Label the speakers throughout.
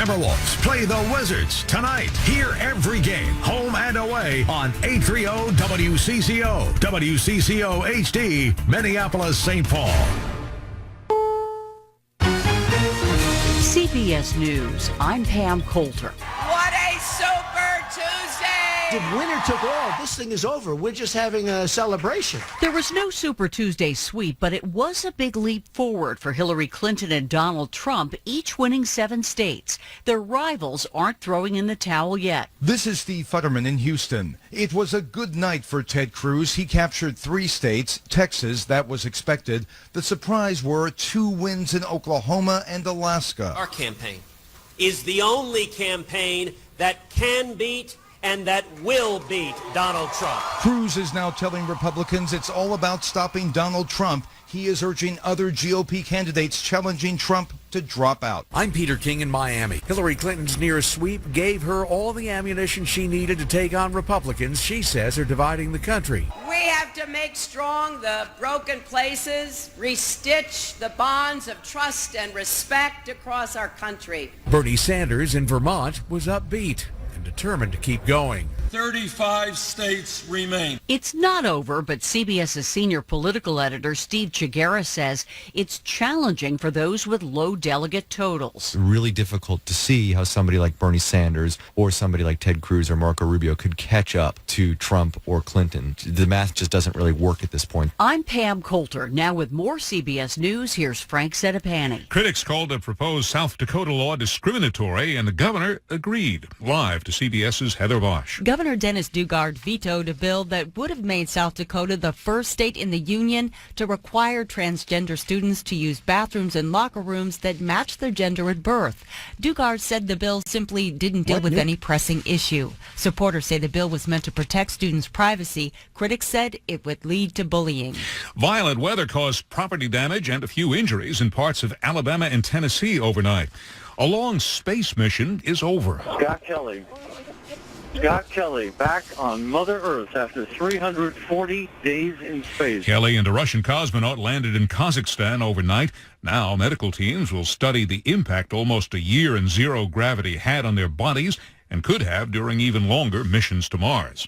Speaker 1: Timberwolves play the Wizards tonight. Hear every game, home and away, on 830 WCCO, WCCO HD, Minneapolis, St. Paul.
Speaker 2: CBS News, I'm Pam Coulter.
Speaker 3: What a Super Tuesday!
Speaker 4: The winner took all. This thing is over. We're just having a celebration.
Speaker 2: There was no Super Tuesday sweep, but it was a big leap forward for Hillary Clinton and Donald Trump, each winning 7 states. Their rivals aren't throwing in the towel yet.
Speaker 5: This is Steve Futterman in Houston. It was a good night for Ted Cruz. He captured 3 states. Texas, that was expected. The surprise were 2 wins in Oklahoma and Alaska.
Speaker 6: Our campaign is the only campaign that can beat and that will beat Donald Trump.
Speaker 5: Cruz is now telling Republicans it's all about stopping Donald Trump. He is urging other GOP candidates challenging Trump to drop out.
Speaker 7: I'm Peter King in Miami. Hillary Clinton's near sweep gave her all the ammunition she needed to take on Republicans she says are dividing the country.
Speaker 3: We have to make strong the broken places, restitch the bonds of trust and respect across our country.
Speaker 7: Bernie Sanders in Vermont was upbeat and determined to keep going.
Speaker 8: 35 states remain.
Speaker 2: It's not over, but CBS's senior political editor Steve Chigara says it's challenging for those with low delegate totals.
Speaker 9: Really difficult to see how somebody like Bernie Sanders or somebody like Ted Cruz or Marco Rubio could catch up to Trump or Clinton. The math just doesn't really work at this point.
Speaker 2: I'm Pam Coulter. Now with more CBS News, here's Frank Sedapani.
Speaker 10: Critics called the proposed South Dakota law discriminatory, and the governor agreed. Live to CBS's Heather Bosch.
Speaker 11: Governor Dennis Dugard vetoed a bill that would have made South Dakota the first state in the union to require transgender students to use bathrooms and locker rooms that match their gender at birth. Dugard said the bill simply didn't deal with any pressing issue. Supporters say the bill was meant to protect students' privacy. Critics said it would lead to bullying.
Speaker 10: Violent weather caused property damage and a few injuries in parts of Alabama and Tennessee overnight. A long space mission is over.
Speaker 12: Scott Kelly back on Mother Earth after 340 days in space.
Speaker 10: Kelly and a Russian cosmonaut landed in Kazakhstan overnight. Now medical teams will study the impact almost a year in zero gravity had on their bodies and could have during even longer missions to Mars.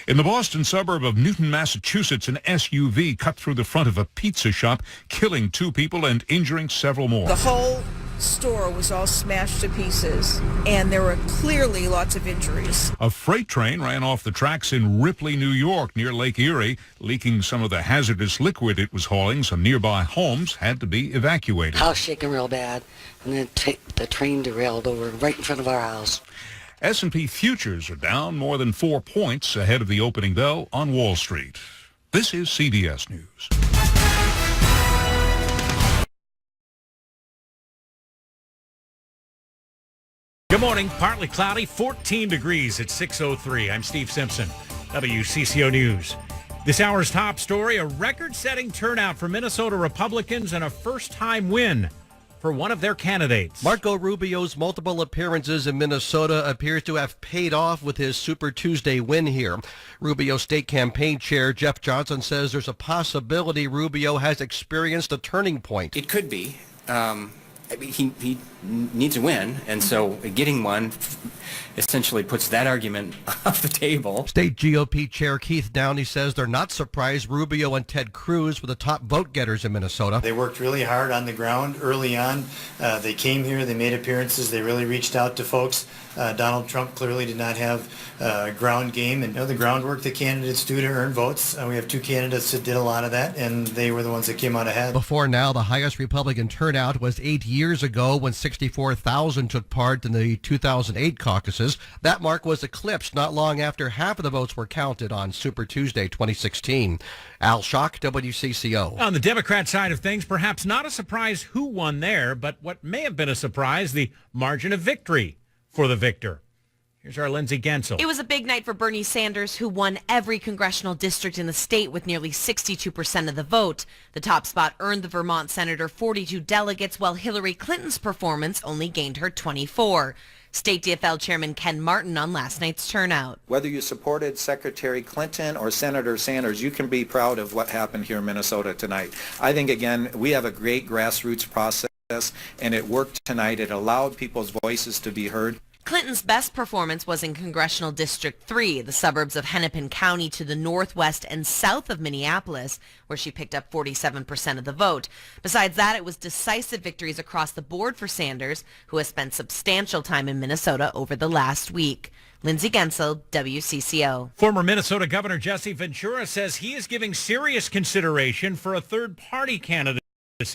Speaker 10: In the Boston suburb of Newton, Massachusetts, an SUV cut through the front of a pizza shop, killing 2 people and injuring several more.
Speaker 13: The whole store was all smashed to pieces, and there were clearly lots of injuries.
Speaker 10: A freight train ran off the tracks in Ripley, New York, near Lake Erie, leaking some of the hazardous liquid it was hauling. Some nearby homes had to be evacuated.
Speaker 14: House shaking real bad, and then the train derailed over right in front of our house.
Speaker 10: S&P futures are down more than 4 points ahead of the opening bell on Wall Street. This is CBS News.
Speaker 15: Good morning. Partly cloudy, 14 degrees at 6:03. I'm Steve Simpson, WCCO News. This hour's top story, a record-setting turnout for Minnesota Republicans and a first-time win for one of their candidates.
Speaker 16: Marco Rubio's multiple appearances in Minnesota appears to have paid off with his Super Tuesday win here. Rubio State Campaign Chair Jeff Johnson says there's a possibility Rubio has experienced a turning point.
Speaker 17: It could be. He needs a win, and so getting one essentially puts that argument off the table.
Speaker 16: State GOP Chair Keith Downey says they're not surprised Rubio and Ted Cruz were the top vote getters in Minnesota.
Speaker 18: They worked really hard on the ground early on. They came here, they made appearances, they really reached out to folks. Donald Trump clearly did not have a ground game, and the groundwork the candidates do to earn votes. We have 2 candidates that did a lot of that, and they were the ones that came out ahead.
Speaker 16: Before now, the highest Republican turnout was 8 years ago when 64,000 took part in the 2008 caucuses. That mark was eclipsed not long after half of the votes were counted on Super Tuesday 2016. Al Schock, WCCO.
Speaker 15: On the Democrat side of things, perhaps not a surprise who won there, but what may have been a surprise, the margin of victory for the victor. Here's our Lindsay Gensel.
Speaker 19: It was a big night for Bernie Sanders, who won every congressional district in the state with nearly 62% of the vote. The top spot earned the Vermont senator 42 delegates, while Hillary Clinton's performance only gained her 24. State DFL Chairman Ken Martin on last night's turnout.
Speaker 20: Whether you supported Secretary Clinton or Senator Sanders, you can be proud of what happened here in Minnesota tonight. I think, again, we have a great grassroots process. and it worked tonight. It allowed people's voices to be heard.
Speaker 19: Clinton's best performance was in Congressional District 3, the suburbs of Hennepin County to the northwest and south of Minneapolis, where she picked up 47% of the vote. Besides that, it was decisive victories across the board for Sanders, who has spent substantial time in Minnesota over the last week. Lindsay Gensel, WCCO.
Speaker 15: Former Minnesota Governor Jesse Ventura says he is giving serious consideration for a third-party candidacy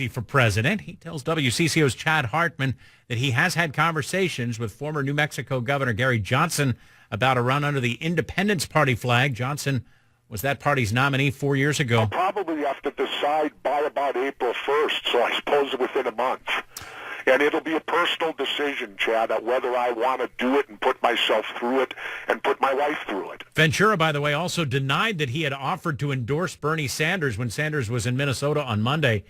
Speaker 15: for president. He tells WCCO's Chad Hartman that he has had conversations with former New Mexico Governor Gary Johnson about a run under the Independence Party flag. Johnson was that party's nominee 4 years ago.
Speaker 21: I'll probably have to decide by about April 1st, so I suppose within a month. And it'll be a personal decision, Chad, whether I want to do it and put myself through it and put my wife through it.
Speaker 15: Ventura, by the way, also denied that he had offered to endorse Bernie Sanders when Sanders was in Minnesota on Monday.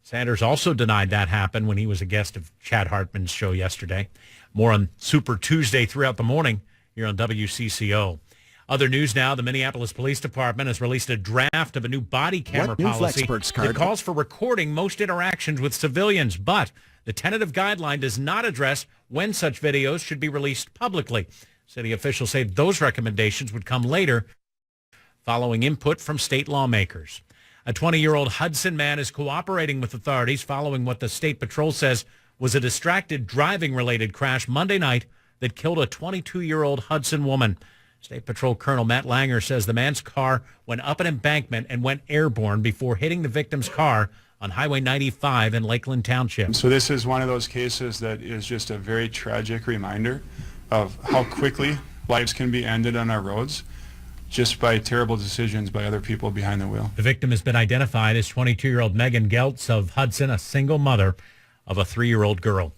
Speaker 15: Sanders also denied that happened when he was a guest of Chad Hartman's show yesterday. More on Super Tuesday throughout the morning here on WCCO. Other news now, the Minneapolis Police Department has released a draft of a new body camera policy that calls for recording most interactions with civilians, but the tentative guideline does not address when such videos should be released publicly. City officials say those recommendations would come later following input from state lawmakers. A 20-year-old Hudson man is cooperating with authorities following what the State Patrol says was a distracted driving-related crash Monday night that killed a 22-year-old Hudson woman. State Patrol Colonel Matt Langer says the man's car went up an embankment and went airborne before hitting the victim's car on Highway 95 in Lakeland Township.
Speaker 22: So this is one of those cases that is just a very tragic reminder of how quickly lives can be ended on our roads just by terrible decisions by other people behind the wheel.
Speaker 15: The victim has been identified as 22-year-old Megan Geltz of Hudson, a single mother of a 3-year-old girl.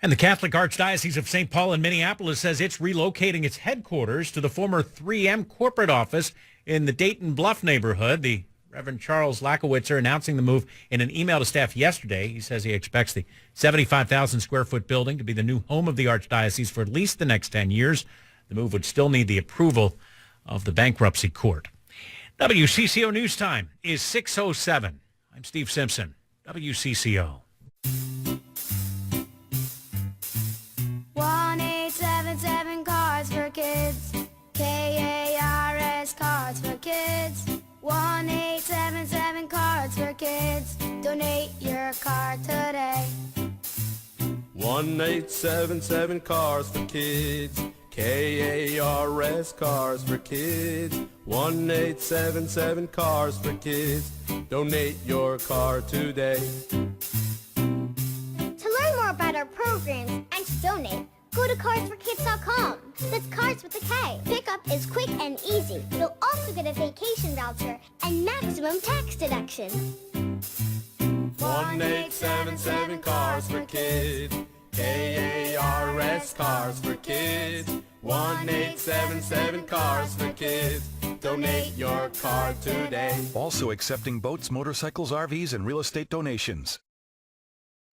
Speaker 15: And the Catholic Archdiocese of St. Paul in Minneapolis says it's relocating its headquarters to the former 3M corporate office in the Dayton Bluff neighborhood. The Reverend Charles Lakowitzer announcing the move in an email to staff yesterday. He says he expects the 75,000 square foot building to be the new home of the Archdiocese for at least the next 10 years. The move would still need the approval of the bankruptcy court. WCCO News Time is 6:07. I'm Steve Simpson, WCCO.
Speaker 23: 1-877 Cards for Kids. KARS Cards for Kids. 1-877 Cards for Kids. Donate your card today.
Speaker 24: 1-877 Cars for Kids. KARS Cars for Kids. 1-877 Cars for Kids. Donate your car today.
Speaker 23: To learn more about our programs and to donate, go to carsforkids.com. That's Cars with a K. Pickup is quick and easy. You'll also get a vacation voucher and maximum tax deduction.
Speaker 24: 1-877 Cars for Kids. KARS Cars for Kids. 1-877 Cars for Kids. Donate your car today.
Speaker 25: Also accepting boats, motorcycles, RVs, and real estate donations.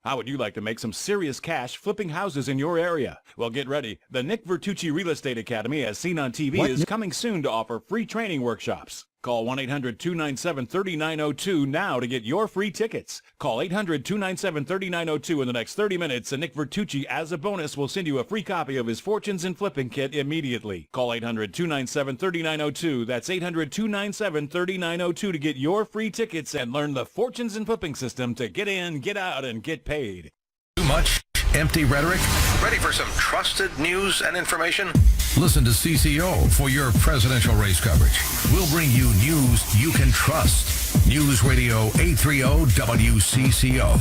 Speaker 26: How would you like to make some serious cash flipping houses in your area? Well, get ready. The Nick Vertucci Real Estate Academy, as seen on TV, is coming soon to offer free training workshops. Call 1-800-297-3902 now to get your free tickets. Call 800-297-3902 in the next 30 minutes, and Nick Vertucci, as a bonus, will send you a free copy of his Fortunes and Flipping Kit immediately. Call 800-297-3902. That's 800-297-3902 to get your free tickets and learn the Fortunes and Flipping system to get in, get out, and get paid.
Speaker 1: Too much empty rhetoric? Ready for some trusted news and information? Listen to CCO for your presidential race coverage. We'll bring you news you can trust. News Radio 830 WCCO.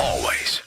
Speaker 1: Always.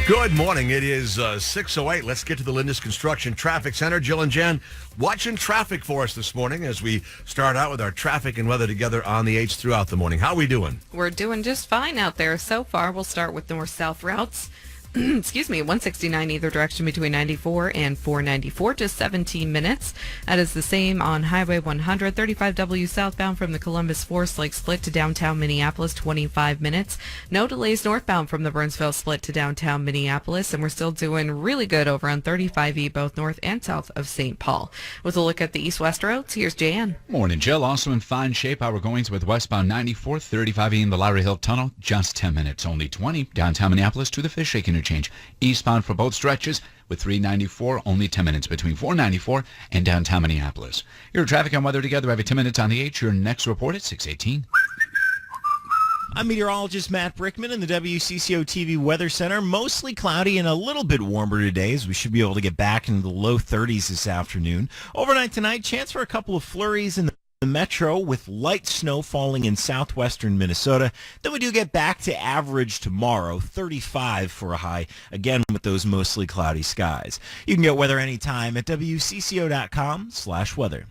Speaker 27: Good morning. It is 6:08. Let's get to the Lindus Construction Traffic Center. Jill and Jen watching traffic for us this morning as we start out with our traffic and weather together on the 8s throughout the morning. How are we doing?
Speaker 28: We're doing just fine out there so far. We'll start with north-south routes.
Speaker 3: excuse me, 169 either direction between 94 and 494, just 17 minutes. That is the same on Highway 100, 35W southbound from the Columbus Forest Lake split to downtown Minneapolis, 25 minutes. No delays northbound from the Burnsville split to downtown Minneapolis, and we're still doing really good over on 35E, both north and south of St. Paul. With a look at the east-west roads, here's Jan.
Speaker 4: Morning, Jill. Also in fine shape. How we're going with westbound 94, 35E in the Lowry Hill Tunnel, just 10 minutes, only 20. Downtown Minneapolis to the Fish Lake interchange. Eastbound for both stretches with 394, only 10 minutes between 494 and downtown Minneapolis. Your traffic and weather together every 10 minutes on the 8. Your next report at 6:18.
Speaker 5: I'm meteorologist Matt Brickman in the WCCO TV Weather Center. Mostly cloudy and a little bit warmer today, as we should be able to get back into the low 30s this afternoon. Overnight tonight, chance for a couple of flurries in the metro with light snow falling in southwestern Minnesota. Then we do get back to average tomorrow, 35 for a high, again with those mostly cloudy skies. You can get weather anytime at WCCO.com/weather.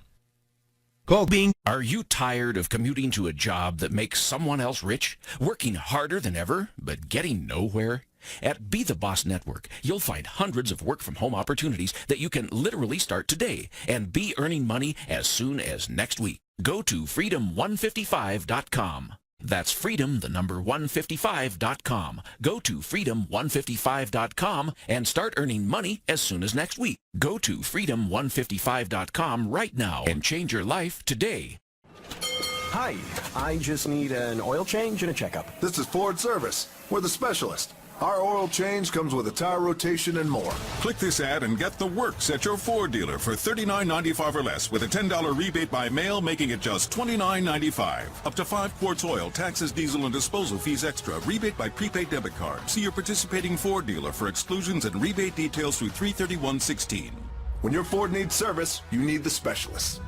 Speaker 1: Are you tired of commuting to a job that makes someone else rich? Working harder than ever, but getting nowhere? At Be The Boss Network, you'll find hundreds of work-from-home opportunities that you can literally start today and be earning money as soon as next week. Go to freedom155.com. That's freedom, the number 155.com. Go to freedom155.com and start earning money as soon as next week. Go to freedom155.com right now and change your life today.
Speaker 6: Hi, I just need an oil change and a checkup.
Speaker 7: This is Ford Service. We're the specialist. Our oil change comes with a tire rotation and more.
Speaker 8: Click this ad and get the works at your Ford dealer for $39.95 or less with a $10 rebate by mail, making it just $29.95. Up to 5 quarts oil, taxes, diesel, and disposal fees extra. Rebate by prepaid debit card. See your participating Ford dealer for exclusions and rebate details through 3/31/16.
Speaker 7: When your Ford needs service, you need the specialist.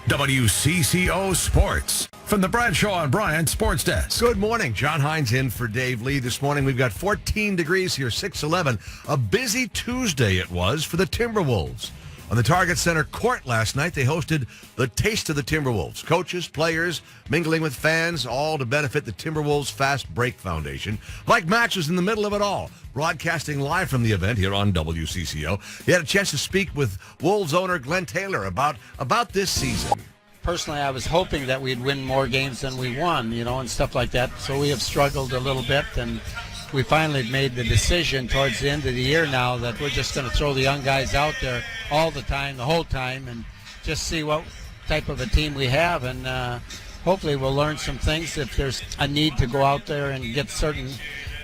Speaker 1: WCCO Sports from the Bradshaw and Bryant Sports Desk.
Speaker 27: Good morning. John Hines in for Dave Lee. This morning we've got 14 degrees here, 6:11. A busy Tuesday it was for the Timberwolves. On the Target Center court last night, they hosted the Taste of the Timberwolves. Coaches, players, mingling with fans, all to benefit the Timberwolves Fast Break Foundation. Mike Max was in the middle of it all, broadcasting live from the event here on WCCO. He had a chance to speak with Wolves owner Glenn Taylor about this season.
Speaker 9: Personally, I was hoping that we'd win more games than we won, and stuff like that. So we have struggled a little bit, and we finally made the decision towards the end of the year now that we're just going to throw the young guys out there all the time, the whole time, and just see what type of a team we have. And hopefully we'll learn some things if there's a need to go out there and get certain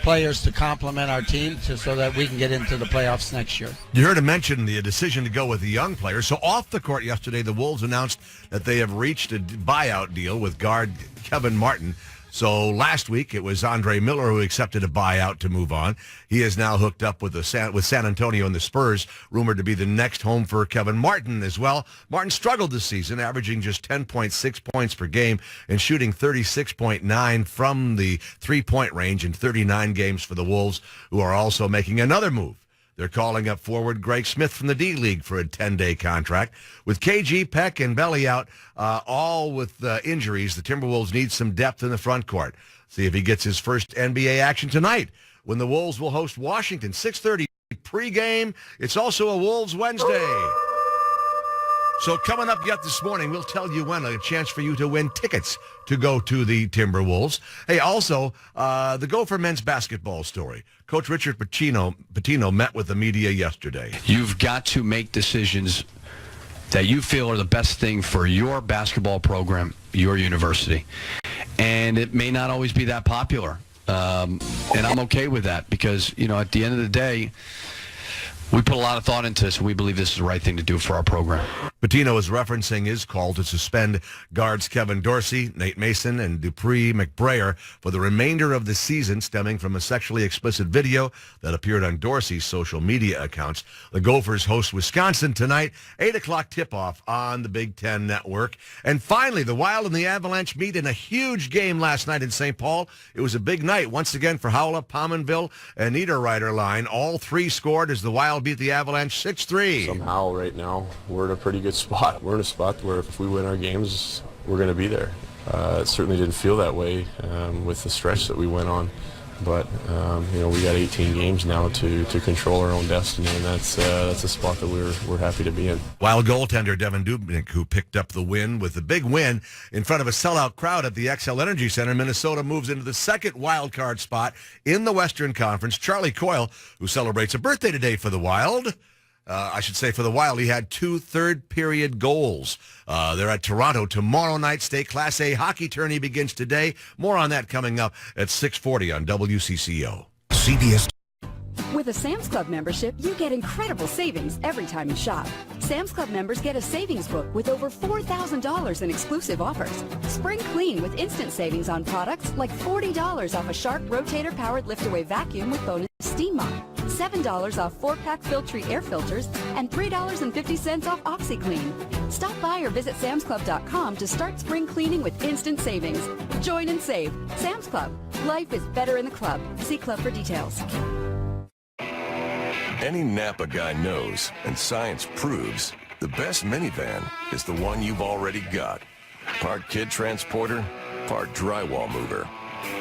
Speaker 9: players to complement our team so that we can get into the playoffs next year.
Speaker 27: You heard him mention the decision to go with the young players. So off the court yesterday, the Wolves announced that they have reached a buyout deal with guard Kevin Martin. So last week, it was Andre Miller who accepted a buyout to move on. He is now hooked up with San Antonio and the Spurs, rumored to be the next home for Kevin Martin as well. Martin struggled this season, averaging just 10.6 points per game and shooting 36.9 from the three-point range in 39 games for the Wolves, who are also making another move. They're calling up forward Greg Smith from the D-League for a 10-day contract. With KG, Peck, and Belly out, all with injuries, the Timberwolves need some depth in the front court. See if he gets his first NBA action tonight when the Wolves will host Washington, 6:30 pregame. It's also a Wolves Wednesday. So coming up yet this morning, we'll tell you when, a chance for you to win tickets to go to the Timberwolves. Hey, also, the Gopher men's basketball story. Coach Richard Pitino met with the media yesterday.
Speaker 28: You've got to make decisions that you feel are the best thing for your basketball program, your university. And it may not always be that popular. And I'm okay with that because, at the end of the day, we put a lot of thought into this, and we believe this is the right thing to do for our program.
Speaker 27: Pitino is referencing his call to suspend guards Kevin Dorsey, Nate Mason, and Dupree McBrayer for the remainder of the season, stemming from a sexually explicit video that appeared on Dorsey's social media accounts. The Gophers host Wisconsin tonight, 8 o'clock tip-off on the Big Ten Network. And finally, the Wild and the Avalanche meet in a huge game last night in St. Paul. It was a big night once again for Howla, Pominville, and Niederreiter line. All three scored as the Wild beat the Avalanche 6-3.
Speaker 29: Somehow right now we're in a pretty good spot. We're in a spot where if we win our games, we're going to be there. It certainly didn't feel that way with the stretch that we went on But we got 18 games now to control our own destiny, and that's a spot that we're happy to be in.
Speaker 27: Wild goaltender Devin Dubnyk, who picked up the win with a big win in front of a sellout crowd at the XL Energy Center. Minnesota moves into the second wild card spot in the Western Conference. Charlie Coyle, who celebrates a birthday today for the Wild. For the Wild, he had 2 third-period goals. They're at Toronto tomorrow night. State Class A hockey tourney begins today. More on that coming up at 6:40 on WCCO. CBS.
Speaker 2: With a Sam's Club membership, you get incredible savings every time you shop. Sam's Club members get a savings book with over $4,000 in exclusive offers. Spring clean with instant savings on products like $40 off a Shark rotator-powered lift-away vacuum with bonus steam mop, $7 off 4-pack Filtree air filters, and $3.50 off OxyClean. Stop by or visit samsclub.com to start spring cleaning with instant savings. Join and save. Sam's Club. Life is better in the club. See club for details.
Speaker 10: Any Napa guy knows, and science proves, the best minivan is the one you've already got. Part kid transporter, part drywall mover.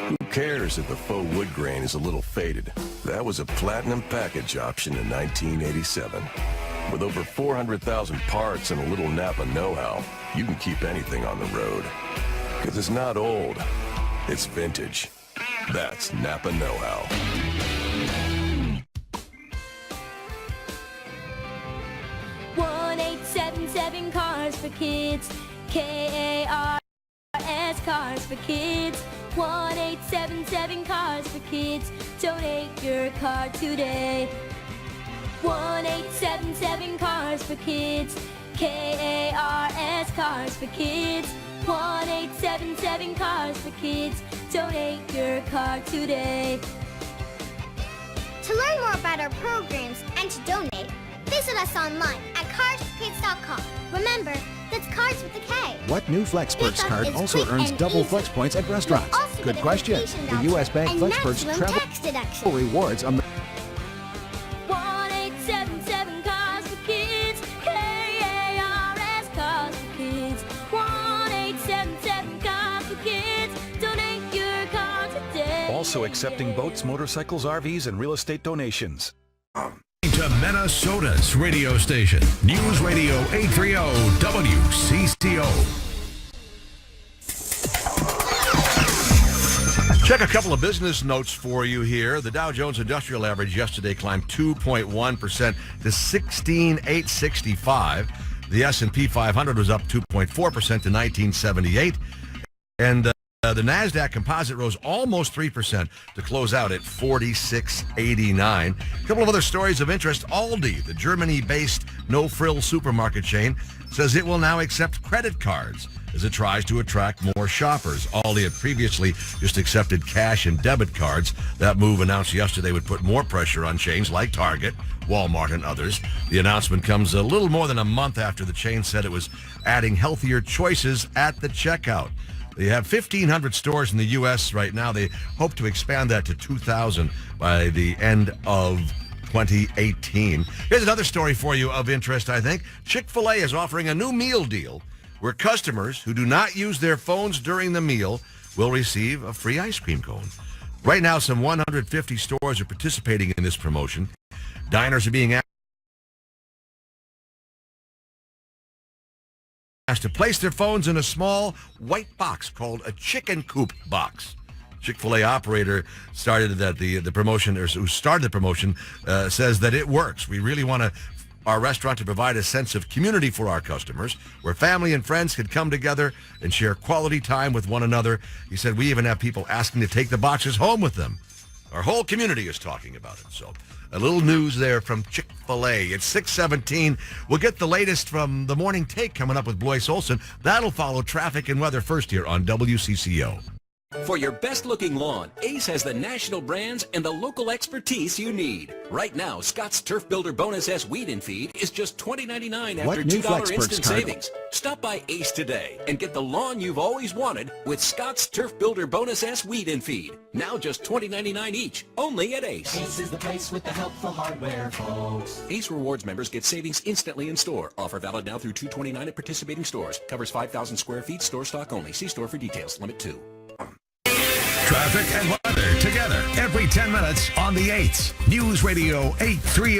Speaker 10: Who cares if the faux wood grain is a little faded? That was a platinum package option in 1987. With over 400,000 parts and a little Napa know-how, you can keep anything on the road. Because it's not old, it's vintage. That's Napa know-how.
Speaker 11: 1-877 Cars for Kids. K-A-R-S Cars for Kids. 1-877 Cars for Kids. Donate your car today. 1-877 Cars for Kids. K-A-R-S Cars for Kids. 1-877 Cars for Kids. Donate your car today.
Speaker 23: To learn more about our programs and to donate, visit us online at carsforkids.com. Remember, that's Cars with a K.
Speaker 12: What new Flex Perks card also earns double Flex points at restaurants? Good question. The U.S. Bank Flex Perks travel rewards.
Speaker 11: 1-877 Cars for Kids. K-A-R-S Cars for Kids. 1-877 Cars for Kids. Donate your car today.
Speaker 25: Also accepting boats, motorcycles, RVs, and real estate donations.
Speaker 1: To Minnesota's radio station, News Radio 830 WCCO.
Speaker 27: Check a couple of business notes for you here. The Dow Jones Industrial Average yesterday climbed 2.1% to 16,865. The S&P 500 was up 2.4% to 1978. And the NASDAQ Composite rose almost 3% to close out at 4689. A couple of other stories of interest. Aldi, the Germany-based no-frill supermarket chain, says it will now accept credit cards as it tries to attract more shoppers. Aldi had previously just accepted cash and debit cards. That move announced yesterday would put more pressure on chains like Target, Walmart, and others. The announcement comes a little more than a month after the chain said it was adding healthier choices at the checkout. They have 1,500 stores in the U.S. right now. They hope to expand that to 2,000 by the end of 2018. Here's another story for you of interest, I think. Chick-fil-A is offering a new meal deal where customers who do not use their phones during the meal will receive a free ice cream cone. Right now, some 150 stores are participating in this promotion. Diners are being asked to place their phones in a small white box called a chicken coop box. Chick-fil-A operator started that the promotion, or who started the promotion, says that it works. We really want our restaurant to provide a sense of community for our customers, where family and friends can come together and share quality time with one another. He said we even have people asking to take the boxes home with them. Our whole community is talking about it. So a little news there from Chick-fil-A. It's 6:17. We'll get the latest from the Morning Take coming up with Blois Olson. That'll follow traffic and weather first here on WCCO.
Speaker 13: For your best-looking lawn, Ace has the national brands and the local expertise you need. Right now, Scott's Turf Builder Bonus S Weed and Feed is just $20.99 after $2 instant savings. Stop by Ace today and get the lawn you've always wanted with Scott's Turf Builder Bonus S Weed and Feed. Now just $20.99 each, only at Ace.
Speaker 14: Ace is the place with the helpful hardware, folks.
Speaker 13: Ace Rewards members get savings instantly in store. Offer valid now through 2/29 at participating stores. Covers 5,000 square feet, store stock only. See store for details. Limit 2.
Speaker 1: Traffic and weather weather together every 10 minutes on the 8th. News Radio 830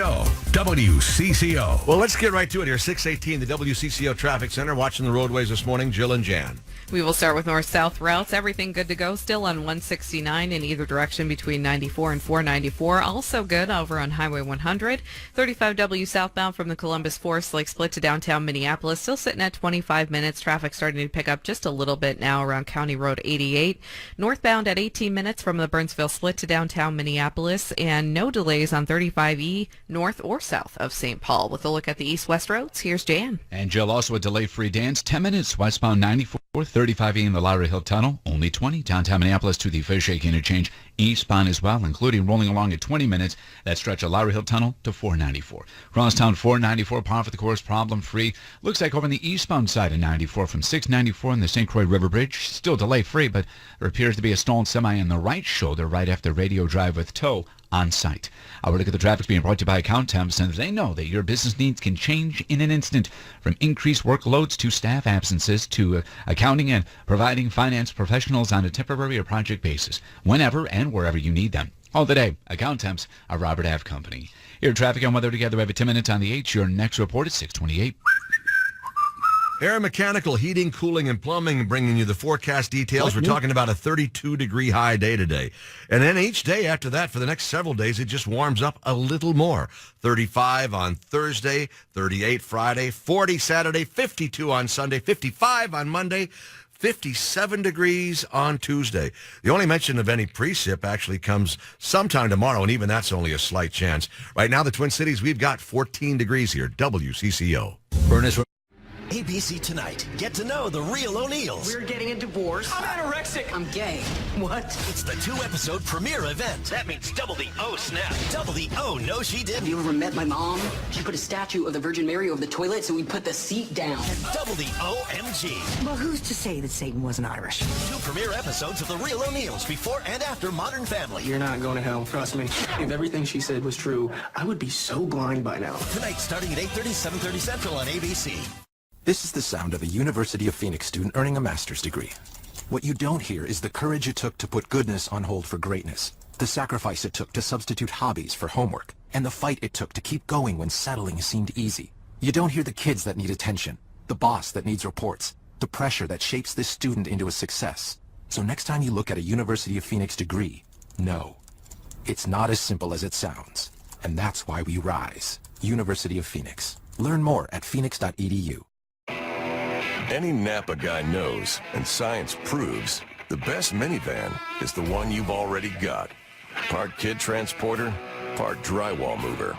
Speaker 1: WCCO.
Speaker 27: Well, let's get right to it here. 618, the WCCO Traffic Center. Watching the roadways this morning, Jill and Jan.
Speaker 3: We will start with north-south routes. Everything good to go still on 169 in either direction between 94 and 494. Also good over on Highway 100. 35W southbound from the Columbus Forest Lake split to downtown Minneapolis. Still sitting at 25 minutes. Traffic starting to pick up just a little bit now around County Road 88. Northbound at 18 minutes from the Burnsville split to downtown Minneapolis. And no delays on 35E north or south of St. Paul. With a look at the east-west roads, here's Jan.
Speaker 4: And Jill, also a delay-free dance. 10 minutes westbound 94. 35E in the Lowry Hill Tunnel, only 20 downtown Minneapolis to the Fish Lake interchange, eastbound as well, including rolling along at 20 minutes that stretch of Lowry Hill Tunnel to 494. Crosstown 494, par for the course, problem-free. Looks like over on the eastbound side of 94 from 694 in the St. Croix River Bridge, still delay-free, but there appears to be a stalled semi in the right shoulder right after Radio Drive with tow on site. Our look at the traffic being brought to you by Account Temps, and they know that your business needs can change in an instant, from increased workloads to staff absences to accounting and providing finance professionals on a temporary or project basis, whenever and wherever you need them. All the day, Account Temps, a Robert Ave company. Your traffic and weather together every 10 minutes on the 8th. Your next report is 628.
Speaker 27: Air Mechanical, Heating, Cooling, and Plumbing bringing you the forecast details. We're talking about a 32-degree high day today. And then each day after that, for the next several days, it just warms up a little more. 35 on Thursday, 38 Friday, 40 Saturday, 52 on Sunday, 55 on Monday, 57 degrees on Tuesday. The only mention of any precip actually comes sometime tomorrow, and even that's only a slight chance. Right now, the Twin Cities, we've got 14 degrees here. WCCO. Ernest.
Speaker 15: ABC Tonight. Get to know the real O'Neills.
Speaker 16: We're getting a divorce.
Speaker 15: I'm anorexic.
Speaker 16: I'm gay.
Speaker 15: What? It's the 2-episode premiere event. That means double the O snap. Double the O no she didn't.
Speaker 16: Have you ever met my mom? She put a statue of the Virgin Mary over the toilet so we put the seat down.
Speaker 15: And double the OMG.
Speaker 16: Well, who's to say that Satan wasn't Irish?
Speaker 15: 2 premiere episodes of the real O'Neills before and after Modern Family.
Speaker 16: You're not going to hell, trust me. If everything she said was true, I would be so blind by now.
Speaker 15: Tonight starting at 8:30, 7:30 Central on ABC.
Speaker 17: This is the sound of a University of Phoenix student earning a master's degree. What you don't hear is the courage it took to put goodness on hold for greatness, the sacrifice it took to substitute hobbies for homework, and the fight it took to keep going when settling seemed easy. You don't hear the kids that need attention, the boss that needs reports, the pressure that shapes this student into a success. So next time you look at a University of Phoenix degree, know, it's not as simple as it sounds. And that's why we rise. University of Phoenix. Learn more at phoenix.edu.
Speaker 10: Any Napa guy knows, and science proves, the best minivan is the one you've already got. Part kid transporter, part drywall mover.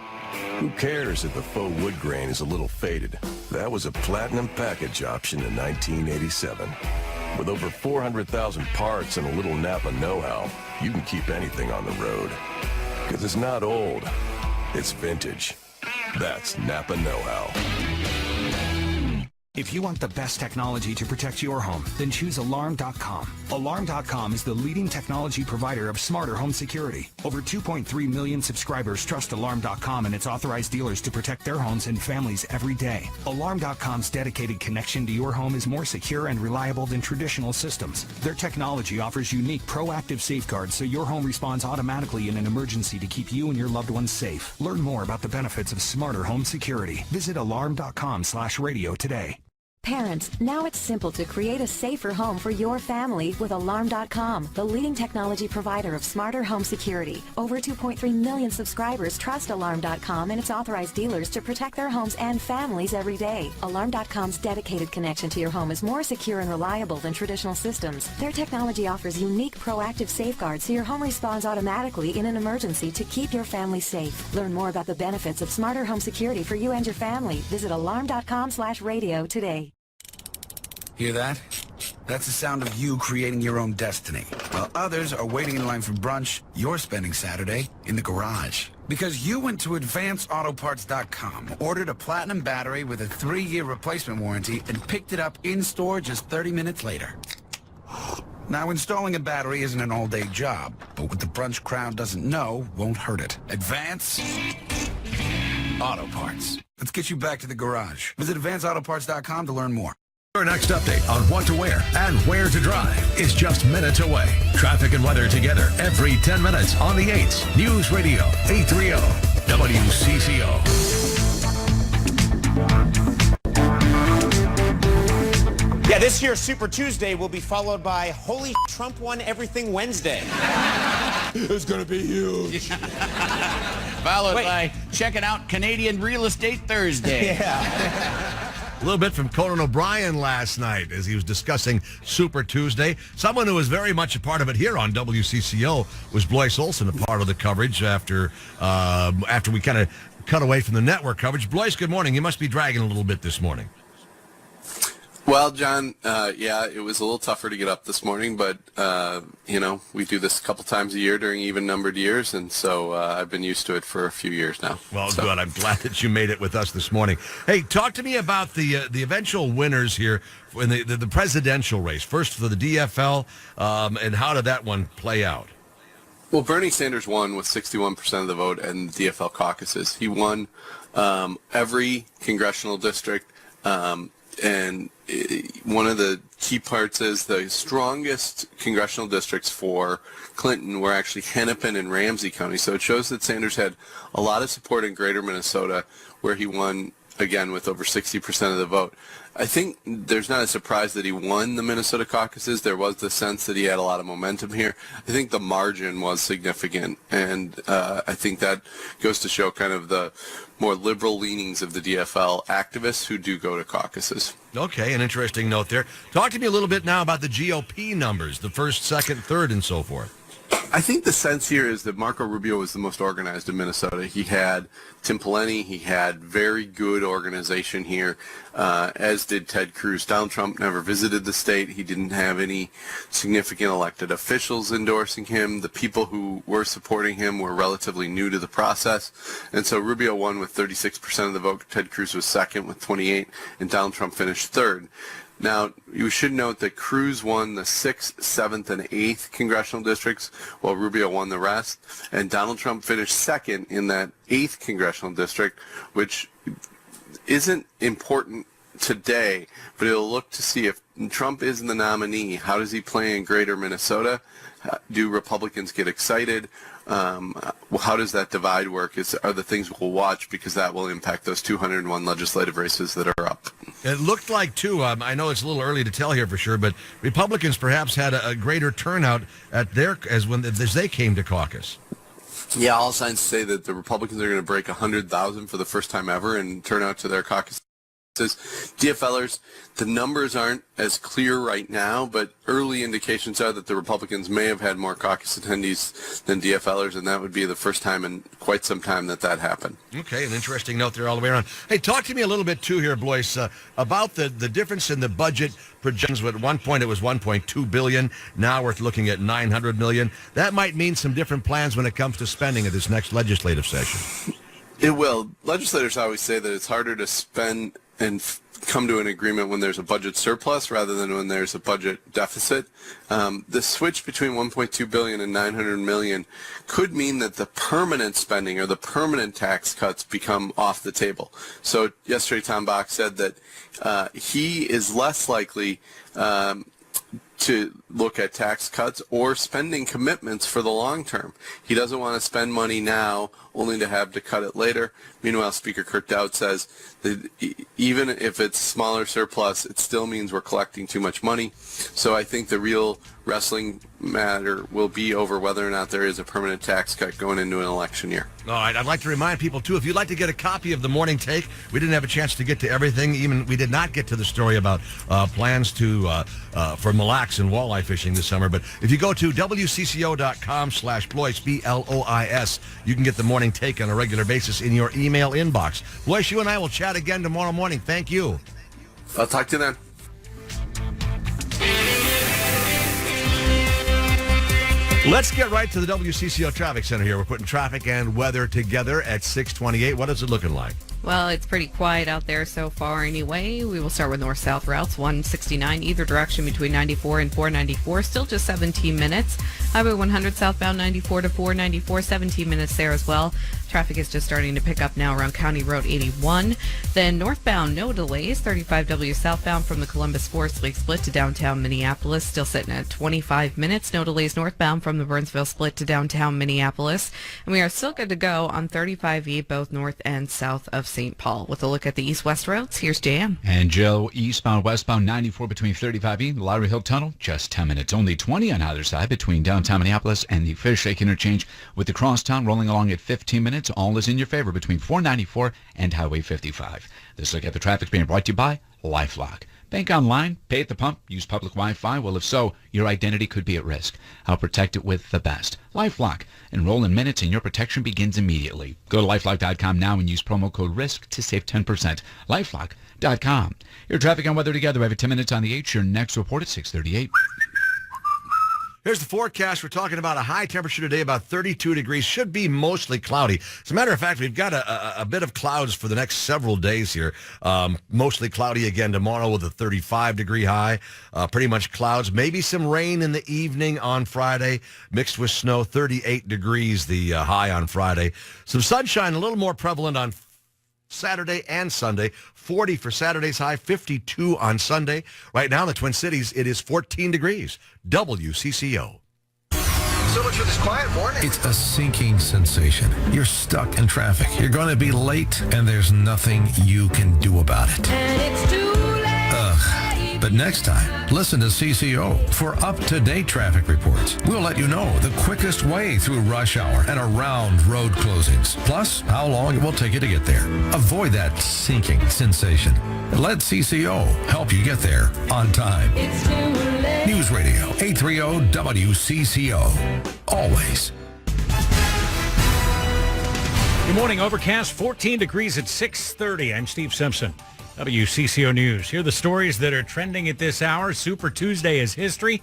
Speaker 10: Who cares if the faux wood grain is a little faded? That was a platinum package option in 1987. With over 400,000 parts and a little Napa know-how, you can keep anything on the road. Because it's not old, it's vintage. That's Napa know-how.
Speaker 18: If you want the best technology to protect your home, then choose Alarm.com. Alarm.com is the leading technology provider of smarter home security. Over 2.3 million subscribers trust Alarm.com and its authorized dealers to protect their homes and families every day. Alarm.com's dedicated connection to your home is more secure and reliable than traditional systems. Their technology offers unique proactive safeguards so your home responds automatically in an emergency to keep you and your loved ones safe. Learn more about the benefits of smarter home security. Visit alarm.com/radio today.
Speaker 19: Parents, now it's simple to create a safer home for your family with Alarm.com, the leading technology provider of smarter home security. Over 2.3 million subscribers trust Alarm.com and its authorized dealers to protect their homes and families every day. Alarm.com's dedicated connection to your home is more secure and reliable than traditional systems. Their technology offers unique proactive safeguards so your home responds automatically in an emergency to keep your family safe. Learn more about the benefits of smarter home security for you and your family. Visit alarm.com/radio today.
Speaker 20: Hear that? That's the sound of you creating your own destiny. While others are waiting in line for brunch, you're spending Saturday in the garage. Because you went to advanceautoparts.com, ordered a platinum battery with a 3-year replacement warranty, and picked it up in-store just 30 minutes later. Now, installing a battery isn't an all-day job, but what the brunch crowd doesn't know won't hurt it. Advance Auto Parts. Let's get you back to the garage. Visit advanceautoparts.com to learn more.
Speaker 1: Your next update on what to wear and where to drive is just minutes away. Traffic and weather together every 10 minutes on the 8s. News Radio 830 WCCO.
Speaker 5: Yeah, this year's Super Tuesday will be followed by Holy Trump Won Everything Wednesday.
Speaker 6: It's going to be huge.
Speaker 7: Followed by checking out Canadian Real Estate Thursday.
Speaker 5: Yeah.
Speaker 27: A little bit from Conan O'Brien last night as he was discussing Super Tuesday. Someone who was very much a part of it here on WCCO was Blois Olson, a part of the coverage after we kind of cut away from the network coverage. Blois, good morning. You must be dragging a little bit this morning.
Speaker 8: Well, John, yeah, it was a little tougher to get up this morning, but, we do this a couple times a year during even-numbered years, and so I've been used to it for a few years now.
Speaker 27: Well, good. I'm glad that you made it with us this morning. Hey, talk to me about the eventual winners here in the presidential race. First for the DFL, and how did that one play out?
Speaker 8: Well, Bernie Sanders won with 61% of the vote in the DFL caucuses. He won every congressional district, and one of the key parts is the strongest congressional districts for Clinton were actually Hennepin and Ramsey County. So it shows that Sanders had a lot of support in greater Minnesota, where he won, again, with over 60% of the vote. I think there's not a surprise that he won the Minnesota caucuses. There was the sense that he had a lot of momentum here. I think the margin was significant, and I think that goes to show kind of the more liberal leanings of the DFL activists who do go to caucuses.
Speaker 27: Okay, an interesting note there. Talk to me a little bit now about the GOP numbers, the first, second, third, and so forth.
Speaker 8: I think the sense here is that Marco Rubio was the most organized in Minnesota. He had Tim Pawlenty. He had very good organization here, as did Ted Cruz. Donald Trump never visited the state. He didn't have any significant elected officials endorsing him. The people who were supporting him were relatively new to the process. And so Rubio won with 36% of the vote. Ted Cruz was second with 28%, and Donald Trump finished third. Now, you should note that Cruz won the 6th, 7th, and 8th congressional districts, while Rubio won the rest. And Donald Trump finished second in that 8th congressional district, which isn't important today, but it'll look to see if Trump is the nominee, how does he play in greater Minnesota? Do Republicans get excited? How does that divide work are the things we'll watch, because that will impact those 201 legislative races that are up.
Speaker 27: It looked like, too, I know it's a little early to tell here for sure, but Republicans perhaps had a greater turnout at as they came to caucus.
Speaker 8: Yeah, all signs say that the Republicans are going to break 100,000 for the first time ever and turn out to their caucus. DFLers, the numbers aren't as clear right now, but early indications are that the Republicans may have had more caucus attendees than DFLers, and that would be the first time in quite some time that happened.
Speaker 27: Okay, an interesting note there all the way around. Hey, talk to me a little bit, too, here, Blois, about the difference in the budget projections. At one point, it was $1.2 billion. Now we're looking at $900 million. That might mean some different plans when it comes to spending at this next legislative session.
Speaker 8: It will. Legislators always say that it's harder to spend and come to an agreement when there's a budget surplus rather than when there's a budget deficit. The switch between $1.2 billion and $900 million could mean that the permanent spending or the permanent tax cuts become off the table. So yesterday, Tom Bach said that he is less likely to look at tax cuts or spending commitments for the long term. He doesn't want to spend money now only to have to cut it later. Meanwhile, Speaker Kurt Dowd says that even if it's smaller surplus, it still means we're collecting too much money. So I think the real wrestling matter will be over whether or not there is a permanent tax cut going into an election year.
Speaker 27: All right, I'd like to remind people, too, if you'd like to get a copy of the Morning Take, we didn't have a chance to get to everything. Even we did not get to the story about plans for mille lacs and walleye fishing this summer. But if you go to WCCO.com/Blois, BLOIS, you can get the Morning Take on a regular basis in your email inbox. Blois, you and I will chat again tomorrow morning. Thank you.
Speaker 8: I'll talk to you then.
Speaker 27: Let's get right to the WCCO Traffic Center here. We're putting traffic and weather together at 6:28. What is it looking like?
Speaker 3: Well, it's pretty quiet out there so far anyway. We will start with north-south routes, 169 either direction between 94 and 494, still just 17 minutes. Highway 100 southbound 94 to 494, 17 minutes there as well. Traffic is just starting to pick up now around County Road 81. Then northbound, no delays. 35W southbound from the Columbus Forest Lake split to downtown Minneapolis, still sitting at 25 minutes. No delays northbound from the Burnsville split to downtown Minneapolis. And we are still good to go on 35E, both north and south of St. Paul. With a look at the east-west roads, here's Jan.
Speaker 4: And Joe, eastbound, westbound 94 between 35E and the Lowry Hill Tunnel, just 10 minutes. Only 20 on either side between downtown Minneapolis and the Fish Lake interchange, with the crosstown rolling along at 15 minutes. All is in your favor between 494 and Highway 55. This look at the traffic being brought to you by LifeLock. Bank online, pay at the pump, use public Wi-Fi. Well, if so, your identity could be at risk. How protect it with the best. LifeLock. Enroll in minutes and your protection begins immediately. Go to LifeLock.com now and use promo code RISK to save 10%. LifeLock.com. Your traffic and weather together every 10 minutes on the 8. Your next report at 6:38.
Speaker 27: Here's the forecast. We're talking about a high temperature today, about 32 degrees. Should be mostly cloudy. As a matter of fact, we've got a bit of clouds for the next several days here. Mostly cloudy again tomorrow with a 35-degree high. Pretty much clouds. Maybe some rain in the evening on Friday, mixed with snow. 38 degrees the high on Friday. Some sunshine, a little more prevalent on Saturday and Sunday. 40 for Saturday's high, 52 on Sunday. Right now in the Twin Cities, it is 14 degrees. WCCO.
Speaker 1: So much for this quiet morning. It's a sinking sensation. You're stuck in traffic. You're going to be late, and there's nothing you can do about it.
Speaker 11: And it's too late.
Speaker 1: Ugh. But next time, listen to CCO for up-to-date traffic reports. We'll let you know the quickest way through rush hour and around road closings, plus how long it will take you to get there. Avoid that sinking sensation. Let CCO help you get there on time.
Speaker 11: It's too late.
Speaker 1: News Radio 830 WCCO. Always.
Speaker 2: Good morning. Overcast, 14 degrees at 6:30. I'm Steve Simpson. WCCO News. Here are the stories that are trending at this hour. Super Tuesday is history,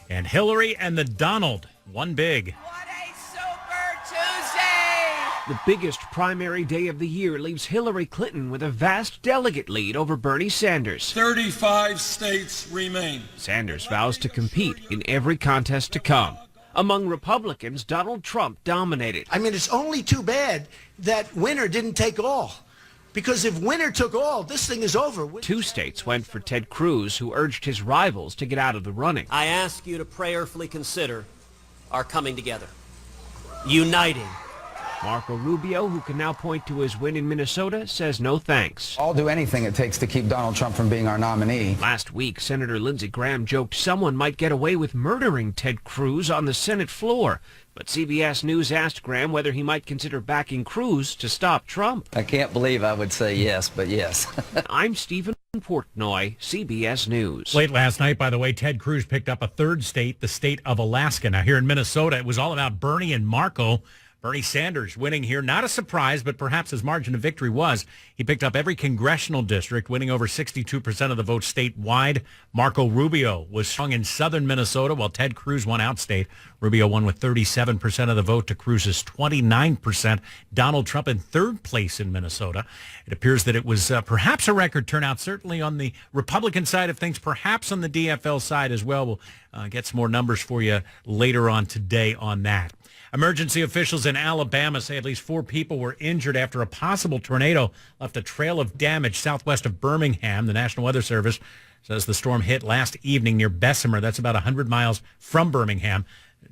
Speaker 2: and Hillary and the Donald won big.
Speaker 9: What a Super Tuesday!
Speaker 21: The biggest primary day of the year leaves Hillary Clinton with a vast delegate lead over Bernie Sanders.
Speaker 22: 35 states remain.
Speaker 21: Sanders vows to compete in every contest to come. Among Republicans, Donald Trump dominated.
Speaker 23: I mean, it's only too bad that winner didn't take all. Because if winner took all, this thing is over.
Speaker 21: 2 states went for Ted Cruz, who urged his rivals to get out of the running.
Speaker 24: I ask you to prayerfully consider our coming together, uniting.
Speaker 21: Marco Rubio, who can now point to his win in Minnesota, says no thanks.
Speaker 26: I'll do anything it takes to keep Donald Trump from being our nominee.
Speaker 21: Last week, Senator Lindsey Graham joked someone might get away with murdering Ted Cruz on the Senate floor. But CBS News asked Graham whether he might consider backing Cruz to stop Trump.
Speaker 26: I can't believe I would say yes, but yes.
Speaker 21: I'm Stephen Portnoy, CBS News.
Speaker 2: Late last night, by the way, Ted Cruz picked up a third state, the state of Alaska. Now, here in Minnesota, it was all about Bernie and Marco. Bernie Sanders winning here. Not a surprise, but perhaps his margin of victory was. He picked up every congressional district, winning over 62% of the vote statewide. Marco Rubio was strong in southern Minnesota, while Ted Cruz won outstate. Rubio won with 37% of the vote to Cruz's 29%. Donald Trump in third place in Minnesota. It appears that it was perhaps a record turnout, certainly on the Republican side of things, perhaps on the DFL side as well. We'll get some more numbers for you later on today on that. Emergency officials in Alabama say at least 4 people were injured after a possible tornado left a trail of damage southwest of Birmingham. The National Weather Service says the storm hit last evening near Bessemer. That's about 100 miles from Birmingham.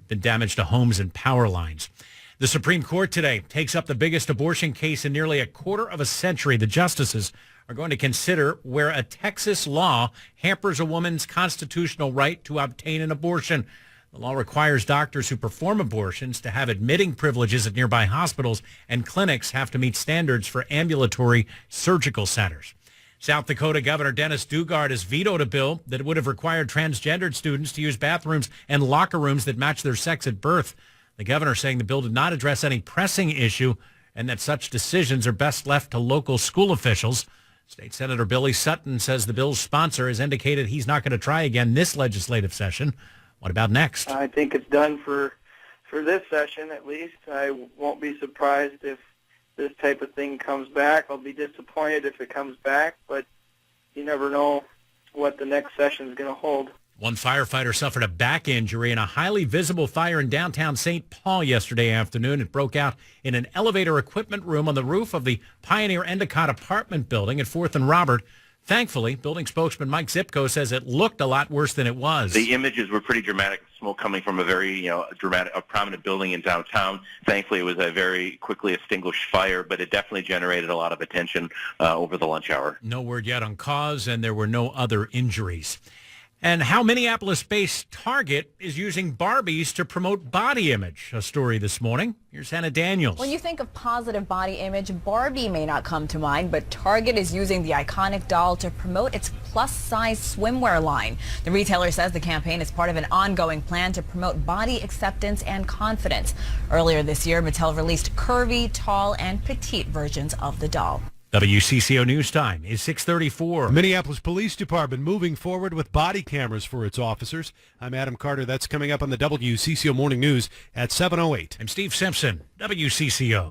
Speaker 2: Been damage to homes and power lines. The Supreme Court today takes up the biggest abortion case in nearly a quarter of a century. The justices are going to consider where a Texas law hampers a woman's constitutional right to obtain an abortion. The law requires doctors who perform abortions to have admitting privileges at nearby hospitals, and clinics have to meet standards for ambulatory surgical centers. South Dakota Governor Dennis Dugard has vetoed a bill that would have required transgendered students to use bathrooms and locker rooms that match their sex at birth. The governor saying the bill did not address any pressing issue and that such decisions are best left to local school officials. State Senator Billy Sutton says the bill's sponsor has indicated he's not going to try again this legislative session. What about next?
Speaker 28: I think it's done for this session, at least. I won't be surprised if
Speaker 12: this type of thing comes back. I'll be disappointed if it comes back, but you never know what the next session is going to hold.
Speaker 2: One firefighter suffered a back injury in a highly visible fire in downtown St. Paul yesterday afternoon. It broke out in an elevator equipment room on the roof of the Pioneer Endicott apartment building at 4th and Robert. Thankfully, building spokesman Mike Zipko says it looked a lot worse than it was.
Speaker 13: The images were pretty dramatic. Smoke coming from a very, dramatic, a prominent building in downtown. Thankfully, it was a very quickly extinguished fire, but it definitely generated a lot of attention over the lunch hour.
Speaker 2: No word yet on cause, and there were no other injuries. And how Minneapolis-based Target is using Barbies to promote body image. A story this morning. Here's Hannah Daniels.
Speaker 14: When you think of positive body image, Barbie may not come to mind, but Target is using the iconic doll to promote its plus-size swimwear line. The retailer says the campaign is part of an ongoing plan to promote body acceptance and confidence. Earlier this year, Mattel released curvy, tall, and petite versions of the doll.
Speaker 2: WCCO News Time is 6:34.
Speaker 15: Minneapolis Police Department moving forward with body cameras for its officers. I'm Adam Carter. That's coming up on the WCCO Morning News at 7:08.
Speaker 2: I'm Steve Simpson, WCCO.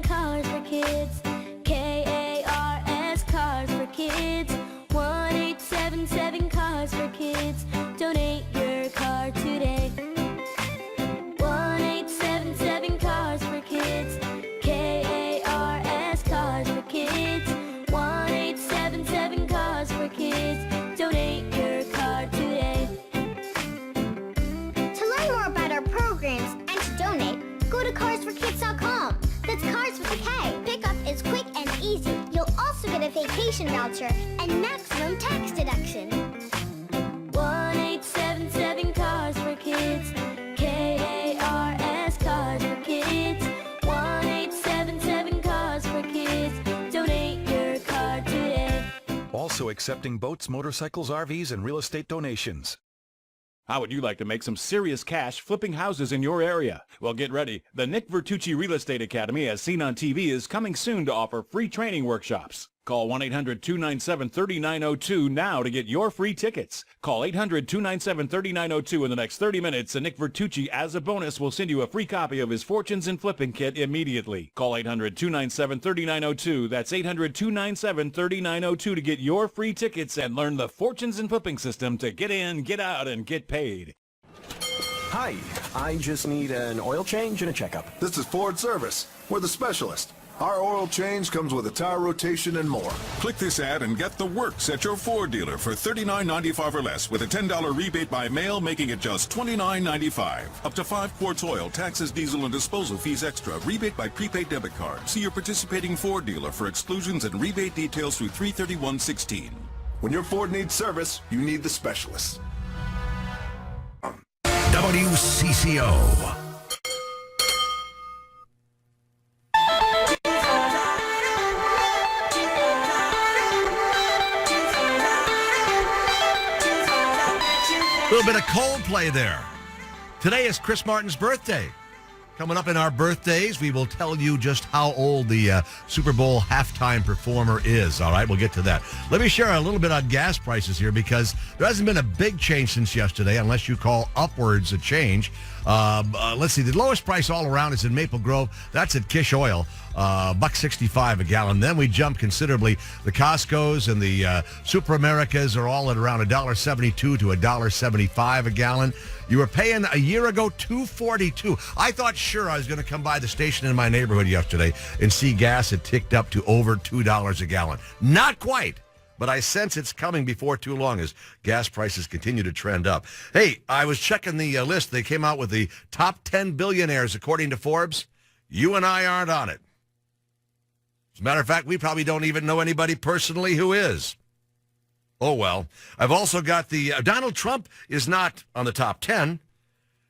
Speaker 11: Cars for Kids. KARS Cars for Kids. 1-877 Cars for Kids. Donate your car today. 1-877 Cars for Kids. KARS Cars for Kids. 1-877 Cars for Kids. Donate your car today.
Speaker 16: To learn more about our programs and to donate, go to carsforkids.com. That's Cars with a K. Pickup is quick and easy. You'll also get a vacation voucher and maximum tax deduction.
Speaker 11: 1-877 Cars for Kids. KARS Cars for Kids. 1-877 Cars for Kids. Donate your car today.
Speaker 17: Also accepting boats, motorcycles, RVs, and real estate donations.
Speaker 25: How would you like to make some serious cash flipping houses in your area? Well, get ready. The Nick Vertucci Real Estate Academy, as seen on TV, is coming soon to offer free training workshops. Call 1-800-297-3902 now to get your free tickets. Call 800-297-3902 in the next 30 minutes, and Nick Vertucci, as a bonus, will send you a free copy of his Fortunes and Flipping Kit immediately. Call 800-297-3902. That's 800-297-3902 to get your free tickets and learn the Fortunes and Flipping system to get in, get out, and get paid.
Speaker 28: Hi, I just need an oil change and a checkup.
Speaker 6: This is Ford Service. We're the specialist. Our oil change comes with a tire rotation and more.
Speaker 29: Click this ad and get the works at your Ford dealer for $39.95 or less with a $10 rebate by mail, making it just $29.95. Up to 5 quarts oil, taxes, diesel, and disposal fees extra. Rebate by prepaid debit card. See your participating Ford dealer for exclusions and rebate details through 3/31/16.
Speaker 6: When your Ford needs service, you need the specialist.
Speaker 1: WCCO.
Speaker 27: A little bit of Coldplay there. Today is Chris Martin's birthday. Coming up in our birthdays, we will tell you just how old the Super Bowl halftime performer is. All right, we'll get to that. Let me share a little bit on gas prices here because there hasn't been a big change since yesterday, unless you call upwards a change. Let's see, the lowest price all around is in Maple Grove. That's at Kish Oil, $1.65 a gallon. Then we jump considerably. The Costco's and the Super Americas are all at around $1.72 to $1.75 a gallon. You were paying a year ago $2.42. I thought sure I was going to come by the station in my neighborhood yesterday and see gas had ticked up to over $2 a gallon. Not quite. But I sense it's coming before too long as gas prices continue to trend up. Hey, I was checking the list. They came out with the top 10 billionaires, according to Forbes. You and I aren't on it. As a matter of fact, we probably don't even know anybody personally who is. Oh, well. I've also got the Donald Trump is not on the top 10.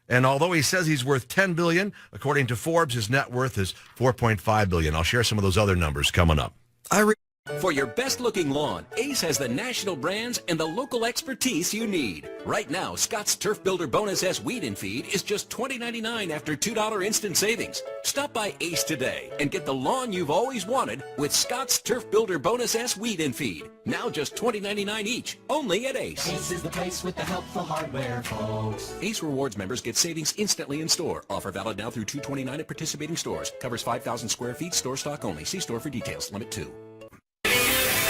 Speaker 27: And although he says he's worth $10 billion, according to Forbes, his net worth is $4.5 billion. I'll share some of those other numbers coming up.
Speaker 3: For your best-looking lawn, Ace has the national brands and the local expertise you need. Right now, Scott's Turf Builder Bonus S Weed and Feed is just $20.99 after $2 instant savings. Stop by Ace today and get the lawn you've always wanted with Scott's Turf Builder Bonus S Weed and Feed. Now just $20.99 each, only at Ace.
Speaker 4: Ace is the place with the helpful hardware, folks.
Speaker 3: Ace Rewards members get savings instantly in store. Offer valid now through 2/29 at participating stores. Covers 5,000 square feet. Store stock only. See store for details. Limit 2.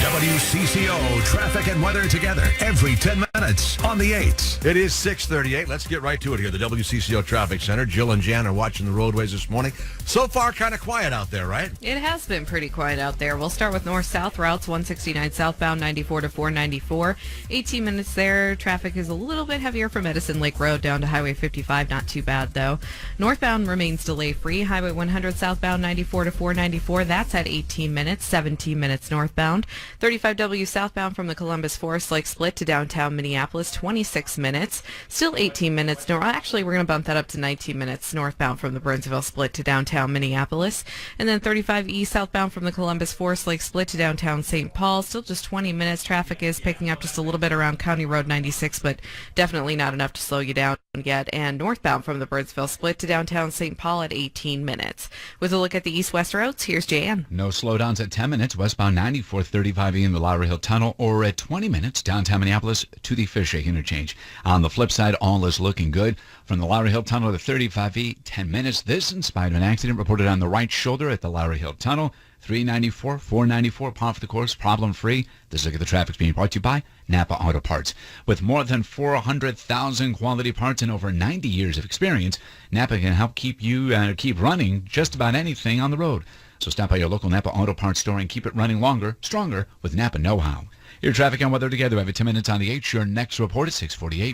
Speaker 1: WCCO traffic and weather together every 10 minutes on the 8s.
Speaker 27: It is 6:38. Let's get right to it here. The WCCO Traffic Center. Jill and Jan are watching the roadways this morning. So far, kind of quiet out there, right?
Speaker 5: It has been pretty quiet out there. We'll start with north-south routes, 169 southbound, 94 to 494. 18 minutes there. Traffic is a little bit heavier from Edison Lake Road down to Highway 55. Not too bad, though. Northbound remains delay-free. Highway 100 southbound, 94 to 494. That's at 18 minutes, 17 minutes northbound. 35W southbound from the Columbus Forest Lake split to downtown Minneapolis, 26 minutes. Still 18 minutes. Actually, we're going to bump that up to 19 minutes northbound from the Burnsville split to downtown Minneapolis. And then 35E southbound from the Columbus Forest Lake split to downtown St. Paul. Still just 20 minutes. Traffic is picking up just a little bit around County Road 96, but definitely not enough to slow you down yet. And northbound from the Burnsville split to downtown St. Paul at 18 minutes. With a look at the east-west routes, here's Jan.
Speaker 7: No slowdowns at 10 minutes. Westbound 94, 35E in the Lowry Hill Tunnel, or at 20 minutes downtown Minneapolis to the Fishake interchange. On the flip side, all is looking good. From the Lowry Hill Tunnel to 35E, 10 minutes. This in spite of an accident reported on the right shoulder at the Lowry Hill Tunnel. 394, 494, par for the course, problem-free. This look at the traffic being brought to you by Napa Auto Parts. With more than 400,000 quality parts and over 90 years of experience, Napa can help keep you keep running just about anything on the road. So stop by your local Napa Auto Parts store and keep it running longer, stronger with Napa know-how. Your traffic and weather together every 10 minutes on the 8. Your next report is 6:48.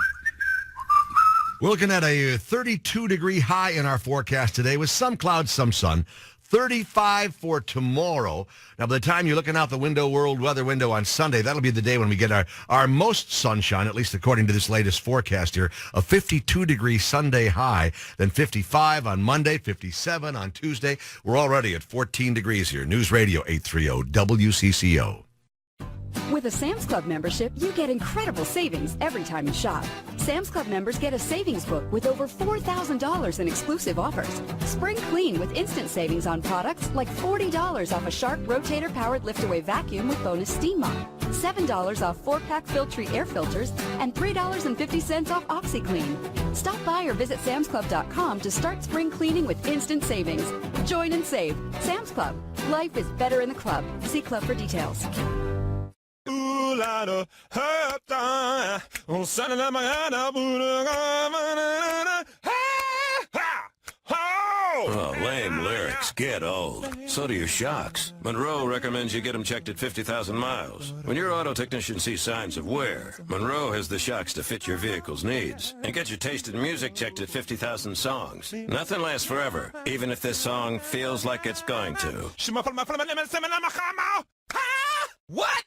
Speaker 27: We're looking at a 32-degree high in our forecast today with some clouds, some sun. 35 for tomorrow. Now, by the time you're looking out the world weather window on Sunday, that'll be the day when we get our most sunshine, at least according to this latest forecast here. A 52-degree Sunday high, then 55 on Monday, 57 on Tuesday. We're already at 14 degrees here. News Radio 830 WCCO.
Speaker 8: With a Sam's Club membership, you get incredible savings every time you shop. Sam's Club members get a savings book with over $4,000 in exclusive offers. Spring clean with instant savings on products like $40 off a Shark rotator-powered lift-away vacuum with bonus steam mop, $7 off 4-pack Filtree air filters, and $3.50 off OxyClean. Stop by or visit samsclub.com to start spring cleaning with instant savings. Join and save. Sam's Club. Life is better in the club. See club for details.
Speaker 10: Oh, lame lyrics. Get old. So do your shocks. Monroe recommends you get them checked at 50,000 miles. When your auto technician sees signs of wear, Monroe has the shocks to fit your vehicle's needs. And get your taste in music checked at 50,000 songs. Nothing lasts forever, even if this song feels like it's going to.
Speaker 18: What?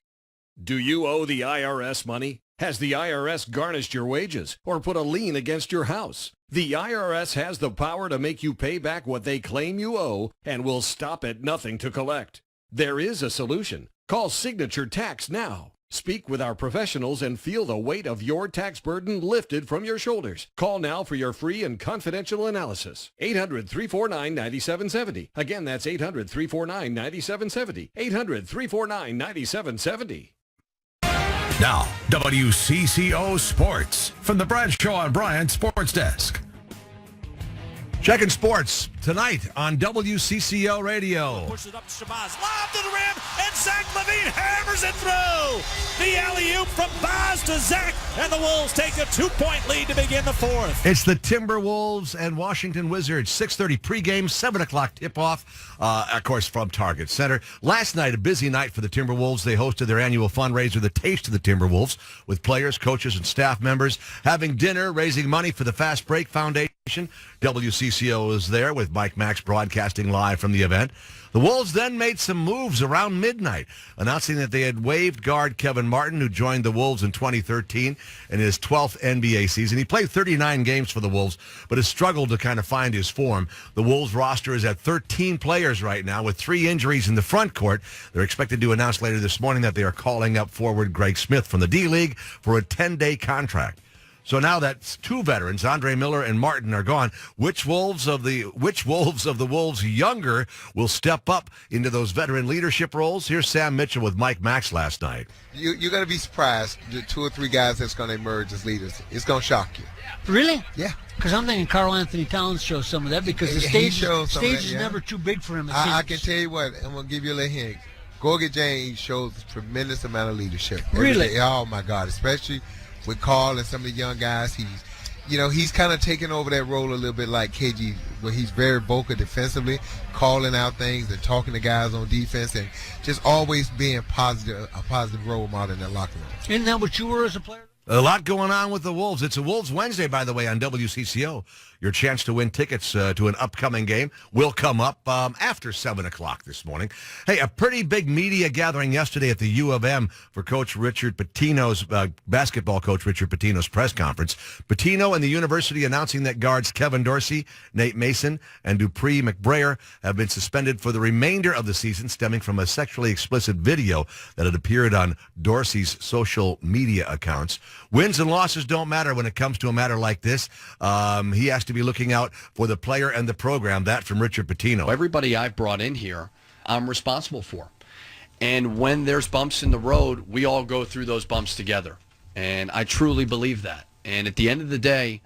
Speaker 18: Do you owe the IRS money? Has the IRS garnished your wages or put a lien against your house? The IRS has the power to make you pay back what they claim you owe and will stop at nothing to collect. There is a solution. Call Signature Tax now. Speak with our professionals and feel the weight of your tax burden lifted from your shoulders. Call now for your free and confidential analysis. 800-349-9770. Again, that's 800-349-9770. 800-349-9770.
Speaker 1: Now, WCCO Sports from the Bradshaw and Bryant Sports Desk.
Speaker 27: Checking sports tonight on WCCO Radio.
Speaker 19: Pushes up Shabazz, lob to the rim, and Zach LaVine hammers it through. The alley-oop from Boz to Zach, and the Wolves take a 2-point lead to begin the fourth.
Speaker 27: It's the Timberwolves and Washington Wizards. 6:30 pregame, 7 o'clock tip-off, of course, from Target Center. Last night, a busy night for the Timberwolves. They hosted their annual fundraiser, The Taste of the Timberwolves, with players, coaches, and staff members having dinner, raising money for the Fast Break Foundation. WCCO is there with with Mike Max broadcasting live from the event. The Wolves then made some moves around midnight, announcing that they had waived guard Kevin Martin, who joined the Wolves in 2013 in his 12th NBA season. He played 39 games for the Wolves, but has struggled to kind of find his form. The Wolves roster is at 13 players right now with 3 injuries in the front court. They're expected to announce later this morning that they are calling up forward Greg Smith from the D-League for a 10-day contract. So now that 2 veterans, Andre Miller and Martin, are gone, which wolves of the Wolves younger will step up into those veteran leadership roles? Here's Sam Mitchell with Mike Max last night.
Speaker 9: You're going to be surprised, the 2 or 3 guys that's going to emerge as leaders. It's going to shock you.
Speaker 12: Really?
Speaker 9: Yeah.
Speaker 12: Because I'm thinking Karl Anthony Towns shows some of that because the stage is never too big for him.
Speaker 9: I can tell you what, I'm going to give you a little hint. Gorgie James shows a tremendous amount of leadership.
Speaker 12: Really?
Speaker 9: Oh, my God, especially with Carl and some of the young guys. He's kind of taken over that role a little bit like KG, where he's very vocal defensively, calling out things and talking to guys on defense and just always being a positive role model in that locker room.
Speaker 12: Isn't that what you were as a player?
Speaker 27: A lot going on with the Wolves. It's a Wolves Wednesday, by the way, on WCCO. Your chance to win tickets to an upcoming game will come up after 7 o'clock this morning. Hey, a pretty big media gathering yesterday at the U of M for Coach Richard Pitino's, basketball coach Richard Pitino's press conference. Pitino and the university announcing that guards Kevin Dorsey, Nate Mason, and Dupree McBrayer have been suspended for the remainder of the season, stemming from a sexually explicit video that had appeared on Dorsey's social media accounts. Wins and losses don't matter when it comes to a matter like this. He has to be looking out for the player and the program. That from Richard Pitino.
Speaker 13: Everybody I've brought in here, I'm responsible for. And when there's bumps in the road, we all go through those bumps together. And I truly believe that. And at the end of the day,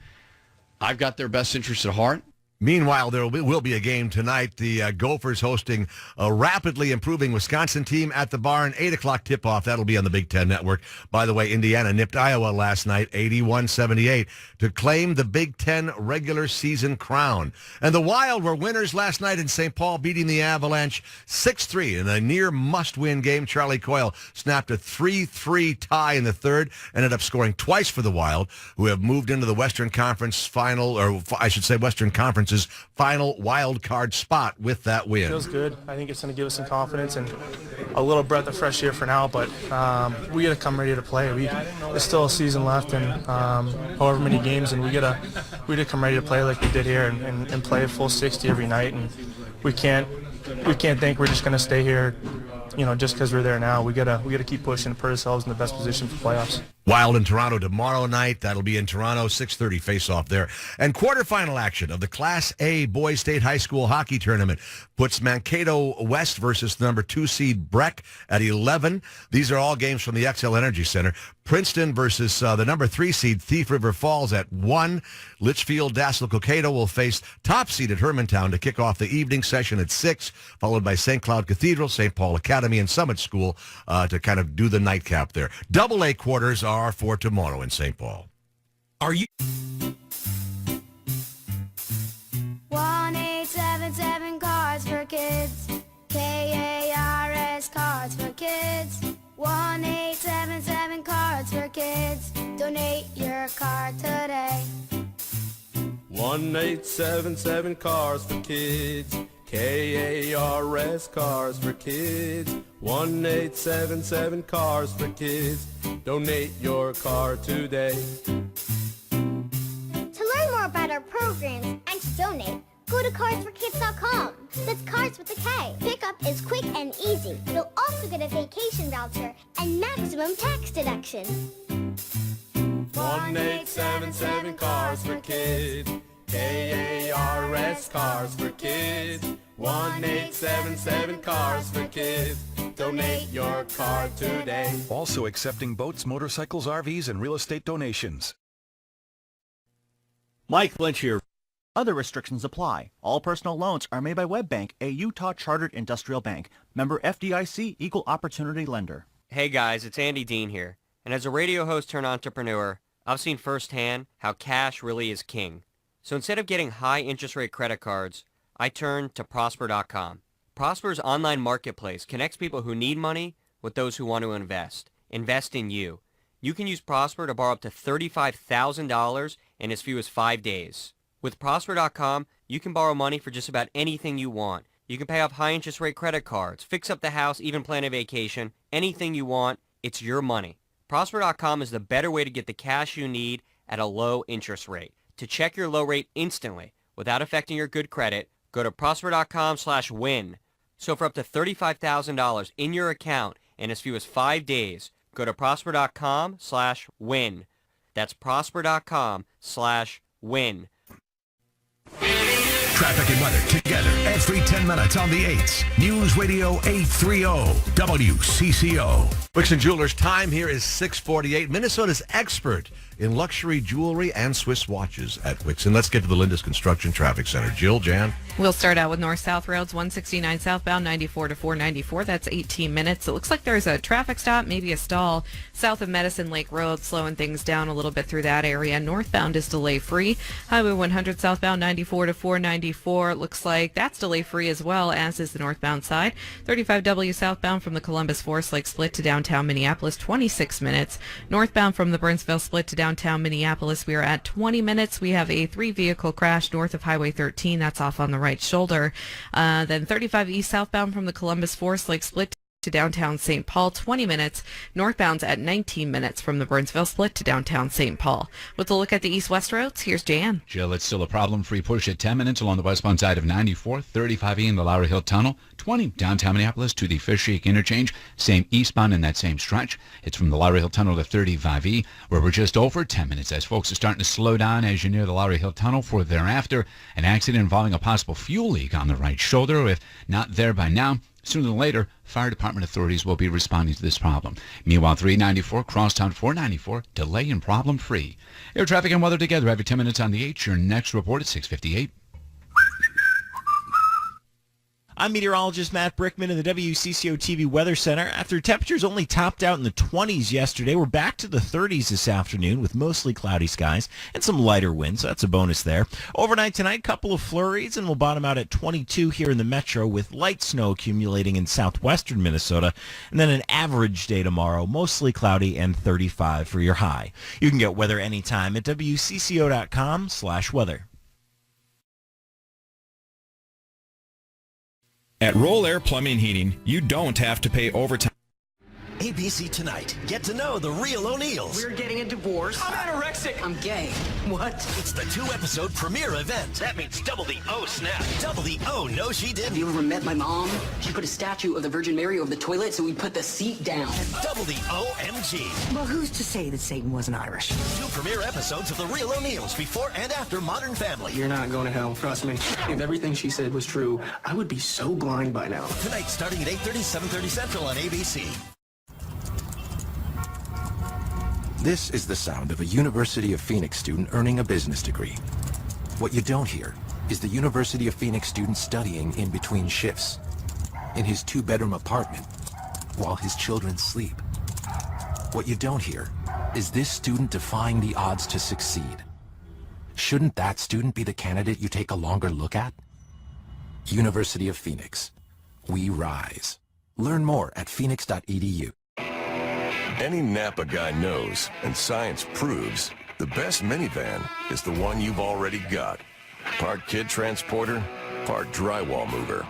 Speaker 13: I've got their best interests at heart.
Speaker 27: Meanwhile, there will be a game tonight. The Gophers hosting a rapidly improving Wisconsin team at the Barn. 8 o'clock tip-off. That'll be on the Big Ten Network. By the way, Indiana nipped Iowa last night, 81-78, to claim the Big Ten regular season crown. And the Wild were winners last night in St. Paul, beating the Avalanche 6-3 in a near must-win game. Charlie Coyle snapped a 3-3 tie in the third, ended up scoring twice for the Wild, who have moved into the Western Conference final, or I should say Western Conference's final wild card spot with that win.
Speaker 20: Feels good. I think it's going to give us some confidence and a little breath of fresh air for now, but we got to come ready to play. There's still a season left and however many games, and we got to come ready to play like we did here and play a full 60 every night. And we can't think we're just going to stay here, just because we're there now. We gotta keep pushing and put ourselves in the best position for playoffs.
Speaker 27: Wild in Toronto tomorrow night. That'll be in Toronto, 6:30 face-off there. And quarterfinal action of the Class A Boys State High School Hockey Tournament puts Mankato West versus the number 2 seed Breck at 11. These are all games from the XL Energy Center. Princeton versus the number 3 seed Thief River Falls at 1. Litchfield Dassel Cokato will face top seeded Hermantown to kick off the evening session at 6, followed by St. Cloud Cathedral, St. Paul Academy, and Summit School to kind of do the nightcap there. AA quarters are for tomorrow in St. Paul.
Speaker 20: Are you
Speaker 16: 1877 Cards for Kids. KARS Cards for Kids. 1877 Cards for Kids. Donate your card today.
Speaker 21: 1877 Cars for Kids. KARS Cars for Kids. 1877 Cars for Kids. Donate your car today.
Speaker 16: To learn more about our programs and to donate, go to carsforkids.com. That's Cars with a K. Pickup is quick and easy. You'll also get a vacation voucher and maximum tax deduction.
Speaker 21: 1877 Cars for Kids. KARS Cars for Kids. 1877 Cars for Kids. Donate your car today.
Speaker 17: Also accepting boats, motorcycles, RVs, and real estate donations.
Speaker 22: Mike Lynch here. Other restrictions apply. All personal loans are made by WebBank, a Utah chartered industrial bank. Member FDIC, equal opportunity lender.
Speaker 23: Hey guys, it's Andy Dean here. And as a radio host turned entrepreneur, I've seen firsthand how cash really is king. So instead of getting high interest rate credit cards, I turned to Prosper.com. Prosper's online marketplace connects people who need money with those who want to invest. Invest in you. You can use Prosper to borrow up to $35,000 in as few as 5 days. With Prosper.com, You can borrow money for just about anything you want. You can pay off high interest rate credit cards, fix up the house, even plan a vacation. Anything you want, it's your money. Prosper.com is the better way to get the cash you need at a low interest rate. To check your low rate instantly without affecting your good credit, go to Prosper.com/win. So for up to $35,000 in your account in as few as 5 days, go to Prosper.com/win. That's Prosper.com/win.
Speaker 1: Traffic and weather together every 10 minutes on the 8s. News Radio 830 WCCO.
Speaker 27: Wixon Jewelers, time here is 6:48. Minnesota's expert in luxury jewelry and Swiss watches at Wixon. Let's get to the Lindus Construction Traffic Center. Jill, Jan?
Speaker 5: We'll start out with north-south roads, 169 southbound, 94 to 494. That's 18 minutes. It looks like there's a traffic stop, maybe a stall, south of Medicine Lake Road, slowing things down a little bit through that area. Northbound is delay-free. Highway 100 southbound, 94 to 494. It looks like that's delay-free as well, as is the northbound side. 35W southbound from the Columbus Forest Lake split to downtown Minneapolis, 26 minutes. Northbound from the Burnsville split to downtown Minneapolis, we are at 20 minutes. We have a 3-vehicle crash north of Highway 13. That's off on the right shoulder. Then 35 east southbound from the Columbus Forest Lake split to downtown St. Paul, 20 minutes. Northbound's at 19 minutes from the Burnsville split to downtown St. Paul. With a look at the east-west roads, here's Jan.
Speaker 7: Jill, it's still a problem-free push at 10 minutes along the westbound side of 94, 35E in the Lowry Hill Tunnel, 20 downtown Minneapolis to the Fish Lake interchange, same eastbound in that same stretch. It's from the Lowry Hill Tunnel to 35E, where we're just over 10 minutes as folks are starting to slow down as you near the Lowry Hill Tunnel. For thereafter, an accident involving a possible fuel leak on the right shoulder. If not there by now, sooner than later, fire department authorities will be responding to this problem. Meanwhile, 394, crosstown 494, delay and problem-free. Air traffic and weather together every 10 minutes on the 8. Your next report at 6:58.
Speaker 2: I'm meteorologist Matt Brickman in the WCCO TV Weather Center. After temperatures only topped out in the 20s yesterday, we're back to the 30s this afternoon with mostly cloudy skies and some lighter winds, so that's a bonus there. Overnight tonight, couple of flurries, and we'll bottom out at 22 here in the metro with light snow accumulating in southwestern Minnesota. And then an average day tomorrow, mostly cloudy and 35 for your high. You can get weather anytime at WCCO.com/weather.
Speaker 11: At Roll Air Plumbing Heating, you don't have to pay overtime.
Speaker 14: ABC Tonight. Get to know the real O'Neills.
Speaker 15: We're getting a divorce. I'm anorexic. I'm gay. What?
Speaker 14: It's the 2-episode premiere event. That means double the O snap. Double the O no she didn't.
Speaker 15: Have you ever met my mom? She put a statue of the Virgin Mary over the toilet, so we put the seat down.
Speaker 14: Double the OMG.
Speaker 15: Well, who's to say that Satan wasn't Irish?
Speaker 14: 2 premiere episodes of the real O'Neills before and after Modern Family.
Speaker 15: You're not going to hell, trust me. If everything she said was true, I would be so blind by now.
Speaker 14: Tonight starting at 8:30, 7:30 Central on ABC.
Speaker 24: This is the sound of a University of Phoenix student earning a business degree. What you don't hear is the University of Phoenix student studying in between shifts, in his 2-bedroom apartment, while his children sleep. What you don't hear is this student defying the odds to succeed. Shouldn't that student be the candidate you take a longer look at? University of Phoenix. We rise. Learn more at phoenix.edu.
Speaker 10: Any Napa guy knows, and science proves, the best minivan is the one you've already got. Part kid transporter, part drywall mover.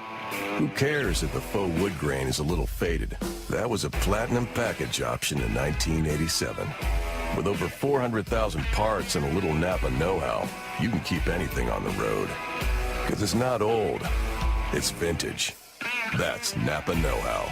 Speaker 10: Who cares if the faux wood grain is a little faded? That was a platinum package option in 1987. With over 400,000 parts and a little Napa know-how, you can keep anything on the road. Because it's not old, it's vintage. That's Napa know-how.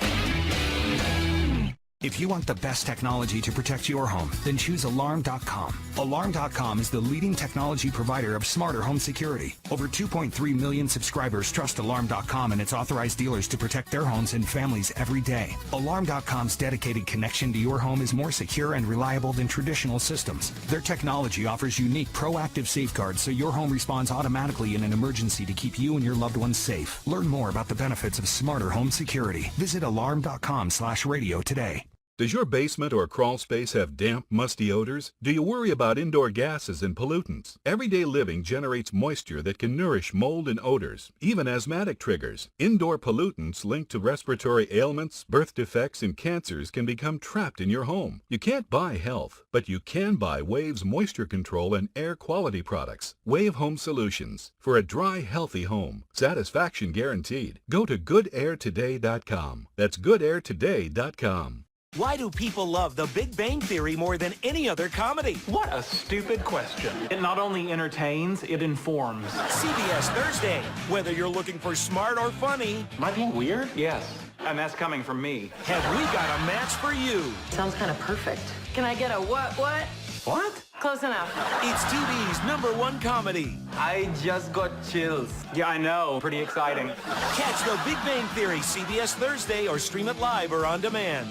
Speaker 25: If you want the best technology to protect your home, then choose Alarm.com. Alarm.com is the leading technology provider of smarter home security. Over 2.3 million subscribers trust Alarm.com and its authorized dealers to protect their homes and families every day. Alarm.com's dedicated connection to your home is more secure and reliable than traditional systems. Their technology offers unique proactive safeguards so your home responds automatically in an emergency to keep you and your loved ones safe. Learn more about the benefits of smarter home security. Visit Alarm.com/radio today.
Speaker 3: Does your basement or crawl space have damp, musty odors? Do you worry about indoor gases and pollutants? Everyday living generates moisture that can nourish mold and odors, even asthmatic triggers. Indoor pollutants linked to respiratory ailments, birth defects, and cancers can become trapped in your home. You can't buy health, but you can buy Wave's moisture control and air quality products. Wave Home Solutions. For a dry, healthy home. Satisfaction guaranteed. Go to goodairtoday.com. That's goodairtoday.com.
Speaker 14: Why do people love The Big Bang Theory more than any other comedy?
Speaker 15: What a stupid question. It not only entertains, it informs.
Speaker 14: CBS Thursday. Whether you're looking for smart or funny.
Speaker 15: Am I being weird? Yes. And that's coming from me.
Speaker 14: Have we got a match for you?
Speaker 4: Sounds kind of perfect. Can I get a what?
Speaker 15: What?
Speaker 4: Close enough.
Speaker 14: It's TV's #1 comedy.
Speaker 15: I just got chills. Yeah, I know. Pretty exciting.
Speaker 14: Catch The Big Bang Theory CBS Thursday or stream it live or on demand.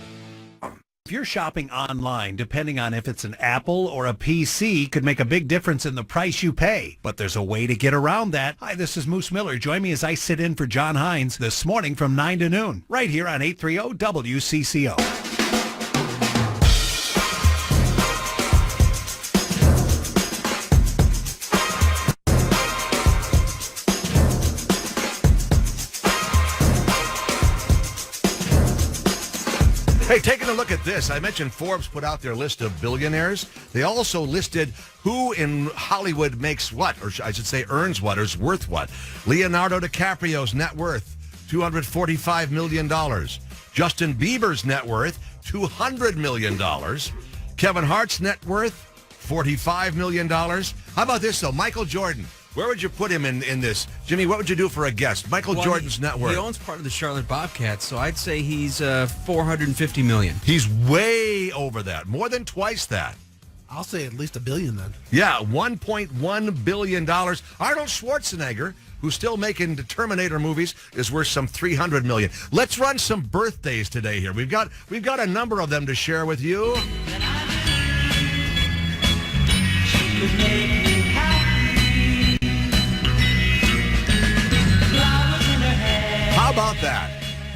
Speaker 6: If you're shopping online, depending on if it's an Apple or a PC, could make a big difference in the price you pay. But there's a way to get around that. Hi, this is Moose Miller. Join me as I sit in for John Hines this morning from 9 to noon, right here on 830 WCCO.
Speaker 27: Hey, taking a look at this, I mentioned Forbes put out their list of billionaires. They also listed who in Hollywood makes what, or I should say earns what, or is worth what. Leonardo DiCaprio's net worth, $245 million. Justin Bieber's net worth, $200 million. Kevin Hart's net worth, $45 million. How about this, though? Michael Jordan. Where would you put him in this? Jimmy, what would you do for a guess? Michael Jordan's net worth.
Speaker 8: He owns part of the Charlotte Bobcats, so I'd say he's $450 million.
Speaker 27: He's way over that. More than twice that.
Speaker 18: I'll say at least $1 billion then.
Speaker 27: Yeah, $1.1 billion. Arnold Schwarzenegger, who's still making the Terminator movies, is worth some $300 million. Let's run some birthdays today here. We've got a number of them to share with you. How about that?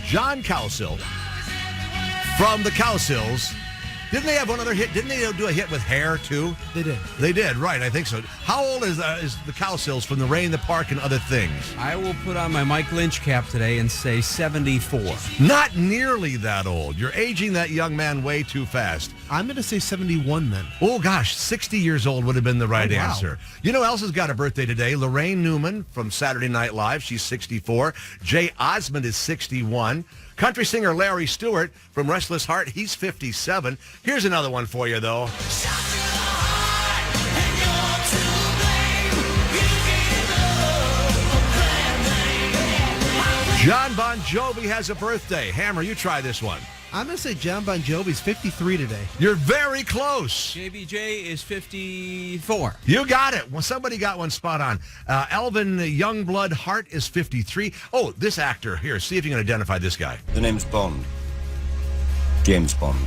Speaker 27: John Kasich from the Cowsills. Didn't they have one other hit? Didn't they do a hit with Hair, too?
Speaker 18: They did.
Speaker 27: They did, right. I think so. How old is the Cowsills from The Rain, the Park, and Other Things?
Speaker 8: I will put on my Mike Lynch cap today and say 74.
Speaker 27: Not nearly that old. You're aging that young man way too fast.
Speaker 18: I'm going to say 71 then.
Speaker 27: Oh, gosh, 60 years old would have been the right answer. You know who else has got a birthday today? Lorraine Newman from Saturday Night Live. She's 64. Jay Osmond is 61. Country singer Larry Stewart from Restless Heart, he's 57. Here's another one for you, though. John Bon Jovi has a birthday. Hammer, you try this one.
Speaker 18: I'm going to say John Bon Jovi's 53 today.
Speaker 27: You're very close.
Speaker 8: JBJ is 54.
Speaker 27: You got it. Well, somebody got one spot on. Alvin Youngblood Hart is 53. Oh, this actor here. See if you can identify this guy.
Speaker 19: The name's Bond. James Bond.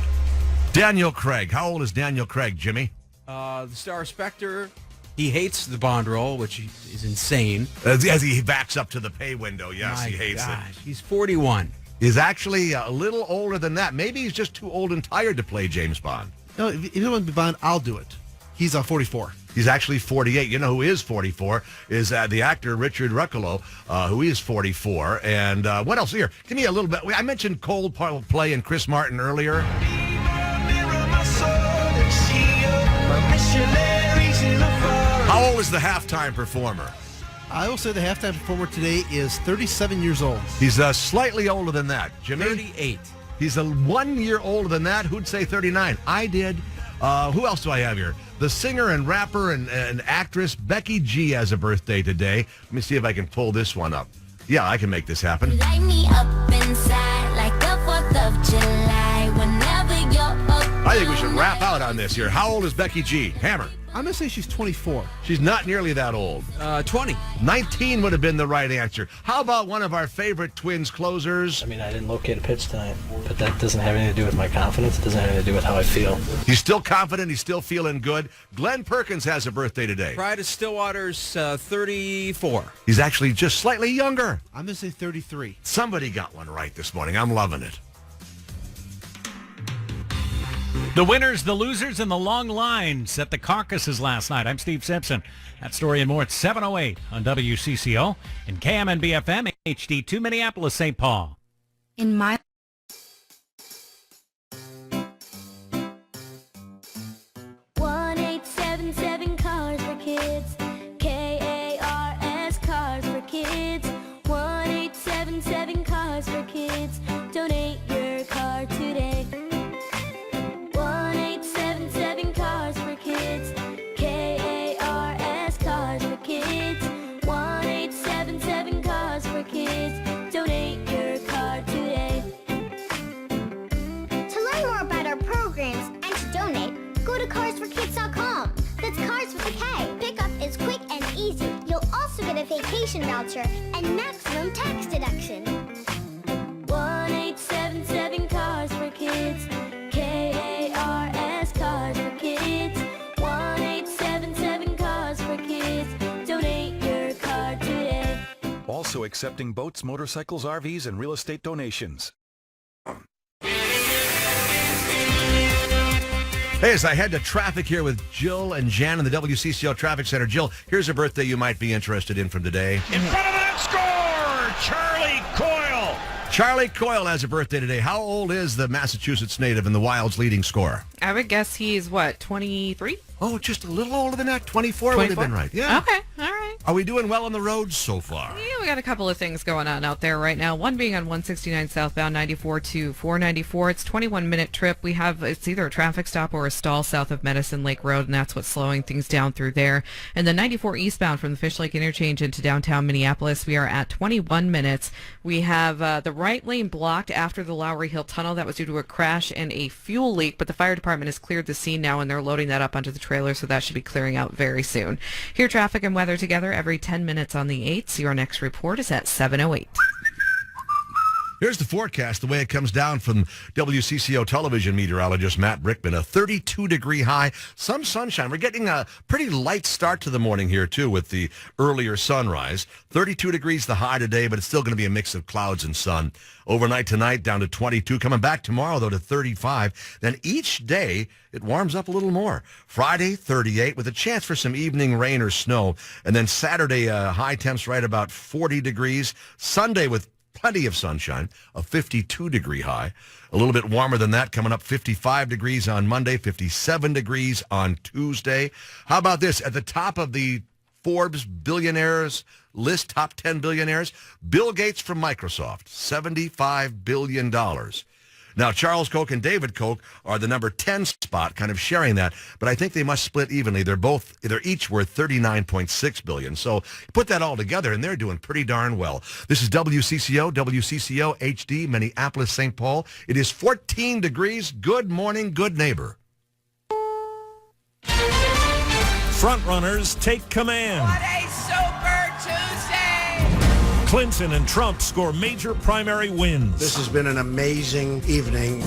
Speaker 27: Daniel Craig. How old is Daniel Craig, Jimmy?
Speaker 8: The Star Spectre. He hates the Bond role, which is insane.
Speaker 27: As he backs up to the pay window, yes, he hates it.
Speaker 8: He's 41.
Speaker 27: He's actually a little older than that. Maybe he's just too old and tired to play James Bond.
Speaker 18: No, if you want to be Bond, I'll do it. He's 44.
Speaker 27: He's actually 48. You know who is 44 is the actor Richard Ruccolo, who is 44. And what else here? Give me a little bit. I mentioned Coldplay and Chris Martin earlier. How old is the halftime performer?
Speaker 18: I will say the halftime performer today is 37 years old.
Speaker 27: He's slightly older than that. Jimmy?
Speaker 8: 38.
Speaker 27: He's 1 year older than that. Who'd say 39? I did. Who else do I have here? The singer and rapper and actress Becky G has a birthday today. Let me see if I can pull this one up. Yeah, I can make this happen.
Speaker 26: Light me up inside like the 4th of July. Whenever you're up.
Speaker 27: I think we should wrap out on this here. How old is Becky G? Hammer.
Speaker 18: I'm going to say she's 24.
Speaker 27: She's not nearly that old.
Speaker 8: 20.
Speaker 27: 19 would have been the right answer. How about one of our favorite Twins closers?
Speaker 28: I mean, I didn't locate a pitch tonight, but that doesn't have anything to do with my confidence. It doesn't have anything to do with how I feel.
Speaker 27: He's still confident. He's still feeling good. Glenn Perkins has a birthday today.
Speaker 8: Pride of Stillwater's 34.
Speaker 27: He's actually just slightly younger.
Speaker 18: I'm going to say 33.
Speaker 27: Somebody got one right this morning. I'm loving it.
Speaker 6: The winners, the losers, and the long lines at the caucuses last night. I'm Steve Simpson. That story and more at 7:08 on WCCO and KMNB-FM HD2 Minneapolis, St. Paul.
Speaker 26: In my 1-877 Cars for Kids. KARS Cars for Kids. 1-877 Cars for Kids. Donate your car today. 1-877 Cars for Kids. KARS Cars for Kids. 1-877 Cars for Kids. Donate your car today.
Speaker 9: To learn more about our programs and to donate, go to carsforkids.com. That's Cars with a K. Pickup is quick and easy. You'll also get a vacation voucher and maximum tax deduction.
Speaker 26: 1-877 Cars for Kids. KARS Cars for Kids. 1-877 Cars for Kids. Donate your car today.
Speaker 12: Also accepting boats, motorcycles, RVs, and real estate donations.
Speaker 27: Hey, as I head to traffic here with Jill and Jan in the WCCO Traffic Center. Jill, here's a birthday you might be interested in from today.
Speaker 13: In front of that score, Charlie Coyle.
Speaker 27: Charlie Coyle has a birthday today. How old is the Massachusetts native and the Wild's leading scorer?
Speaker 5: I would guess he's, 23?
Speaker 27: Oh, just a little older than that. 24 would have been right. Yeah.
Speaker 5: Okay, all right.
Speaker 27: Are we doing well on the roads so far?
Speaker 5: Yeah, we got a couple of things going on out there right now. One being on 169 southbound 94 to 494. It's a 21-minute trip. It's either a traffic stop or a stall south of Medicine Lake Road, and that's what's slowing things down through there. And the 94 eastbound from the Fish Lake interchange into downtown Minneapolis, we are at 21 minutes. We have the right lane blocked after the Lowry Hill Tunnel. That was due to a crash and a fuel leak, but the fire department has cleared the scene now, and they're loading that up onto the trailer, so that should be clearing out very soon. Hear traffic and weather together every 10 minutes on the 8th. Your next report is at 7:08.
Speaker 27: Here's the forecast, the way it comes down from WCCO television meteorologist Matt Brickman. A 32-degree high, some sunshine. We're getting a pretty light start to the morning here, too, with the earlier sunrise. 32 degrees the high today, but it's still going to be a mix of clouds and sun. Overnight tonight, down to 22. Coming back tomorrow, though, to 35. Then each day, it warms up a little more. Friday, 38, with a chance for some evening rain or snow. And then Saturday, high temps right about 40 degrees. Sunday with plenty of sunshine, a 52-degree high. A little bit warmer than that, coming up 55 degrees on Monday, 57 degrees on Tuesday. How about this? At the top of the Forbes billionaires list, top 10 billionaires, Bill Gates from Microsoft, $75 billion. Now, Charles Koch and David Koch are the number 10 spot, kind of sharing that, but I think they must split evenly. They're each worth $39.6 billion. So put that all together, and they're doing pretty darn well. This is WCCO HD, Minneapolis, St. Paul. It is 14 degrees. Good morning, good neighbor.
Speaker 13: Frontrunners take command.
Speaker 16: What a Super Tuesday!
Speaker 13: Clinton and Trump score major primary wins.
Speaker 17: This has been an amazing evening.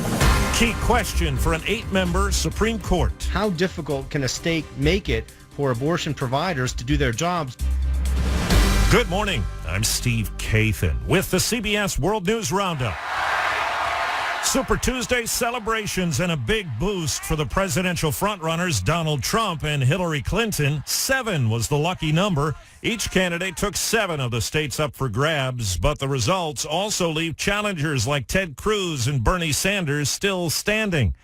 Speaker 13: Key question for an 8-member Supreme Court.
Speaker 20: How difficult can a state make it for abortion providers to do their jobs?
Speaker 13: Good morning. I'm Steve Kathan with the CBS World News Roundup. Super Tuesday celebrations and a big boost for the presidential frontrunners Donald Trump and Hillary Clinton. 7 was the lucky number. Each candidate took 7 of the states up for grabs, but the results also leave challengers like Ted Cruz and Bernie Sanders still standing.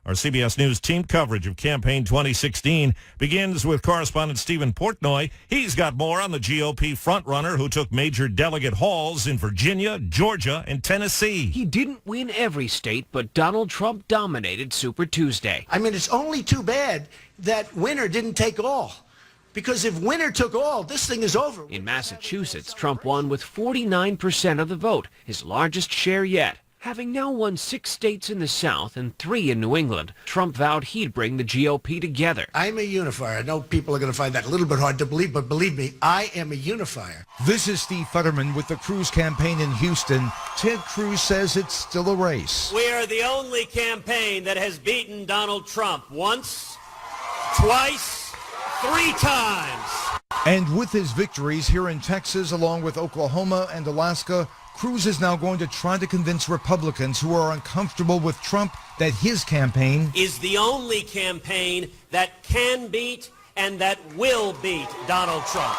Speaker 13: Our CBS News team coverage of Campaign 2016 begins with correspondent Stephen Portnoy. He's got more on the GOP frontrunner who took major delegate hauls in Virginia, Georgia, and Tennessee.
Speaker 21: He didn't win every state, but Donald Trump dominated Super Tuesday.
Speaker 17: I mean, it's only too bad that winner didn't take all. Because if winner took all, this thing is over.
Speaker 21: In Massachusetts, Trump won with 49% of the vote, his largest share yet. Having now won 6 states in the South and 3 in New England, Trump vowed he'd bring the GOP together.
Speaker 17: I'm a unifier. I know people are going to find that a little bit hard to believe, but believe me, I am a unifier.
Speaker 22: This is Steve Futterman with the Cruz campaign in Houston. Ted Cruz says it's still a race.
Speaker 29: We are the only campaign that has beaten Donald Trump once, twice, 3 times.
Speaker 22: And with his victories here in Texas, along with Oklahoma and Alaska, Cruz is now going to try to convince Republicans who are uncomfortable with Trump that his campaign
Speaker 29: is the only campaign that can beat and that will beat Donald Trump.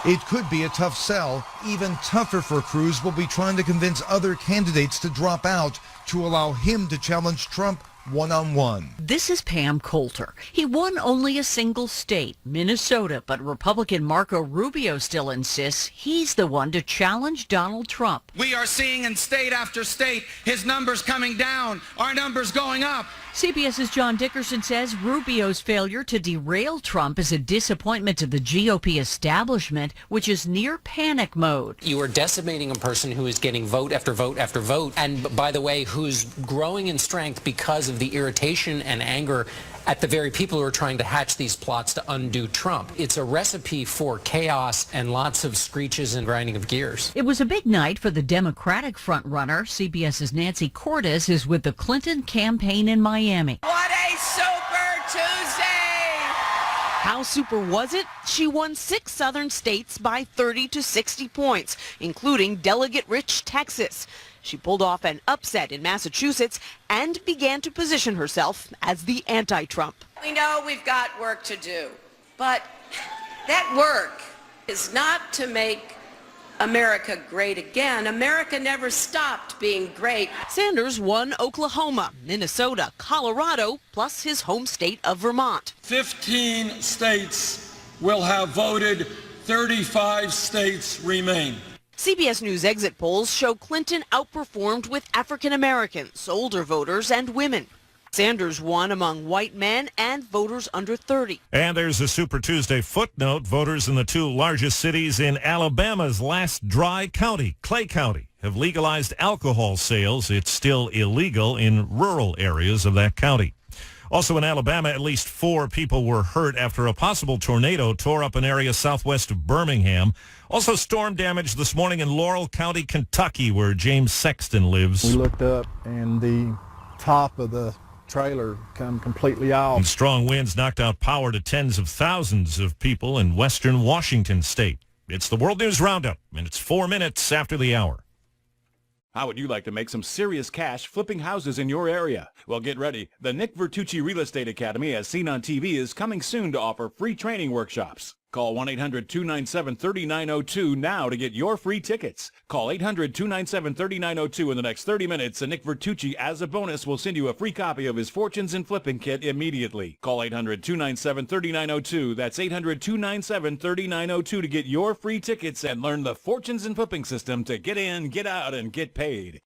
Speaker 22: It could be a tough sell. Even tougher for Cruz will be trying to convince other candidates to drop out to allow him to challenge Trump one-on-one.
Speaker 1: This is Pam Coulter. He won only a single state, Minnesota, but Republican Marco Rubio still insists he's the one to challenge Donald Trump.
Speaker 2: We are seeing in state after state his numbers coming down, our numbers going up.
Speaker 1: CBS's John Dickerson says Rubio's failure to derail Trump is a disappointment to the GOP establishment, which is near panic mode.
Speaker 3: You are decimating a person who is getting vote after vote after vote, and by the way, who's growing in strength because of the irritation and anger at the very people who are trying to hatch these plots to undo Trump. It's a recipe for chaos and lots of screeches and grinding of gears.
Speaker 1: It was a big night for the Democratic frontrunner. CBS's Nancy Cordes is with the Clinton campaign in Miami.
Speaker 16: What a Super Tuesday!
Speaker 7: How super was it? She won 6 southern states by 30 to 60 points, including delegate-rich Texas. She pulled off an upset in Massachusetts and began to position herself as the anti-Trump.
Speaker 16: We know we've got work to do, but that work is not to make America great again. America never stopped being great.
Speaker 7: Sanders won Oklahoma, Minnesota, Colorado, plus his home state of Vermont.
Speaker 10: 15 states will have voted, 35 states remain.
Speaker 7: CBS News exit polls show Clinton outperformed with African Americans, older voters, and women. Sanders won among white men and voters under 30.
Speaker 13: And there's a Super Tuesday footnote. Voters in the 2 largest cities in Alabama's last dry county, Clay County, have legalized alcohol sales. It's still illegal in rural areas of that county. Also in Alabama, at least 4 people were hurt after a possible tornado tore up an area southwest of Birmingham. Also storm damage this morning in Laurel County, Kentucky, where James Sexton lives.
Speaker 11: We looked up and the top of the trailer come completely off.
Speaker 13: And strong winds knocked out power to tens of thousands of people in western Washington state. It's the World News Roundup, and it's 4 minutes after the hour.
Speaker 23: How would you like to make some serious cash flipping houses in your area? Well, get ready. The Nick Vertucci Real Estate Academy, as seen on TV, is coming soon to offer free training workshops. Call 1-800-297-3902 now to get your free tickets. Call 800-297-3902 in the next 30 minutes, and Nick Vertucci, as a bonus, will send you a free copy of his Fortunes and Flipping Kit immediately. Call 800-297-3902. That's 800-297-3902 to get your free tickets and learn the Fortunes and Flipping system to get in, get out, and get paid.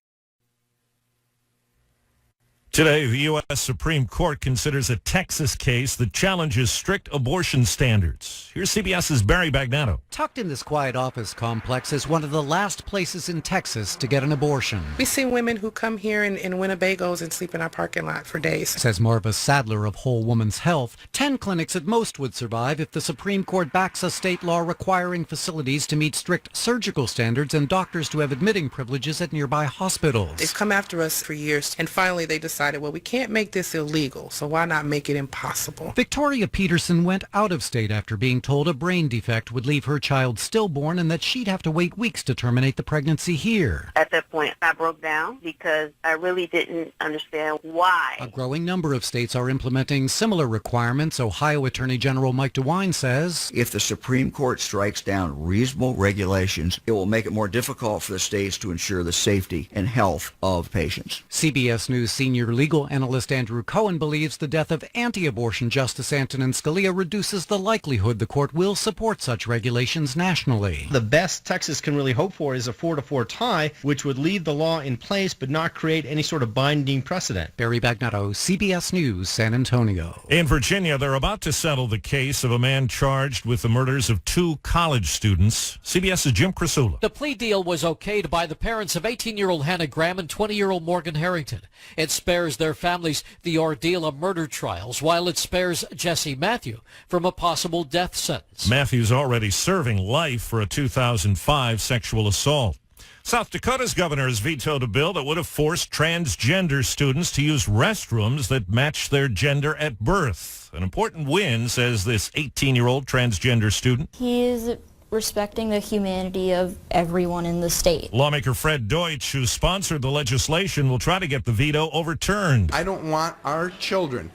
Speaker 13: Today, the U.S. Supreme Court considers a Texas case that challenges strict abortion standards. Here's CBS's Barry Bagnatto.
Speaker 24: Tucked in this quiet office complex is one of the last places in Texas to get an abortion.
Speaker 25: We see women who come here in Winnebagos and sleep in our parking lot for days.
Speaker 24: Says Marva Sadler of Whole Woman's Health. 10 clinics at most would survive if the Supreme Court backs a state law requiring facilities to meet strict surgical standards and doctors to have admitting privileges at nearby hospitals.
Speaker 25: They've come after us for years, and finally they decided, well, we can't make this illegal, so why not make it impossible?
Speaker 24: Victoria Peterson went out of state after being told a brain defect would leave her child stillborn and that she'd have to wait weeks to terminate the pregnancy here.
Speaker 30: At that point, I broke down because I really didn't understand why.
Speaker 24: A growing number of states are implementing similar requirements. Ohio Attorney General Mike DeWine says,
Speaker 31: if the Supreme Court strikes down reasonable regulations, it will make it more difficult for the states to ensure the safety and health of patients.
Speaker 24: CBS News senior legal analyst Andrew Cohen believes the death of anti-abortion Justice Antonin Scalia reduces the likelihood the court will support such regulations nationally.
Speaker 20: The best Texas can really hope for is a 4-4 tie, which would leave the law in place but not create any sort of binding precedent.
Speaker 24: Barry Bagnatto, CBS News, San Antonio.
Speaker 13: In Virginia, they're about to settle the case of a man charged with the murders of 2 college students. CBS's Jim Crisula.
Speaker 32: The plea deal was okayed by the parents of 18-year-old Hannah Graham and 20-year-old Morgan Harrington. It spares their families the ordeal of murder trials, while it spares Jesse Matthew from a possible death sentence.
Speaker 13: Matthew's already serving life for a 2005 sexual assault. South Dakota's governor has vetoed a bill that would have forced transgender students to use restrooms that match their gender at birth. An important win, says this 18-year-old transgender student.
Speaker 33: He is
Speaker 4: respecting the humanity of everyone in the state.
Speaker 13: Lawmaker Fred Deutsch, who sponsored the legislation, will try to get the veto overturned.
Speaker 5: I don't want our children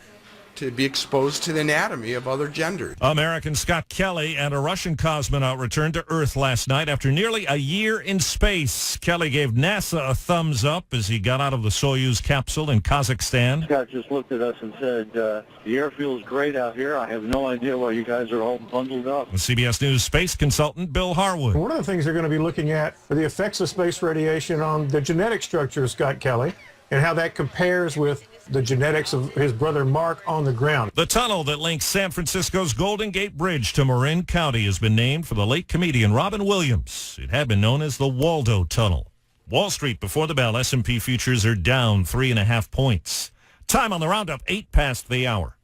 Speaker 5: to be exposed to the anatomy of other genders.
Speaker 13: American Scott Kelly and a Russian cosmonaut returned to Earth last night after nearly a year in space. Kelly gave NASA a thumbs up as he got out of the Soyuz capsule in Kazakhstan.
Speaker 6: Scott just looked at us and said, the air feels great out here. I have no idea why you guys are all bundled up.
Speaker 13: With CBS News space consultant Bill Harwood.
Speaker 8: One of the things they're going to be looking at are the effects of space radiation on the genetic structure of Scott Kelly and how that compares with the genetics of his brother Mark on the ground.
Speaker 13: The tunnel that links San Francisco's Golden Gate Bridge to Marin County has been named for the late comedian Robin Williams. It had been known as the Waldo Tunnel. Wall Street before the bell. S&P futures are down 3.5 points. Time on the roundup, 8 past the hour.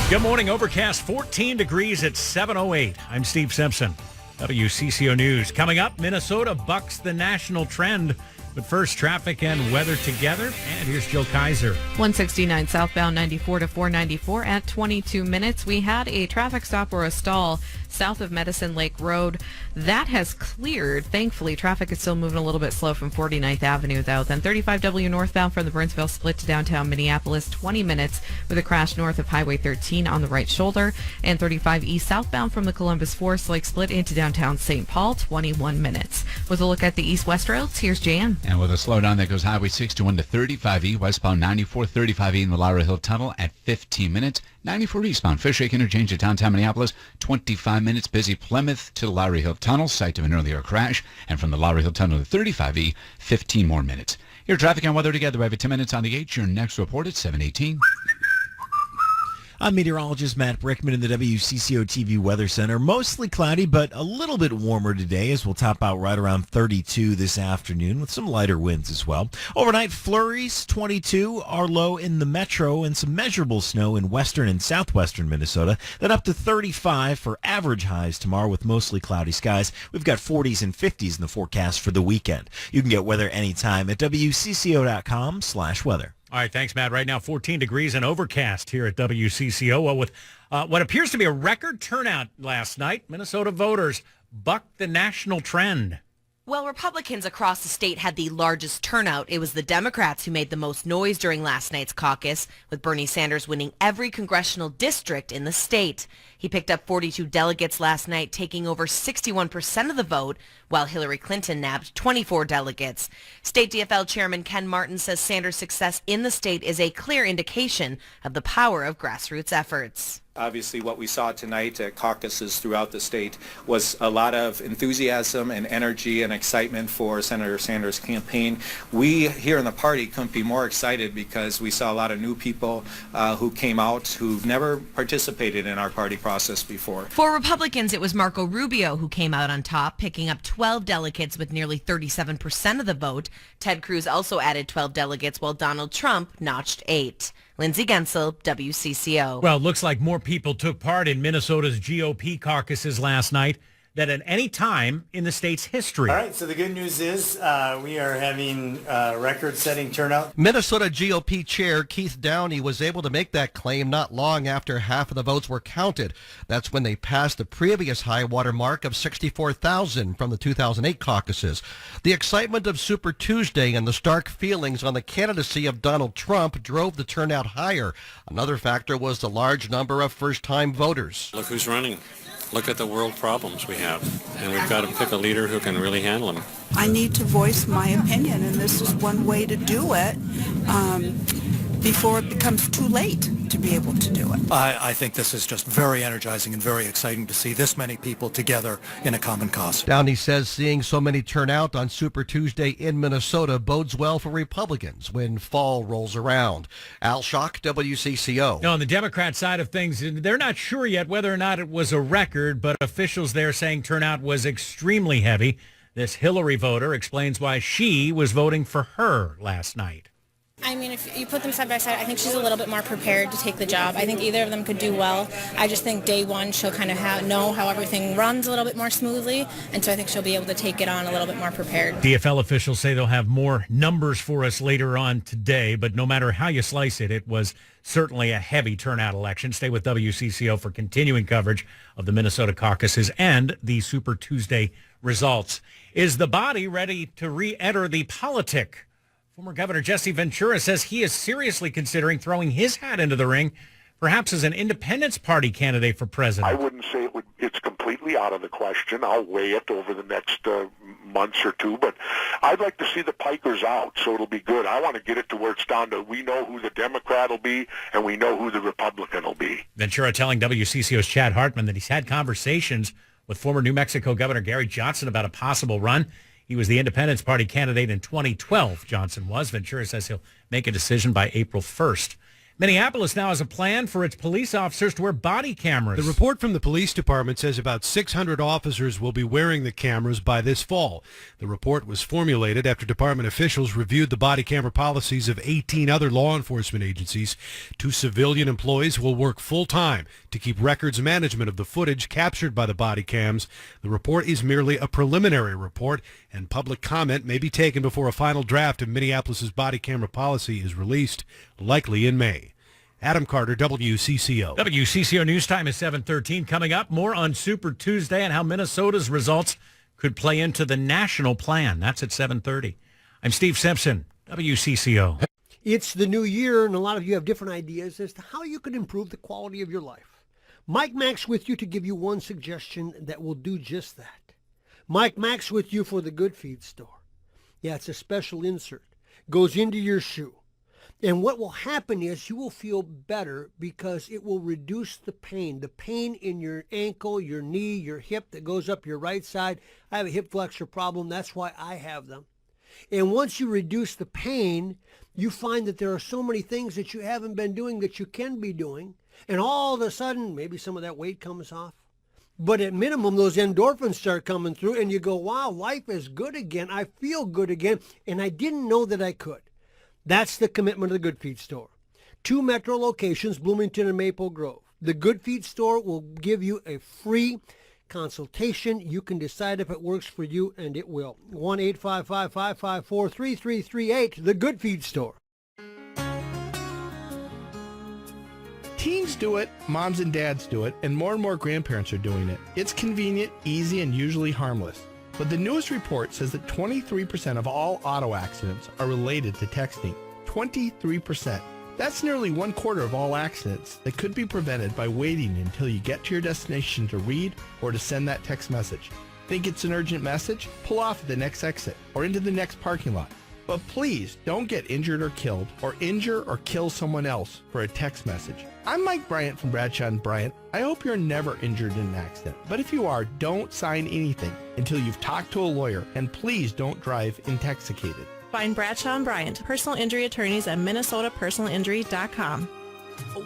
Speaker 9: Good morning. Overcast, 14 degrees at 7:08. I'm Steve Simpson. WCCO News. Coming up, Minnesota bucks the national trend. But first, traffic and weather together. And here's Jill Kaiser.
Speaker 12: 169 southbound 94 to 494 at 22 minutes. We had a traffic stop or a stall south of Medicine Lake Road. That has cleared. Thankfully, traffic is still moving a little bit slow from 49th Avenue, though. Then 35W northbound from the Burnsville split to downtown Minneapolis, 20 minutes with a crash north of Highway 13 on the right shoulder. And 35E southbound from the Columbus Forest Lake split into downtown St. Paul, 21 minutes. With a look at the east-west roads, here's Jan. And with a slowdown that goes Highway 61 to 35E, westbound 94, 35E in the Lowry Hill Tunnel at 15 minutes. 94 eastbound Fish Lake Interchange to downtown Minneapolis, 25 minutes. Busy Plymouth to the Lowry Hill Tunnel, site of an earlier crash. And from the Lowry Hill Tunnel to 35E, 15 more minutes. Your traffic and weather together. We have 10 minutes on the 8. Your next report at 7:18.
Speaker 14: I'm meteorologist Matt Brickman in the WCCO TV Weather Center. Mostly cloudy, but a little bit warmer today as we'll top out right around 32 this afternoon with some lighter winds as well. Overnight flurries, 22, our low in the metro, and some measurable snow in western and southwestern Minnesota. Then up to 35 for average highs tomorrow with mostly cloudy skies. We've got 40s and 50s in the forecast for the weekend. You can get weather anytime at WCCO.com/weather.
Speaker 9: All right, thanks, Matt. Right now, 14 degrees and overcast here at WCCO. Well, with what appears to be a record turnout last night, Minnesota voters bucked the national trend.
Speaker 7: Well, Republicans across the state had the largest turnout. It was the Democrats who made the most noise during last night's caucus, with Bernie Sanders winning every congressional district in the state. He picked up 42 delegates last night, taking over 61% of the vote, while Hillary Clinton nabbed 24 delegates. State DFL Chairman Ken Martin says Sanders' success in the state is a clear indication of the power of grassroots efforts.
Speaker 15: Obviously, what we saw tonight at caucuses throughout the state was a lot of enthusiasm and energy and excitement for Senator Sanders' campaign. We here in the party couldn't be more excited because we saw a lot of new people who came out who've never participated in our party process before.
Speaker 7: For Republicans, it was Marco Rubio who came out on top, picking up 12 delegates with nearly 37% of the vote. Ted Cruz also added 12 delegates, while Donald Trump notched 8. Lindsay Gensel, WCCO.
Speaker 9: Well, it looks like more people took part in Minnesota's GOP caucuses last night than at any time in the state's history.
Speaker 18: All right, so the good news is we are having record-setting turnout.
Speaker 19: Minnesota GOP Chair Keith Downey was able to make that claim not long after half of the votes were counted. That's when they passed the previous high-water mark of 64,000 from the 2008 caucuses. The excitement of Super Tuesday and the stark feelings on the candidacy of Donald Trump drove the turnout higher. Another factor was the large number of first-time voters.
Speaker 26: Look who's running. Look at the world problems we have, and we've got to pick a leader who can really handle them.
Speaker 28: I need to voice my opinion, and this is one way to do it before it becomes too late to be able to do it.
Speaker 33: I think this is just very energizing and very exciting to see this many people together in a common cause.
Speaker 19: Downey says seeing so many turn out on Super Tuesday in Minnesota bodes well for Republicans when fall rolls around. Al Schock, WCCO.
Speaker 9: No, on the Democrat side of things, they're not sure yet whether or not it was a record, but officials there saying turnout was extremely heavy. This Hillary voter explains why she was voting for her last night.
Speaker 1: I mean, if you put them side by side, I think she's a little bit more prepared to take the job. I think either of them could do well. I just think day one she'll kind of know how everything runs a little bit more smoothly, and so I think she'll be able to take it on a little bit more prepared.
Speaker 9: DFL officials say they'll have more numbers for us later on today, but no matter how you slice it, it was certainly a heavy turnout election. Stay with WCCO for continuing coverage of the Minnesota caucuses and the Super Tuesday results. Is the body ready to re-enter the politic? Former Governor Jesse Ventura says he is seriously considering throwing his hat into the ring, perhaps as an Independence Party candidate for president.
Speaker 2: I wouldn't say it's completely out of the question. I'll weigh it over the next months or two, but I'd like to see the pikers out, so it'll be good. I want to get it to where it's down to we know who the Democrat will be and we know who the Republican will be.
Speaker 9: Ventura telling WCCO's Chad Hartman that he's had conversations with former New Mexico Governor Gary Johnson about a possible run. He was the Independence Party candidate in 2012, Johnson was. Ventura says he'll make a decision by April 1st. Minneapolis now has a plan for its police officers to wear body cameras.
Speaker 3: The report from the police department says about 600 officers will be wearing the cameras by this fall. The report was formulated after department officials reviewed the body camera policies of 18 other law enforcement agencies. 2 civilian employees will work full-time to keep records management of the footage captured by the body cams. The report is merely a preliminary report, and public comment may be taken before a final draft of Minneapolis's body camera policy is released, likely in May. Adam Carter, WCCO.
Speaker 9: WCCO News Time is 7:13. Coming up, more on Super Tuesday and how Minnesota's results could play into the national plan. That's at 7:30. I'm Steve Simpson, WCCO.
Speaker 3: It's the new year, and a lot of you have different ideas as to how you can improve the quality of your life. Mike Mack's with you to give you one suggestion that will do just that. Mike Mack's with you for the Good Feed store. Yeah, it's a special insert. Goes into your shoe. And what will happen is you will feel better because it will reduce the pain in your ankle, your knee, your hip that goes up your right side. I have a hip flexor problem. That's why I have them. And once you reduce the pain, you find that there are so many things that you haven't been doing that you can be doing. And all of a sudden, maybe some of that weight comes off. But at minimum, those endorphins start coming through and you go, wow, life is good again. I feel good again. And I didn't know that I could. That's the commitment of the Good Feed store. 2 metro locations, Bloomington and Maple Grove. The Good Feed store will give you a free consultation. You can decide if it works for you, and it will. 1-855-554-3338, The Good Feed store.
Speaker 5: Teens do it, moms and dads do it, and more grandparents are doing it. It's convenient, easy, and usually harmless. But the newest report says that 23% of all auto accidents are related to texting. 23%. That's nearly 1/4 of all accidents that could be prevented by waiting until you get to your destination to read or to send that text message. Think it's an urgent message? Pull off at the next exit or into the next parking lot. But please don't get injured or killed or injure or kill someone else for a text message. I'm Mike Bryant from Bradshaw & Bryant. I hope you're never injured in an accident. But if you are, don't sign anything until you've talked to a lawyer. And please don't drive intoxicated.
Speaker 10: Find Bradshaw & Bryant, personal injury attorneys at minnesotapersonalinjury.com.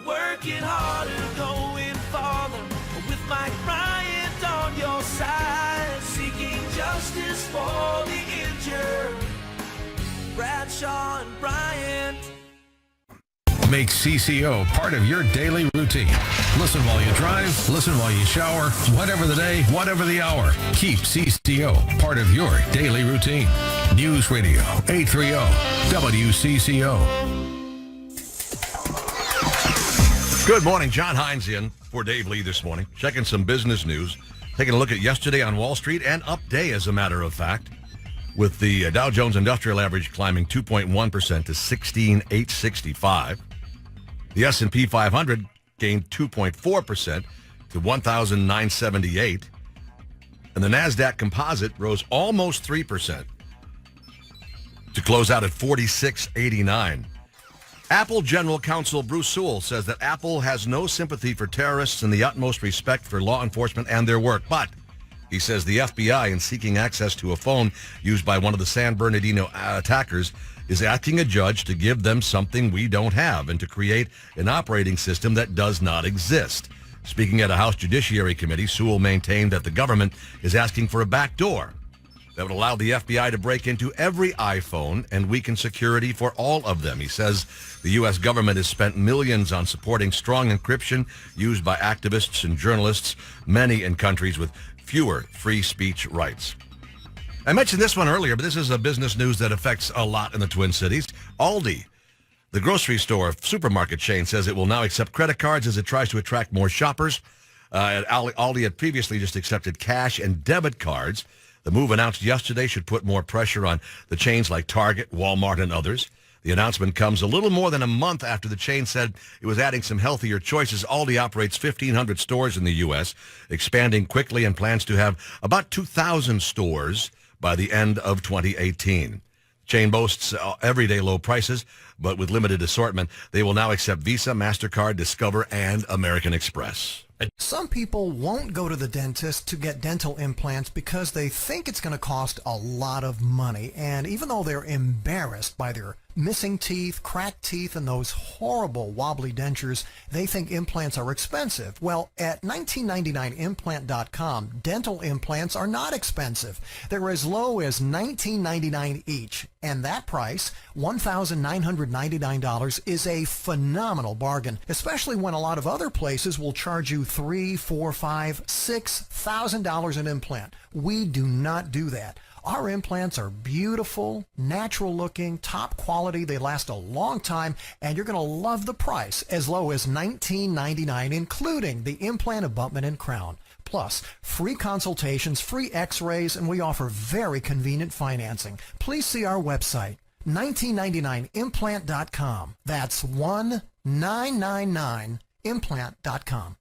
Speaker 11: Working harder, going farther, with Mike Bryant on your side, seeking justice for the injured. Bradshaw & Bryant.
Speaker 16: Make CCO part of your daily routine. Listen while you drive, listen while you shower, whatever the day, whatever the hour. Keep CCO part of your daily routine. News Radio 830 WCCO.
Speaker 17: Good morning. John Hines in for Dave Lee this morning. Checking some business news. Taking a look at yesterday on Wall Street and up day, as a matter of fact, with the Dow Jones Industrial Average climbing 2.1% to 16,865. The S&P 500 gained 2.4% to 1,978. And the NASDAQ Composite rose almost 3% to close out at 4689. Apple General Counsel Bruce Sewell says that Apple has no sympathy for terrorists and the utmost respect for law enforcement and their work. But he says the FBI, in seeking access to a phone used by one of the San Bernardino attackers, is asking a judge to give them something we don't have and to create an operating system that does not exist. Speaking at a House Judiciary Committee, Sewell maintained that the government is asking for a backdoor that would allow the FBI to break into every iPhone and weaken security for all of them. He says the U.S. government has spent millions on supporting strong encryption used by activists and journalists, many in countries with fewer free speech rights. I mentioned this one earlier, but this is a business news that affects a lot in the Twin Cities. Aldi, the grocery store supermarket chain, says it will now accept credit cards as it tries to attract more shoppers. Aldi had previously just accepted cash and debit cards. The move announced yesterday should put more pressure on the chains like Target, Walmart, and others. The announcement comes a little more than a month after the chain said it was adding some healthier choices. Aldi operates 1,500 stores in the U.S., expanding quickly and plans to have about 2,000 stores by the end of 2018. The chain boasts everyday low prices, but with limited assortment. They will now accept Visa, MasterCard, Discover, and American Express.
Speaker 33: Some people won't go to the dentist to get dental implants because they think it's going to cost a lot of money. And even though they're embarrassed by their missing teeth, cracked teeth, and those horrible wobbly dentures, they think implants are expensive. Well, at 1999implant.com, dental implants are not expensive. They're as low as $19.99 each. And that price, $1,999, is a phenomenal bargain, especially when a lot of other places will charge you $3,000, $4,000, $5,000, $6,000 an implant. We do not do that. Our implants are beautiful, natural looking, top quality. They last a long time, and you're going to love the price, as low as $19.99, including the implant abutment and crown. Plus, free consultations, free x-rays, and we offer very convenient financing. Please see our website, 1999implant.com. That's 1999implant.com.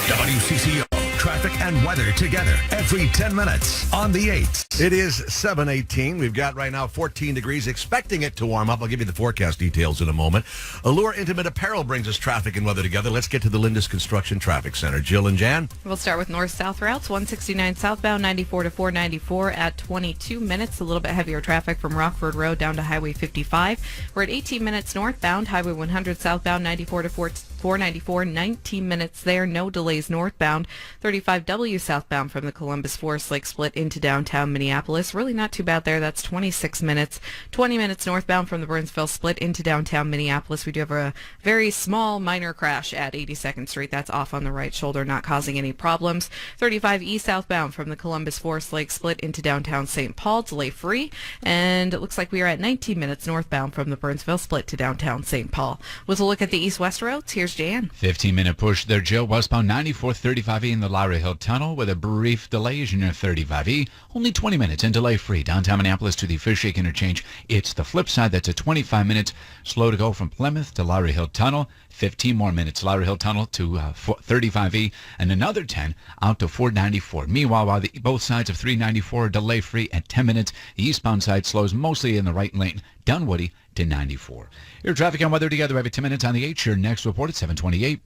Speaker 16: WCCO, traffic and weather together every 10 minutes on the 8s.
Speaker 17: It is 7:18. We've got right now 14 degrees, expecting it to warm up. I'll give you the forecast details in a moment. Allure Intimate Apparel brings us traffic and weather together. Let's get to the Lindus Construction Traffic Center. Jill and Jan?
Speaker 12: We'll start with north-south routes. 169 southbound, 94 to 494 at 22 minutes. A little bit heavier traffic from Rockford Road down to Highway 55. We're at 18 minutes northbound, Highway 100 southbound, 94 to 494, 19 minutes there. No delays northbound. 35W southbound from the Columbus Forest Lake split into downtown Minneapolis. Really not too bad there. That's 26 minutes. 20 minutes northbound from the Burnsville split into downtown Minneapolis. We do have a very small minor crash at 82nd Street. That's off on the right shoulder, not causing any problems. 35E southbound from the Columbus Forest Lake split into downtown St. Paul. Delay free. And it looks like we are at 19 minutes northbound from the Burnsville split to downtown St. Paul. With a look at the east-west roads, here's Jan.
Speaker 4: 15-minute push there, Jill. Westbound 94 35E in the Lowry Hill Tunnel with a brief delay as you near 35E. Only 20 minutes and delay free. Downtown Minneapolis to the Fishlake interchange. It's the flip side. That's a 25 minutes slow to go from Plymouth to Lowry Hill Tunnel. 15 more minutes. Lowry Hill Tunnel to 35E and another 10 out to 494. Meanwhile, while both sides of 394 are delay free at 10 minutes, the eastbound side slows mostly in the right lane. Dunwoody to 94. Your traffic and weather together every 10 minutes on the 8. Your next report at 7:28.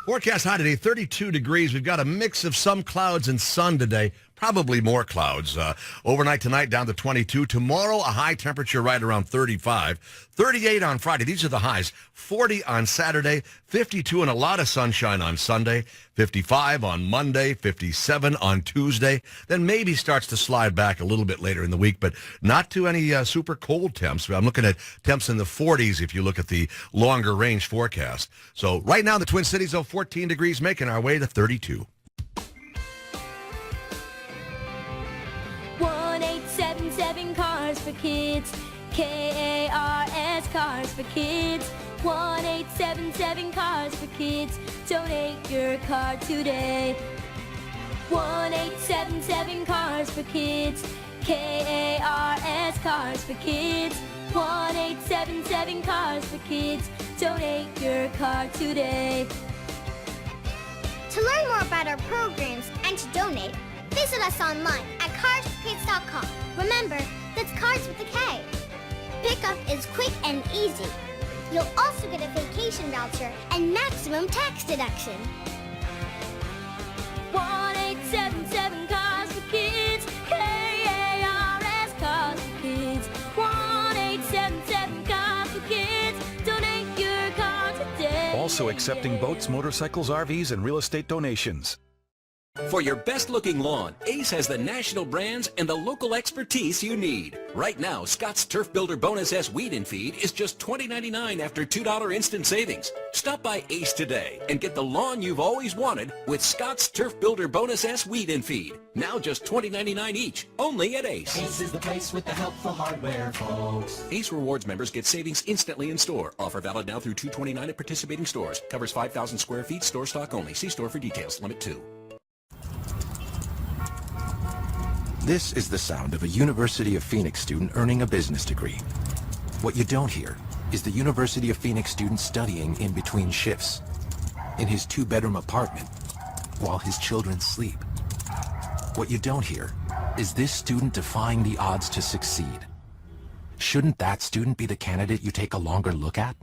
Speaker 17: Forecast high today, 32 degrees. We've got a mix of some clouds and sun today. Probably more clouds. Overnight tonight down to 22. Tomorrow a high temperature right around 35. 38 on Friday. These are the highs. 40 on Saturday. 52 and a lot of sunshine on Sunday. 55 on Monday. 57 on Tuesday. Then maybe starts to slide back a little bit later in the week, but not to any super cold temps. I'm looking at temps in the 40s if you look at the longer range forecast. So right now in the Twin Cities, though, 14 degrees, making our way to 32.
Speaker 6: 1877 Cars for Kids, KARS Cars for Kids, 1877 Cars for Kids, donate your car today. 1877 Cars for Kids, KARS Cars for Kids, 1877 Cars for Kids, donate your car today.
Speaker 20: To learn more about our programs and to donate, visit us online at carsforkids.com. Remember, that's cars with a K. Pickup is quick and easy. You'll also get a vacation voucher and maximum tax deduction.
Speaker 6: 1877 Cars for Kids, KARS Cars for Kids, 1877 Cars for Kids, donate your car today.
Speaker 21: Also accepting boats, motorcycles, RVs, and real estate donations.
Speaker 8: For your best-looking lawn, Ace has the national brands and the local expertise you need. Right now, Scott's Turf Builder Bonus S Weed and Feed is just $20.99 after $2 instant savings. Stop by Ace today and get the lawn you've always wanted with Scott's Turf Builder Bonus S Weed and Feed. Now just $20.99 each, only at Ace.
Speaker 11: Ace is the place with the helpful hardware, folks.
Speaker 8: Ace Rewards members get savings instantly in store. Offer valid now through 2/29 at participating stores. Covers 5,000 square feet. Store stock only. See store for details. Limit 2.
Speaker 13: This is the sound of a University of Phoenix student earning a business degree. What you don't hear is the University of Phoenix student studying in between shifts, in his 2-bedroom apartment, while his children sleep. What you don't hear is this student defying the odds to succeed. Shouldn't that student be the candidate you take a longer look at?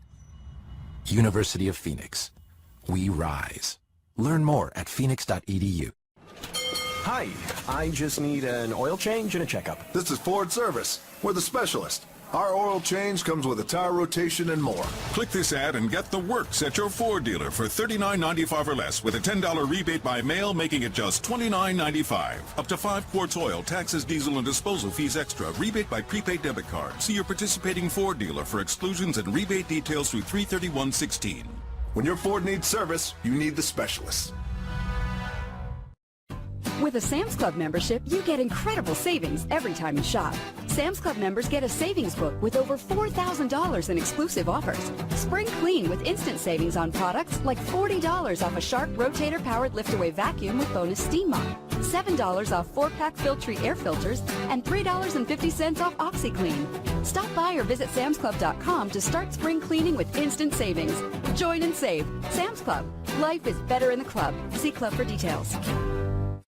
Speaker 13: University of Phoenix. We rise. Learn more at phoenix.edu.
Speaker 14: Hi, I just need an oil change and a checkup.
Speaker 21: This is Ford Service. We're the specialist. Our oil change comes with a tire rotation and more.
Speaker 22: Click this ad and get the works at your Ford dealer for $39.95 or less with a $10 rebate by mail, making it just $29.95. Up to 5 quarts oil, taxes, diesel, and disposal fees extra. Rebate by prepaid debit card. See your participating Ford dealer for exclusions and rebate details through 3/31/16.
Speaker 21: When your Ford needs service, you need the specialist.
Speaker 23: With a Sam's Club membership, you get incredible savings every time you shop. Sam's Club members get a savings book with over $4,000 in exclusive offers. Spring clean with instant savings on products like $40 off a Shark rotator-powered lift-away vacuum with bonus steam mop, $7 off 4-pack Filtree air filters, and $3.50 off OxyClean. Stop by or visit samsclub.com to start spring cleaning with instant savings. Join and save. Sam's Club. Life is better in the club. See club for details.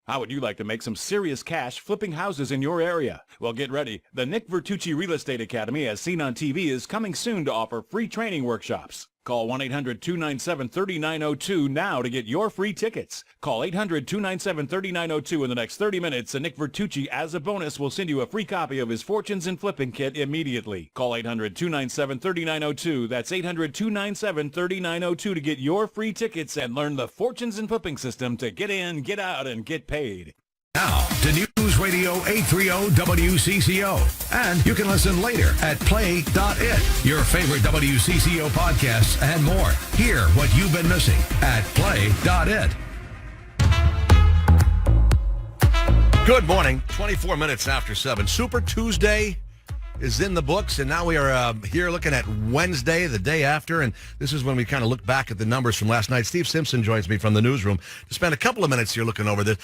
Speaker 24: How would you like to make some serious cash flipping houses in your area? Well, get ready. The Nick Vertucci Real Estate Academy, as seen on TV, is coming soon to offer free training workshops. Call 1-800-297-3902 now to get your free tickets. Call 800-297-3902 in the next 30 minutes, and Nick Vertucci, as a bonus, will send you a free copy of his Fortunes and Flipping Kit immediately. Call 800-297-3902. That's 800-297-3902 to get your free tickets and learn the Fortunes and Flipping system to get in, get out, and get paid.
Speaker 16: Now to News Radio 830 WCCO. And you can listen later at play.it. Your favorite WCCO podcasts and more. Hear what you've been missing at play.it.
Speaker 17: Good morning. 24 minutes after 7. Super Tuesday is in the books, and now we are here looking at Wednesday, the day after, and this is when we kind of look back at the numbers from last night. Steve Simpson joins me from the newsroom to spend a couple of minutes here looking over this.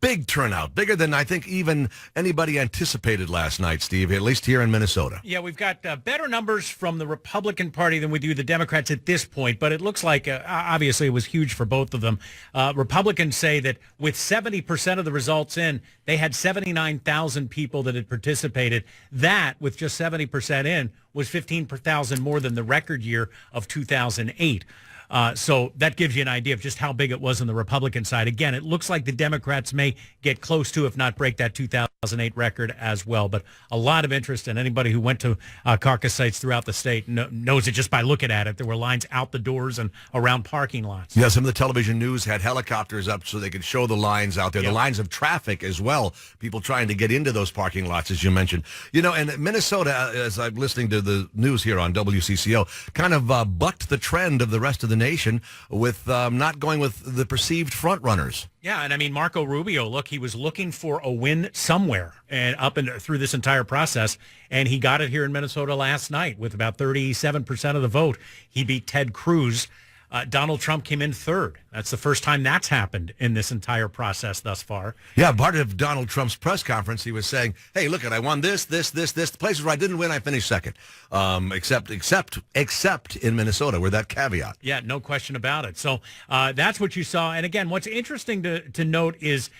Speaker 17: Big turnout, bigger than I think even anybody anticipated last night, Steve, at least here in Minnesota.
Speaker 9: Yeah, we've got better numbers from the Republican Party than we do the Democrats at this point, but it looks like, obviously, it was huge for both of them. Republicans say that with 70% of the results in, they had 79,000 people that had participated. That, with just 70% in, was 15,000 more than the record year of 2008. So that gives you an idea of just how big it was on the Republican side. Again, it looks like the Democrats may get close to, if not break, that 2008 record as well. But a lot of interest, and anybody who went to caucus sites throughout the state knows it just by looking at it. There were lines out the doors and around parking lots.
Speaker 17: Yeah, some of the television news had helicopters up so they could show the lines out there, the lines of traffic as well, people trying to get into those parking lots, as you mentioned. You know, and Minnesota, as I'm listening to the news here on WCCO, kind of bucked the trend of the rest of the nation with not going with the perceived front runners.
Speaker 9: Yeah, and I mean, Marco Rubio, look, he was looking for a win somewhere and up and through this entire process, and he got it here in Minnesota last night with about 37% of the vote. He beat Ted Cruz. Donald Trump came in third. That's the first time that's happened in this entire process thus far.
Speaker 17: Yeah, part of Donald Trump's press conference, he was saying, hey, look, I won this. The places where I didn't win, I finished second. Except in Minnesota, where that caveat.
Speaker 9: Yeah, no question about it. So that's what you saw. And again, what's interesting to note is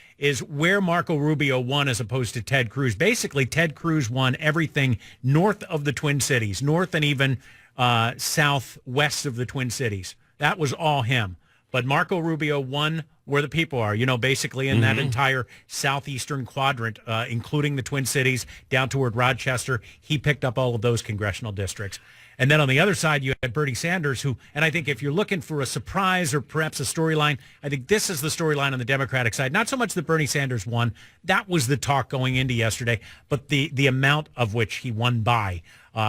Speaker 9: where Marco Rubio won as opposed to Ted Cruz. Basically, Ted Cruz won everything north of the Twin Cities, north and even southwest of the Twin Cities. That was all him. But Marco Rubio won where the people are, basically in that entire southeastern quadrant, including the Twin Cities, down toward Rochester. He picked up all of those congressional districts. And then on the other side, you had Bernie Sanders, who, and I think if you're looking for a surprise or perhaps a storyline, I think this is the storyline on the Democratic side. Not so much that Bernie Sanders won. That was the talk going into yesterday, but the amount of which he won by.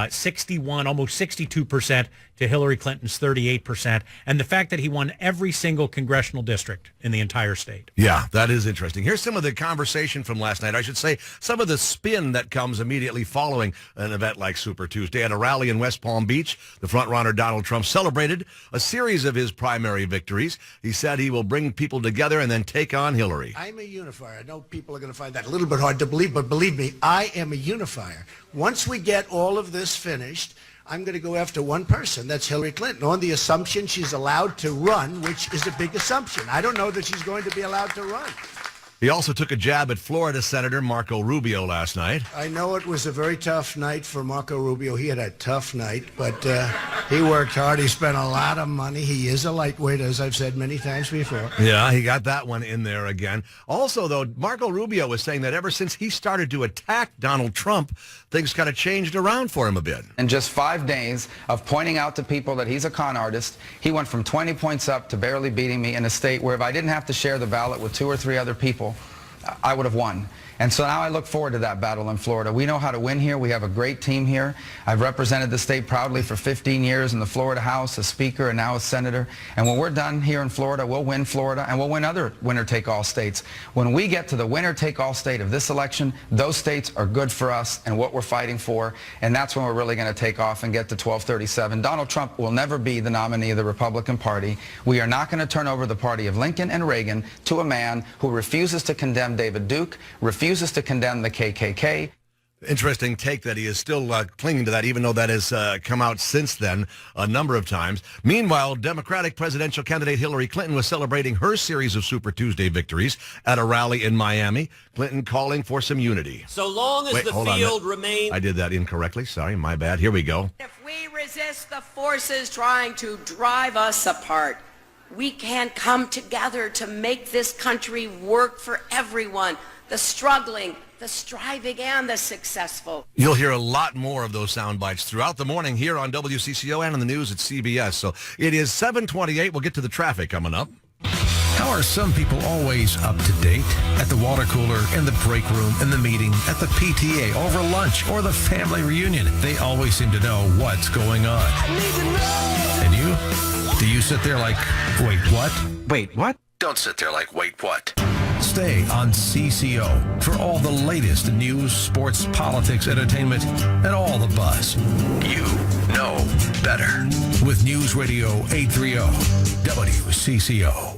Speaker 9: 61, almost 62% to Hillary Clinton's 38%, and the fact that he won every single congressional district in the entire state.
Speaker 17: Yeah, that is interesting. Here's some of the conversation from last night. I should say some of the spin that comes immediately following an event like Super Tuesday. At a rally in West Palm Beach, the front-runner Donald Trump celebrated a series of his primary victories. He said he will bring people together and then take on Hillary.
Speaker 1: I'm a unifier. I know people are going to find that a little bit hard to believe, but believe me, I am a unifier. Once we get all of this finished, I'm going to go after one person. That's Hillary Clinton, on the assumption she's allowed to run, which is a big assumption. I don't know that she's going to be allowed to run.
Speaker 17: He also took a jab at Florida Senator Marco Rubio last night.
Speaker 1: I know it was a very tough night for Marco Rubio. He had a tough night, but he worked hard. He spent a lot of money. He is a lightweight, as I've said many times before.
Speaker 17: Yeah, he got that one in there again. Also, though, Marco Rubio was saying that ever since he started to attack Donald Trump, things kind of changed around for him a bit.
Speaker 7: In just 5 days of pointing out to people that he's a con artist, he went from 20 points up to barely beating me in a state where if I didn't have to share the ballot with 2 or 3 other people, I would have won. And so now I look forward to that battle in Florida. We know how to win here. We have a great team here. I've represented the state proudly for 15 years in the Florida House as Speaker and now as Senator. And when we're done here in Florida, we'll win Florida and we'll win other winner-take-all states. When we get to the winner-take-all state of this election, those states are good for us and what we're fighting for. And that's when we're really going to take off and get to 1237. Donald Trump will never be the nominee of the Republican Party. We are not going to turn over the party of Lincoln and Reagan to a man who refuses to condemn David Duke, refuses to condemn the KKK.
Speaker 17: Interesting take that he is still clinging to that, even though that has come out since then a number of times. Meanwhile, Democratic presidential candidate Hillary Clinton was celebrating her series of Super Tuesday victories at a rally in Miami. Clinton calling for some unity.
Speaker 15: So long as the field remains...
Speaker 17: I did that incorrectly. Sorry, my bad. Here we go.
Speaker 15: If we resist the forces trying to drive us apart, we can come together to make this country work for everyone. The struggling, the striving, and the successful.
Speaker 17: You'll hear a lot more of those sound bites throughout the morning here on WCCO and on the news at CBS. So it is 7:28. We'll get to the traffic coming up.
Speaker 16: How are some people always up to date? At the water cooler, in the break room, in the meeting, at the PTA, over lunch, or the family reunion. They always seem to know what's going on. And you? Do you sit there like, wait, what?
Speaker 13: Wait, what? Don't sit there like, wait, what?
Speaker 16: Stay on CCO for all the latest news, sports, politics, entertainment, and all the buzz.
Speaker 13: You know better.
Speaker 16: With News Radio 830 WCCO.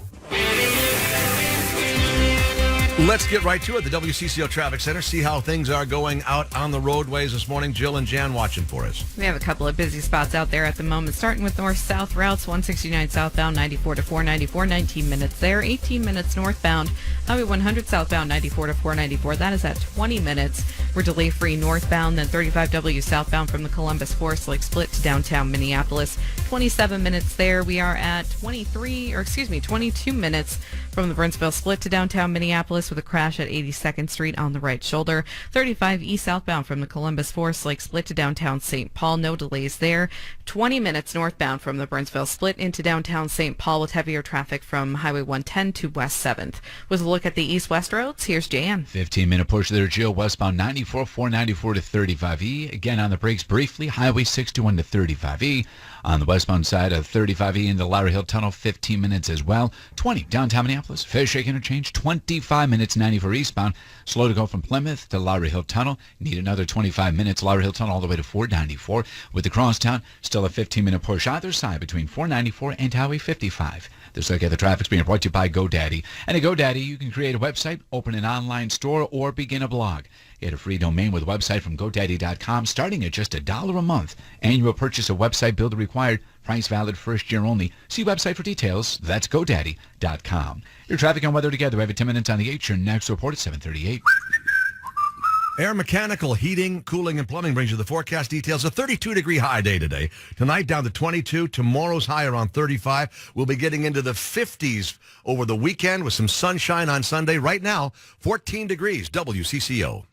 Speaker 17: Let's get right to it. The WCCO Traffic Center. See how things are going out on the roadways this morning. Jill and Jan watching for us.
Speaker 12: We have a couple of busy spots out there at the moment, starting with north-south routes, 169 southbound, 94 to 494, 19 minutes there, 18 minutes northbound, Highway 100 southbound, 94 to 494. That is at 20 minutes. We're delay-free northbound, then 35W southbound from the Columbus Forest Lake split to downtown Minneapolis, 27 minutes there. We are at 22 minutes from the Brentsville split to downtown Minneapolis with a crash at 82nd Street on the right shoulder. 35 east southbound from the Columbus Forest Lake split to downtown St. Paul. No delays there. 20 minutes northbound from the Brentsville split into downtown St. Paul with heavier traffic from Highway 110 to West 7th. With a look at the east-west roads, here's Jan.
Speaker 4: 15-minute push there, Jill. Westbound 94, 494 to 35E. Again on the brakes briefly. Highway 61 to 35E. On the westbound side of 35E in the Lowry Hill Tunnel, 15 minutes as well. 20 downtown Minneapolis. Fair Shake Interchange, 25 minutes 94 eastbound. Slow to go from Plymouth to Lowry Hill Tunnel. Need another 25 minutes. Lowry Hill Tunnel all the way to 494. With the crosstown, still a 15-minute push either side between 494 and Highway 55. This look at the traffic's being brought to you by GoDaddy. And at GoDaddy, you can create a website, open an online store, or begin a blog. Get a free domain with a website from GoDaddy.com starting at just $1 a month. Annual purchase of website builder required. Price valid first year only. See website for details. That's GoDaddy.com. Your traffic and weather together every 10 minutes on the 8. Your next report at 7:38.
Speaker 17: Air Mechanical, Heating, Cooling, and Plumbing brings you the forecast details. A 32-degree high day today. Tonight down to 22. Tomorrow's high around 35. We'll be getting into the 50s over the weekend with some sunshine on Sunday. Right now, 14 degrees. WCCO.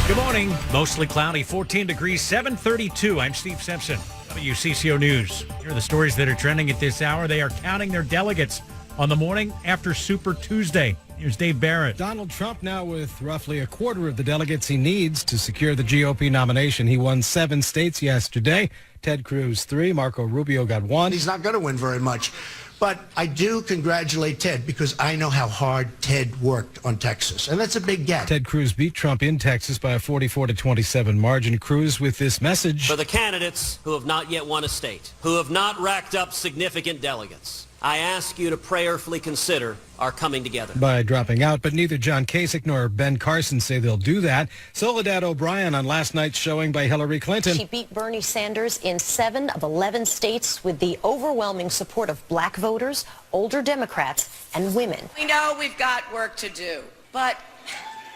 Speaker 9: Good morning. Mostly cloudy, 14 degrees, 7:32. I'm Steve Simpson, WCCO News. Here are the stories that are trending at this hour. They are counting their delegates on the morning after Super Tuesday. Here's Dave Barrett.
Speaker 2: Donald Trump now with roughly a quarter of the delegates he needs to secure the GOP nomination. He won 7 states yesterday. Ted Cruz 3. Marco Rubio got 1.
Speaker 1: He's not going to win very much. But I do congratulate Ted because I know how hard Ted worked on Texas. And that's a big get.
Speaker 2: Ted Cruz beat Trump in Texas by a 44-27 margin. Cruz with this message.
Speaker 3: For the candidates who have not yet won a state, who have not racked up significant delegates, I ask you to prayerfully consider our coming together.
Speaker 2: By dropping out, but neither John Kasich nor Ben Carson say they'll do that. Soledad O'Brien on last night's showing by Hillary Clinton.
Speaker 5: She beat Bernie Sanders in 7 of 11 states with the overwhelming support of black voters, older Democrats, and women.
Speaker 15: We know we've got work to do, but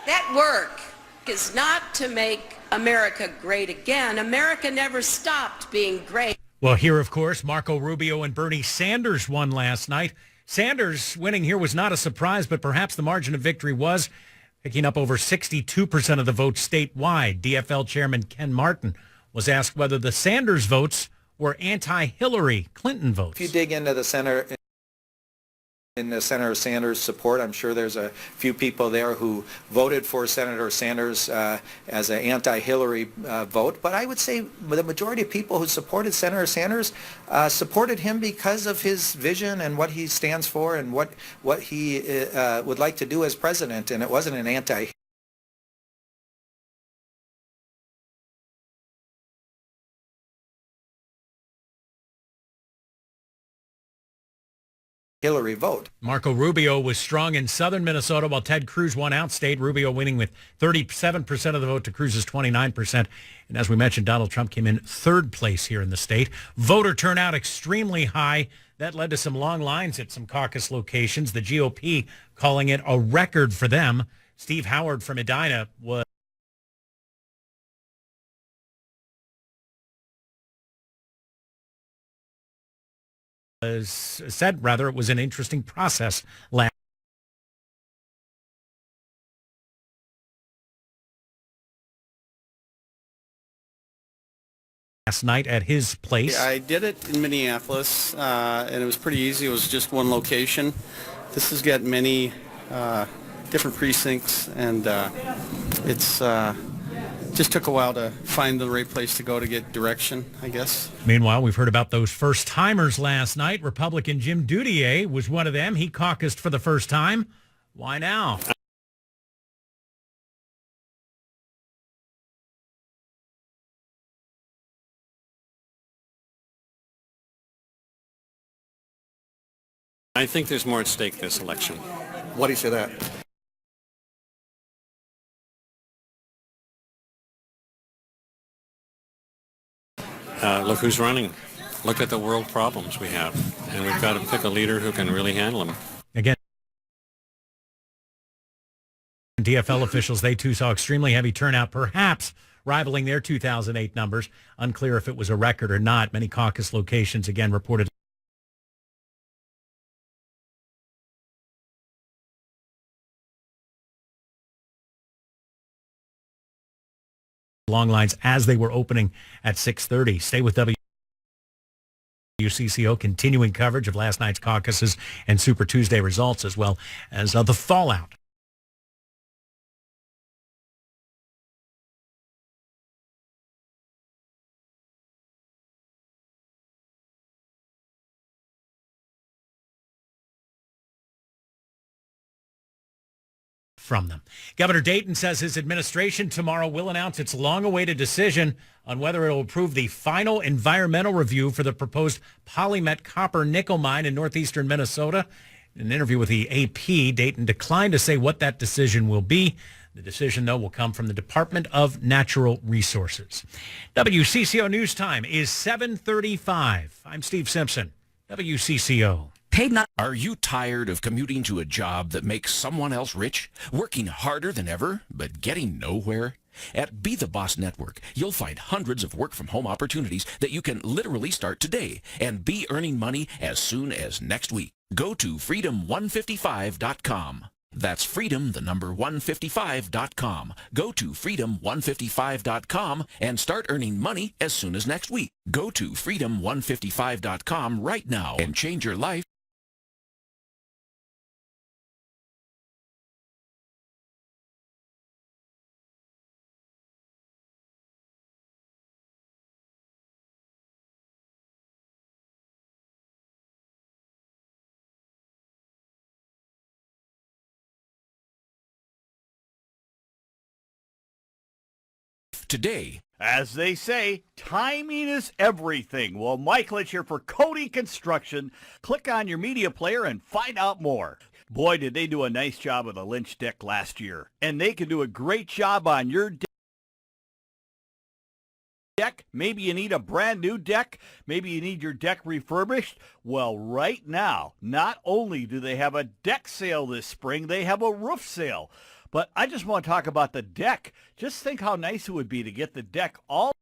Speaker 15: that work is not to make America great again. America never stopped being great.
Speaker 9: Well, here, of course, Marco Rubio and Bernie Sanders won last night. Sanders winning here was not a surprise, but perhaps the margin of victory was, picking up over 62% of the votes statewide. DFL Chairman Ken Martin was asked whether the Sanders votes were anti-Hillary Clinton votes.
Speaker 18: If you dig into the center, in the Senator Sanders support, I'm sure there's a few people there who voted for Senator Sanders as an anti-Hillary vote. But I would say the majority of people who supported Senator Sanders supported him because of his vision and what he stands for and what he would like to do as president. And it wasn't an anti-Hillary vote.
Speaker 9: Marco Rubio was strong in southern Minnesota while Ted Cruz won outstate. Rubio winning with 37% of the vote to Cruz's 29%. And as we mentioned, Donald Trump came in third place here in the state. Voter turnout extremely high. That led to some long lines at some caucus locations. The GOP calling it a record for them. Steve Howard from Edina was said, rather, it was an interesting process last night at his place.
Speaker 19: I did it in Minneapolis, and it was pretty easy. It was just one location. This has got many different precincts, and it's just took a while to find the right place to go to get direction, I guess.
Speaker 9: Meanwhile, we've heard about those first-timers last night. Republican Jim Dudier was one of them. He caucused for the first time. Why now?
Speaker 25: I think there's more at stake this election.
Speaker 18: Why do you say that?
Speaker 25: Look who's running. Look at the world problems we have. And we've got to pick a leader who can really handle them.
Speaker 9: Again, DFL officials, they too saw extremely heavy turnout, perhaps rivaling their 2008 numbers. Unclear if it was a record or not. Many caucus locations, again, reported long lines as they were opening at 6:30. Stay with WCCO, continuing coverage of last night's caucuses and Super Tuesday results, as well as the fallout from them. Governor Dayton says his administration tomorrow will announce its long-awaited decision on whether it will approve the final environmental review for the proposed Polymet copper nickel mine in northeastern Minnesota. In an interview with the AP, Dayton declined to say what that decision will be. The decision, though, will come from the Department of Natural Resources. WCCO News Time is 7:35. I'm Steve Simpson, WCCO.
Speaker 26: Are you tired of commuting to a job that makes someone else rich, working harder than ever, but getting nowhere? At Be the Boss Network, you'll find hundreds of work-from-home opportunities that you can literally start today and be earning money as soon as next week. Go to freedom155.com. That's freedom155.com. Go to freedom155.com and start earning money as soon as next week. Go to freedom155.com right now and change your life. Today.
Speaker 6: As they say, timing is everything. Well, Mike Litch here for Cody Construction. Click on your media player and find out more. Boy, did they do a nice job of the Lynch deck last year. And they can do a great job on your deck. Maybe you need a brand new deck. Maybe you need your deck refurbished. Well, right now, not only do they have a deck sale this spring, they have a roof sale. But I just want to talk about the deck. Just think how nice it would be to get the deck all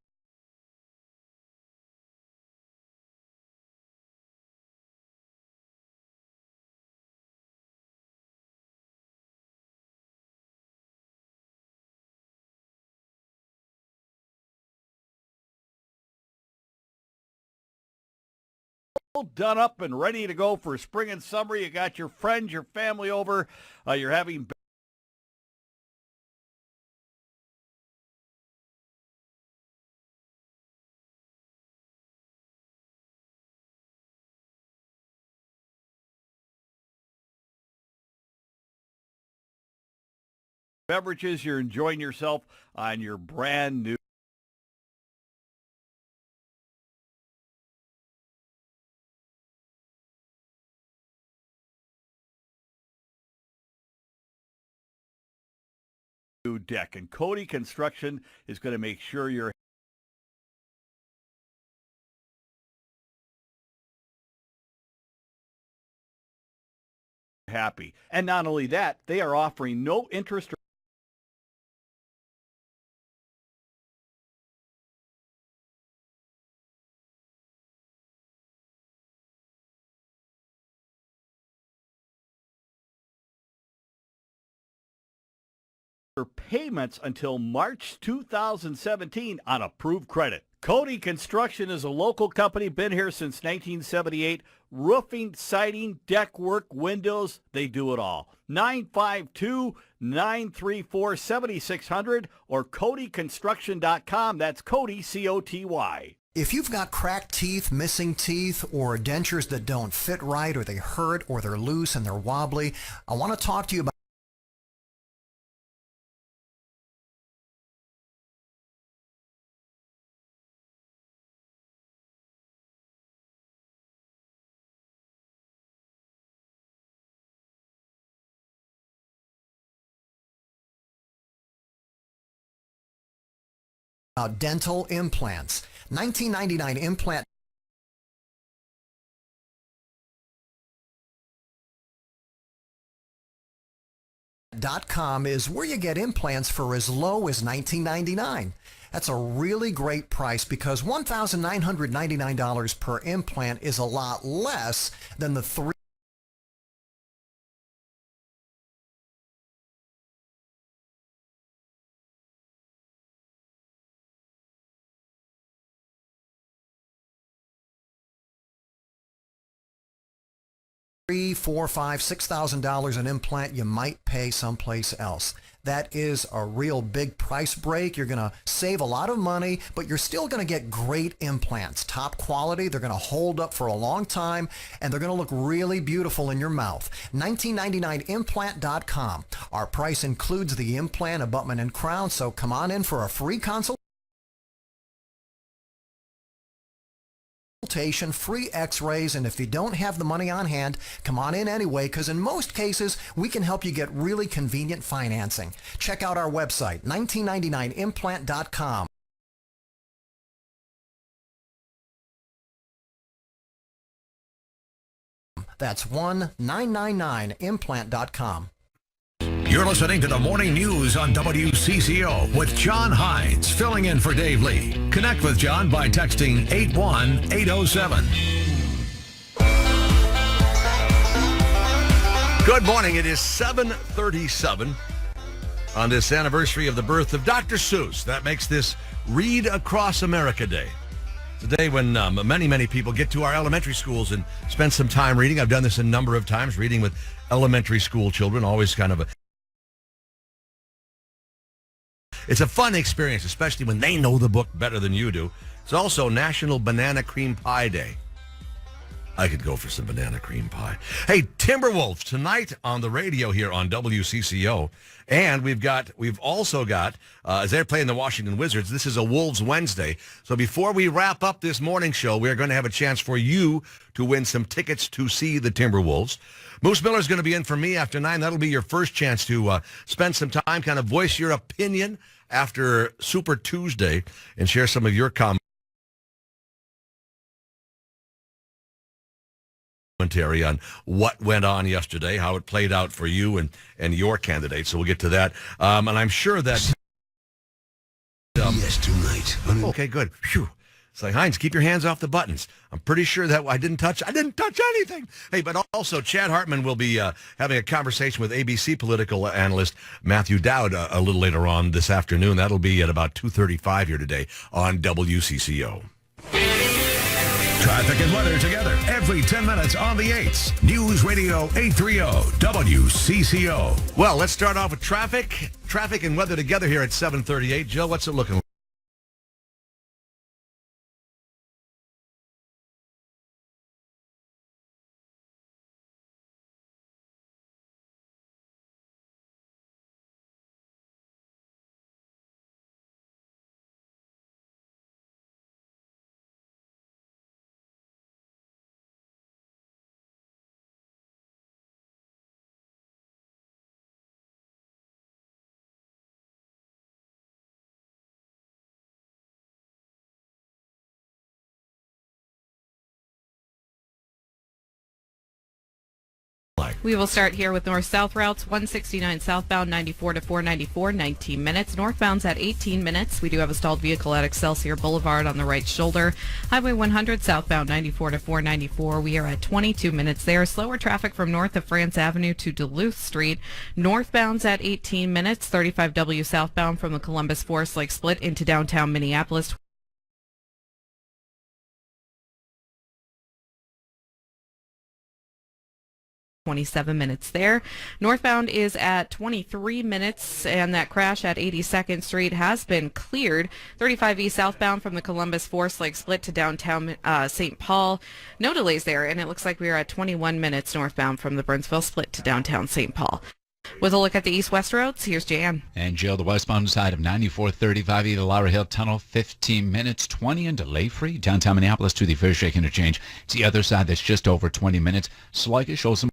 Speaker 6: done up and ready to go for spring and summer. You got your friends, your family over. You're having beverages, you're enjoying yourself on your brand new deck. And Cody Construction is going to make sure you're happy. And not only that, they are offering no interest payments until March 2017 on approved credit. Cody Construction is a local company, been here since 1978. Roofing, siding, deck work, windows, they do it all. 952-934-7600 or CodyConstruction.com. That's Cody, C-O-T-Y.
Speaker 8: If you've got cracked teeth, missing teeth, or dentures that don't fit right, or they hurt, or they're loose and they're wobbly, I want to talk to you about dental implants. $19.99 implant. .com is where you get implants for as low as $19.99. That's a really great price because $1,999 per implant is a lot less than the $3,000, $4,000, $5,000, $6,000 an implant you might pay someplace else. That is a real big price break. You're going to save a lot of money, but you're still going to get great implants, top quality. They're going to hold up for a long time, and they're going to look really beautiful in your mouth. $19.99implant.com. Our price includes the implant, abutment, and crown, so come on in for a free consultation. Free x-rays, and if you don't have the money on hand, come on in anyway, because in most cases we can help you get really convenient financing. Check out our website, 1999implant.com. That's 1999implant.com.
Speaker 16: You're listening to the morning news on WCCO with John Hines, filling in for Dave Lee. Connect with John by texting 81807.
Speaker 17: Good morning. It is 7:37 on this anniversary of the birth of Dr. Seuss. That makes this Read Across America Day. It's a day when many people get to our elementary schools and spend some time reading. I've done this a number of times, reading with elementary school children. Always kind of it's a fun experience, especially when they know the book better than you do. It's also National Banana Cream Pie Day. I could go for some banana cream pie. Hey, Timberwolves tonight on the radio here on WCCO. And we've also got, as they're playing the Washington Wizards, this is a Wolves Wednesday. So before we wrap up this morning show, we're going to have a chance for you to win some tickets to see the Timberwolves. Moose Miller's going to be in for me after 9. That'll be your first chance to spend some time, kind of voice your opinion after Super Tuesday and share some of your comments on what went on yesterday, how it played out for you and your candidates. So we'll get to that. And I'm sure that...
Speaker 10: yes, tonight.
Speaker 17: Okay, good. Phew. It's like, Hines, keep your hands off the buttons. I'm pretty sure that I didn't touch anything. Hey, but also Chad Hartman will be having a conversation with ABC political analyst Matthew Dowd a little later on this afternoon. That'll be at about 2:35 here today on WCCO.
Speaker 16: Traffic and weather together every 10 minutes on the 8s. News Radio 830 WCCO.
Speaker 17: Well, let's start off with traffic. Traffic and weather together here at 7:38. Jill, what's it looking like?
Speaker 12: We will start here with north-south routes. 169 southbound, 94 to 494, 19 minutes. Northbound's at 18 minutes. We do have a stalled vehicle at Excelsior Boulevard on the right shoulder. Highway 100 southbound, 94 to 494. We are at 22 minutes there. Slower traffic from north of France Avenue to Duluth Street. Northbound's at 18 minutes. 35W southbound from the Columbus Forest Lake split into downtown Minneapolis. 27 minutes there. Northbound is at 23 minutes, and that crash at 82nd Street has been cleared. 35E southbound from the Columbus Forest Lake split to downtown St. Paul. No delays there, and it looks like we are at 21 minutes northbound from the Burnsville split to downtown St. Paul. With a look at the east-west roads, here's Jan.
Speaker 4: And Jill, the westbound side of 9435E, the Lowry Hill Tunnel, 15 minutes, 20 and delay-free. Downtown Minneapolis to the Fairshake Interchange. It's the other side that's just over 20 minutes. Sluggish, Olsen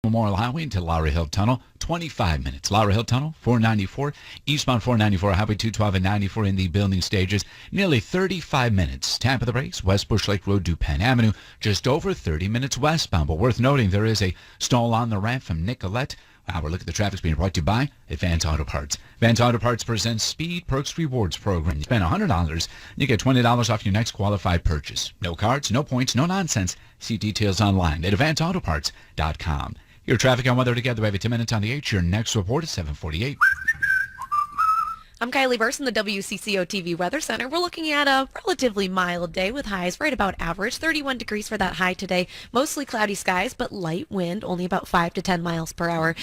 Speaker 4: Memorial Highway into Lowry Hill Tunnel, 25 minutes. Lowry Hill Tunnel, 494. Eastbound 494, Highway 212 and 94 in the building stages, nearly 35 minutes. Tap of the brakes, West Bush Lake Road to Penn Avenue, just over 30 minutes westbound. But worth noting, there is a stall on the ramp from Nicolette. Our look at the traffic's being brought to you by Advance Auto Parts. Advance Auto Parts presents Speed Perks Rewards Program. You spend $100, you get $20 off your next qualified purchase. No cards, no points, no nonsense. See details online at AdvanceAutoParts.com. Your traffic and weather together every 10 minutes on the 8. Your next report is 7:48.
Speaker 11: I'm Kylie Burse in the WCCO TV Weather Center. We're looking at a relatively mild day with highs right about average. 31 degrees for that high today. Mostly cloudy skies, but light wind, only about 5 to 10 miles per hour.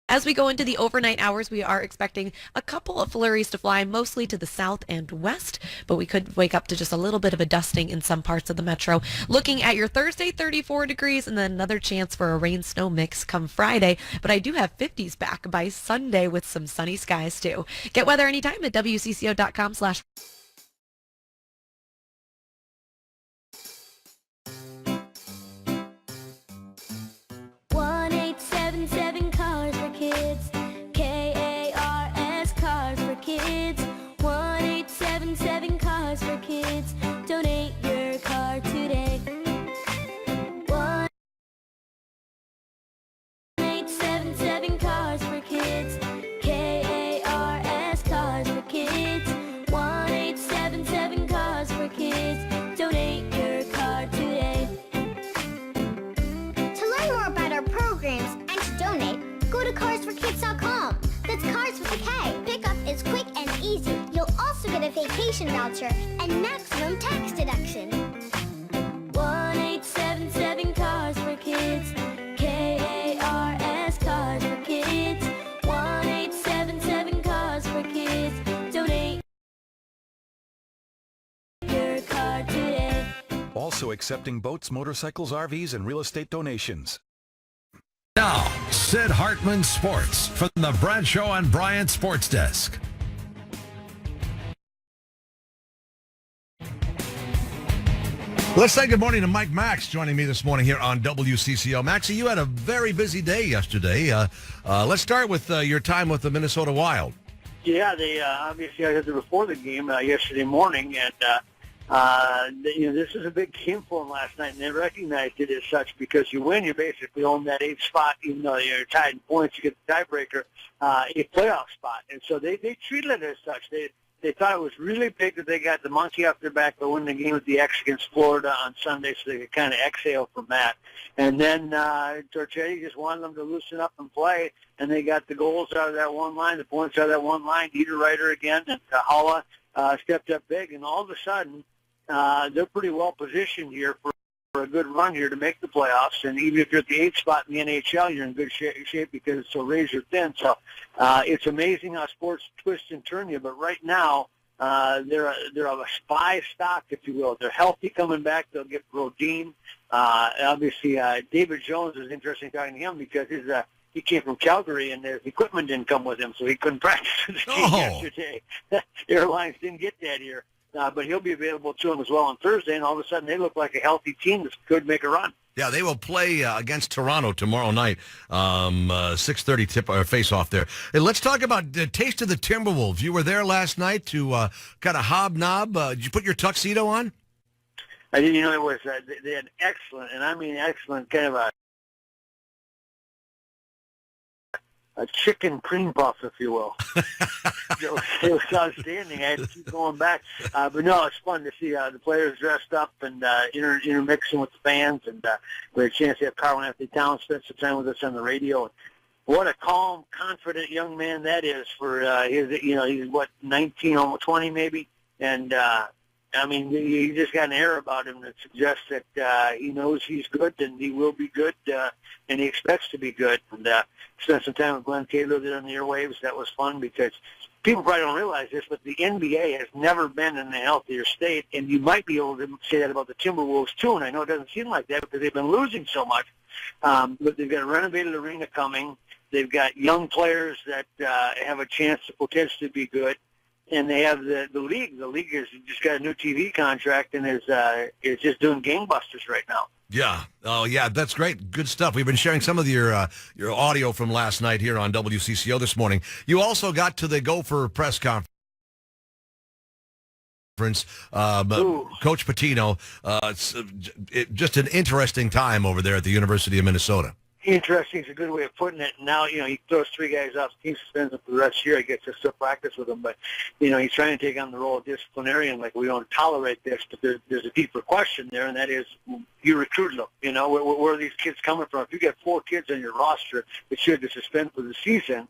Speaker 11: As we go into the overnight hours, we are expecting a couple of flurries to fly, mostly to the south and west, but we could wake up to just a little bit of a dusting in some parts of the metro. Looking at your Thursday, 34 degrees, and then another chance for a rain-snow mix come Friday, but I do have 50s back by Sunday with some sunny skies, too. Get weather anytime at WCCO.com/.
Speaker 14: Kids, KARS, Cars for Kids, 1-877 Cars for Kids. Donate your car today. 1-877 Cars for Kids, KARS, Cars for Kids, 1-877 on carsforkids.com. That's cars with a K. Pickup is quick and easy. You'll also get a vacation voucher and maximum tax deduction.
Speaker 15: 1-877 Cars for Kids. K-A-R-S, Cars for Kids. 1-877 Cars for Kids. Donate your car today.
Speaker 7: Also accepting boats, motorcycles, RVs, and real estate donations.
Speaker 16: Now, Sid Hartman Sports from the Bradshaw and Bryant Sports Desk.
Speaker 17: Let's say good morning to Mike Max joining me this morning here on WCCO. Maxie, you had a very busy day yesterday. Let's start with your time with the Minnesota Wild.
Speaker 20: Yeah, they obviously I had to before the game yesterday morning, and this is a big game for them last night, and they recognized it as such because you win, you basically own that 8th spot, even though you're tied in points, you get the tiebreaker, a playoff spot, and so they treated it as such. They thought it was really big that they got the monkey off their back by winning the game with the X against Florida on Sunday, so they could kind of exhale from that. And then Torchetti just wanted them to loosen up and play, and they got the goals out of that one line, the points out of that one line. Niederreiter again, and Halla stepped up big, and all of a sudden they're pretty well positioned here for a good run here to make the playoffs. And even if you're at the 8th spot in the NHL, you're in good shape because it's so razor thin. So it's amazing how sports twist and turn you. But right now, they're a spy stock, if you will. They're healthy coming back. They'll get Brodin. Obviously, David Jones is interesting talking to him because he came from Calgary, and his equipment didn't come with him, so he couldn't practice for the game yesterday. Airlines didn't get that here. But he'll be available to him as well on Thursday, and all of a sudden they look like a healthy team that could make a run.
Speaker 17: Yeah, they will play against Toronto tomorrow night, 6:30 tip or face-off there. Hey, let's talk about the taste of the Timberwolves. You were there last night to kind of hobnob. Did you put your tuxedo on?
Speaker 20: I didn't. It was they had excellent, and I mean excellent, kind of a chicken cream puff, if you will. It was outstanding. I had to keep going back. But no, it's fun to see the players dressed up and intermixing with the fans. And we had a chance to have Carl Anthony Towns spend some time with us on the radio. And what a calm, confident young man that is for his, he's, 19, almost 20 maybe. And, I mean, he just got an air about him that suggests that he knows he's good and he will be good, and he expects to be good. And spent some time with Glenn Taylor there on the airwaves. That was fun because people probably don't realize this, but the NBA has never been in a healthier state, and you might be able to say that about the Timberwolves too, and I know it doesn't seem like that because they've been losing so much, but they've got a renovated arena coming. They've got young players that have a chance to potentially be good. And they have the league. The league has just got a new TV contract and is just doing gangbusters right now.
Speaker 17: Yeah. Oh, yeah. That's great. Good stuff. We've been sharing some of your audio from last night here on WCCO this morning. You also got to the Gopher press conference. Coach Pitino. It's just an interesting time over there at the University of Minnesota.
Speaker 20: Interesting is a good way of putting it. Now, he throws 3 guys off the team, suspends them for the rest of the year. He gets to still practice with them. But, he's trying to take on the role of disciplinarian, like we don't tolerate this. But there's a deeper question there, and that is you recruit them. Where are these kids coming from? If you get 4 kids on your roster that should have suspended for the season,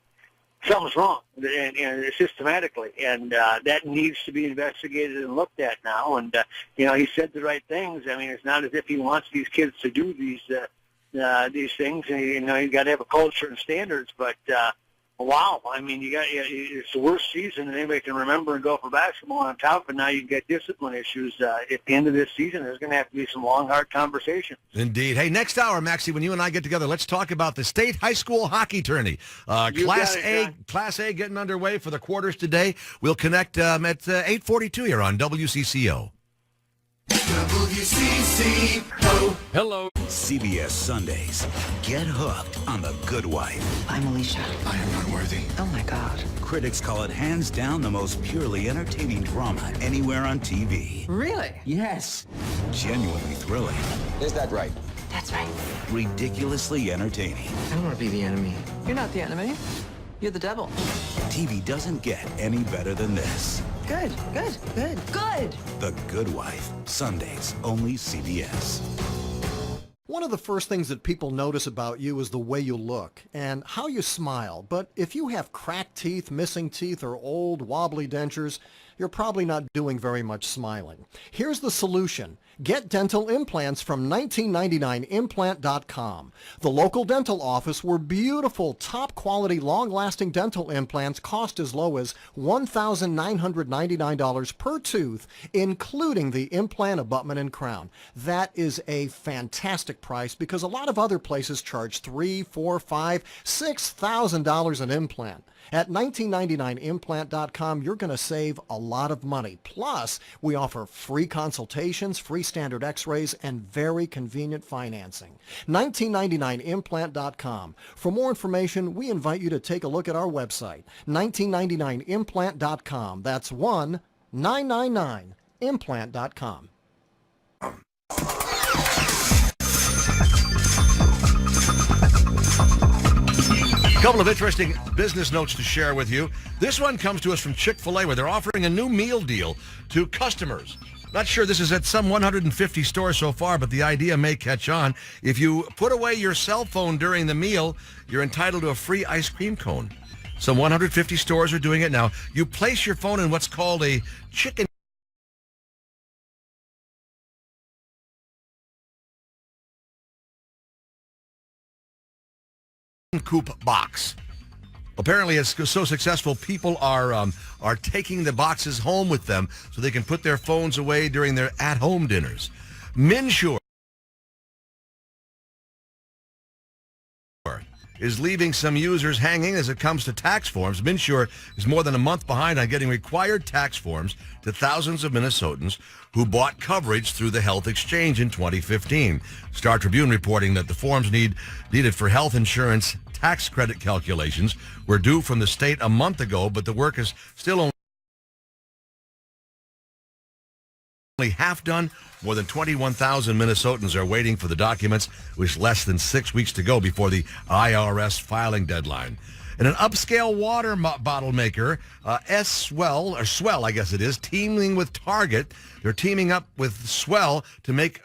Speaker 20: something's wrong, and systematically. And that needs to be investigated and looked at now. And, he said the right things. I mean, it's not as if he wants these kids to do these things, and you got to have a culture and standards. But wow, I mean, it's the worst season that anybody can remember in Gopher basketball. On top of it, now you get discipline issues. At the end of this season, there's going to have to be some long, hard conversations.
Speaker 17: Indeed. Hey, next hour, Maxie, when you and I get together, let's talk about the state high school hockey tourney. Class A getting underway for the quarters today. We'll connect at 8:42 here on WCCO.
Speaker 10: WCCO.
Speaker 21: Hello. CBS Sundays. Get hooked on The Good Wife.
Speaker 22: I'm Alicia.
Speaker 21: I am unworthy.
Speaker 22: Oh, my God.
Speaker 21: Critics call it hands down the most purely entertaining drama anywhere on TV.
Speaker 22: Really? Yes.
Speaker 21: Genuinely thrilling.
Speaker 22: Is that right? That's right.
Speaker 21: Ridiculously entertaining.
Speaker 22: I don't want to be the enemy. You're not the enemy. You're the devil.
Speaker 21: TV doesn't get any better than this.
Speaker 22: Good.
Speaker 21: The Good Wife. Sundays, only CBS.
Speaker 8: One of the first things that people notice about you is the way you look and how you smile. But if you have cracked teeth, missing teeth, or old wobbly dentures, you're probably not doing very much smiling. Here's the solution. Get dental implants from 1999implant.com. The local dental office where beautiful, top-quality, long-lasting dental implants cost as low as $1,999 per tooth, including the implant, abutment, and crown. That is a fantastic price because a lot of other places charge $3,000, $4,000, $5,000, $6,000 an implant. At 1999implant.com, you're going to save a lot of money. Plus, we offer free consultations, free standard x-rays, and very convenient financing. 1999implant.com. For more information, we invite you to take a look at our website, 1999implant.com. That's 1999implant.com.
Speaker 17: Couple of interesting business notes to share with you. This one comes to us from Chick-fil-A, where they're offering a new meal deal to customers. Not sure this is at some 150 stores so far, but the idea may catch on. If you put away your cell phone during the meal, you're entitled to a free ice cream cone. Some 150 stores are doing it now. You place your phone in what's called a chicken coop box. Apparently, it's so successful, people are taking the boxes home with them so they can put their phones away during their at-home dinners. Minsure is leaving some users hanging as it comes to tax forms. Minsure is more than a month behind on getting required tax forms to thousands of Minnesotans who bought coverage through the Health Exchange in 2015. Star Tribune reporting that the forms needed for health insurance tax credit calculations were due from the state a month ago, but the work is still only half done. More than 21,000 Minnesotans are waiting for the documents, with less than 6 weeks to go before the IRS filing deadline. And an upscale water bottle maker, Swell, I guess it is, teaming with Target. They're teaming up with Swell to make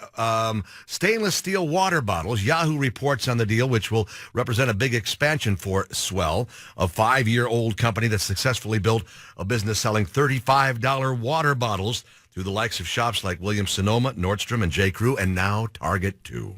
Speaker 17: stainless steel water bottles. Yahoo reports on the deal, which will represent a big expansion for Swell, a 5-year-old company that successfully built a business selling $35 water bottles through the likes of shops like Williams-Sonoma, Nordstrom, and J.Crew, and now Target, too.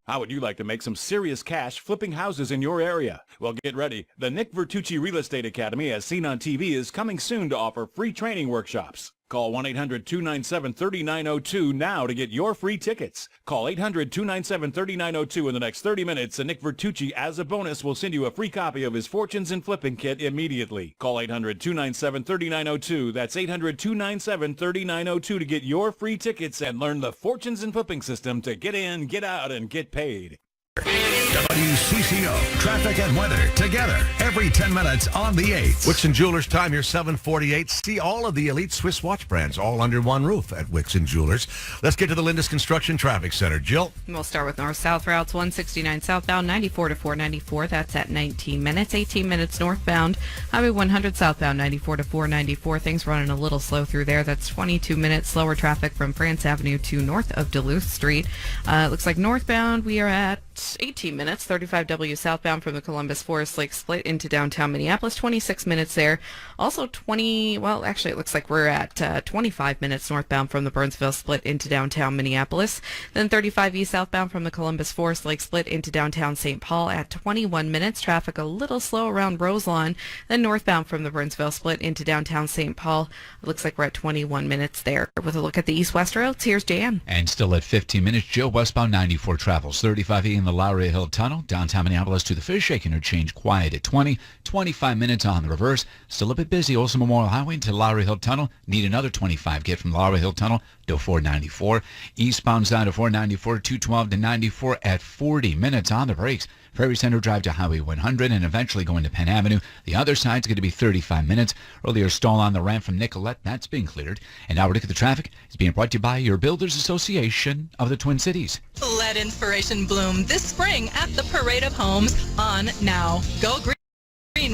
Speaker 1: How would you like to make some serious cash flipping houses in your area? Well, get ready. The Nick Vertucci Real Estate Academy, as seen on TV, is coming soon to offer free training workshops. Call 1-800-297-3902 now to get your free tickets. Call 800-297-3902 in the next 30 minutes, and Nick Vertucci, as a bonus, will send you a free copy of his Fortunes and Flipping Kit immediately. Call 800-297-3902. That's 800-297-3902 to get your free tickets and learn the Fortunes and Flipping system to get in, get out, and get paid.
Speaker 16: WCCO, traffic and weather together every 10 minutes on the 8th.
Speaker 17: Wixon Jewelers time, your 748. See all of the elite Swiss watch brands all under one roof at Wixon Jewelers. Let's get to the Lindus Construction Traffic Center. Jill?
Speaker 12: We'll start with north-south routes, 169 southbound, 94 to 494. That's at 19 minutes. 18 minutes northbound, Highway 100 southbound, 94 to 494. Things running a little slow through there. That's 22 minutes. Slower traffic from France Avenue to north of Duluth Street. Looks like northbound, we are at 18 minutes. 35W southbound from the Columbus Forest Lake split into downtown Minneapolis, 26 minutes there. Also it looks like we're at 25 minutes northbound from the Burnsville split into downtown Minneapolis. Then 35E southbound from the Columbus Forest Lake split into downtown St. Paul at 21 minutes. Traffic a little slow around Roselawn. Then northbound from the Burnsville split into downtown St. Paul. It looks like we're at 21 minutes there. With a look at the east-west routes, here's Jan.
Speaker 4: And still at 15 minutes, Joe, westbound 94 travels 35E in the Lowry Hill Tunnel. Downtown Minneapolis to the Fish Shake interchange, quiet at 20. 25 minutes on the reverse. Still a bit busy. Olson Memorial Highway to Lowry Hill Tunnel. Need another 25. Get from Lowry Hill Tunnel to 494. Eastbound side of 494, 212 to 94 at 40 minutes on the brakes. Prairie Center Drive to Highway 100 and eventually going to Penn Avenue. The other side's going to be 35 minutes. Earlier stall on the ramp from Nicolette. That's being cleared. And now we're looking at the traffic. It's being brought to you by your Builders Association of the Twin Cities.
Speaker 2: Let inspiration bloom this spring at the Parade of Homes on now. Go green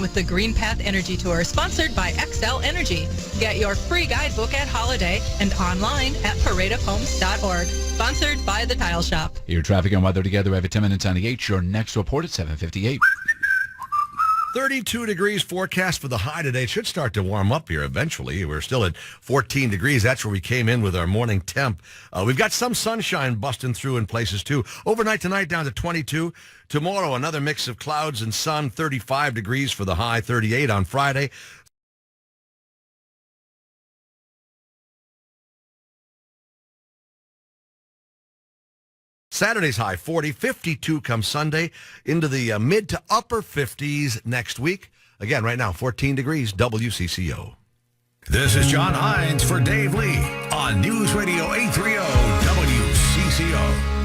Speaker 2: with the Green Path Energy Tour, sponsored by XL Energy. Get your free guidebook at Holiday and online at paradeofhomes.org. sponsored by the Tile Shop.
Speaker 4: Your traffic and weather together every 10 minutes on the 8. Your next report at 7:58.
Speaker 17: 32 degrees forecast for the high today. It should start to warm up here eventually. We're still at 14 degrees. That's where we came in with our morning temp. We've got some sunshine busting through in places too. Overnight tonight down to 22. Tomorrow another mix of clouds and sun. 35 degrees for the high. 38 on Friday. Saturday's high 40, 52 comes Sunday, into the mid to upper 50s next week. Again, right now, 14 degrees, WCCO.
Speaker 16: This is John Hines for Dave Lee on News Radio 830 WCCO.